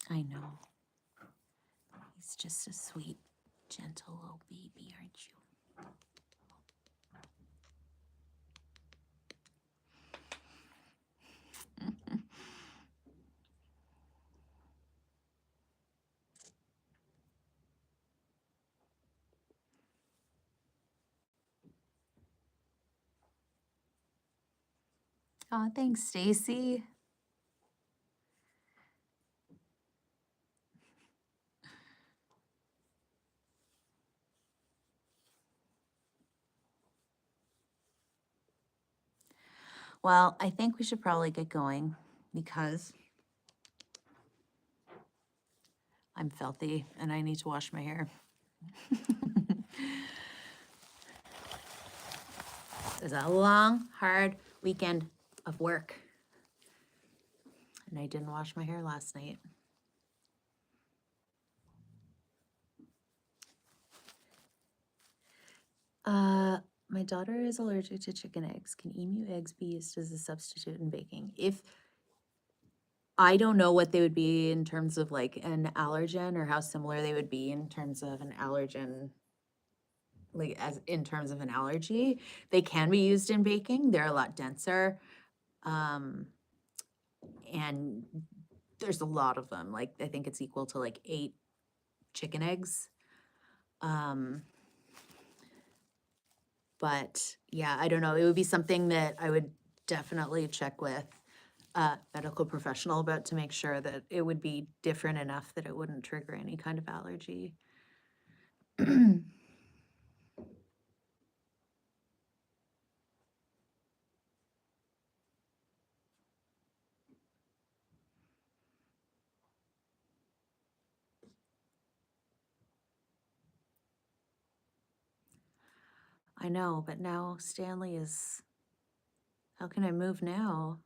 I know. He's just a sweet, gentle little baby, aren't you? Oh, thanks, Stacy. Well, I think we should probably get going because I'm filthy and I need to wash my hair. It was a long, hard weekend of work. And I didn't wash my hair last night. My daughter is allergic to chicken eggs. Can emu eggs be used as a substitute in baking? If I don't know what they would be in terms of like an allergen or how similar they would be in terms of an allergen, like as in terms of an allergy. They can be used in baking. They're a lot denser. And there's a lot of them. Like I think it's equal to like 8 chicken eggs. But yeah, I don't know. It would be something that I would definitely check with a medical professional about to make sure that it would be different enough that it wouldn't trigger any kind of allergy. I know, but now Stanley is, how can I move now?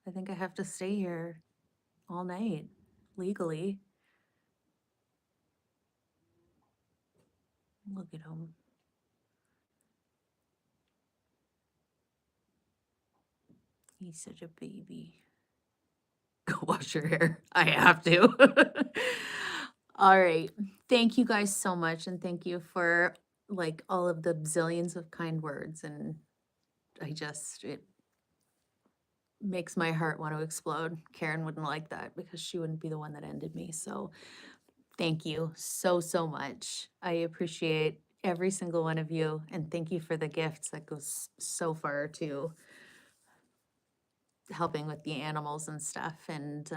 I think I have to stay here all night, legally. Look at him. He's such a baby. wash her hair. I have to. All right. Thank you guys so much. And thank you for like all of the zillions of kind words. And it makes my heart want to explode. Karen wouldn't like that because she wouldn't be the one that ended me. So thank you so, so much. I appreciate every single one of you. And thank you for the gifts that goes so far to helping with the animals and stuff. And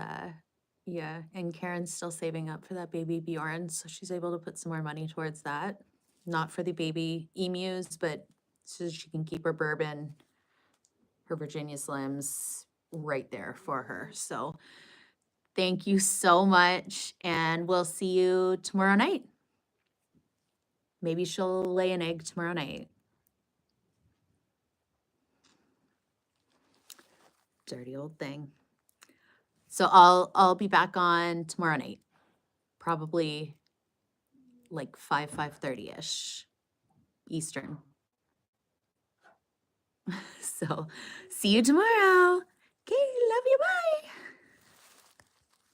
yeah, and Karen's still saving up for that baby Bjorn. So she's able to put some more money towards that. Not for the baby emus, but so she can keep her bourbon, her Virginia Slims right there for her. So thank you so much. And we'll see you tomorrow night. Maybe she'll lay an egg tomorrow night. Dirty old thing. So I'll be back on tomorrow night. Probably like 5:30ish Eastern. So see you tomorrow. Okay, love you. Bye.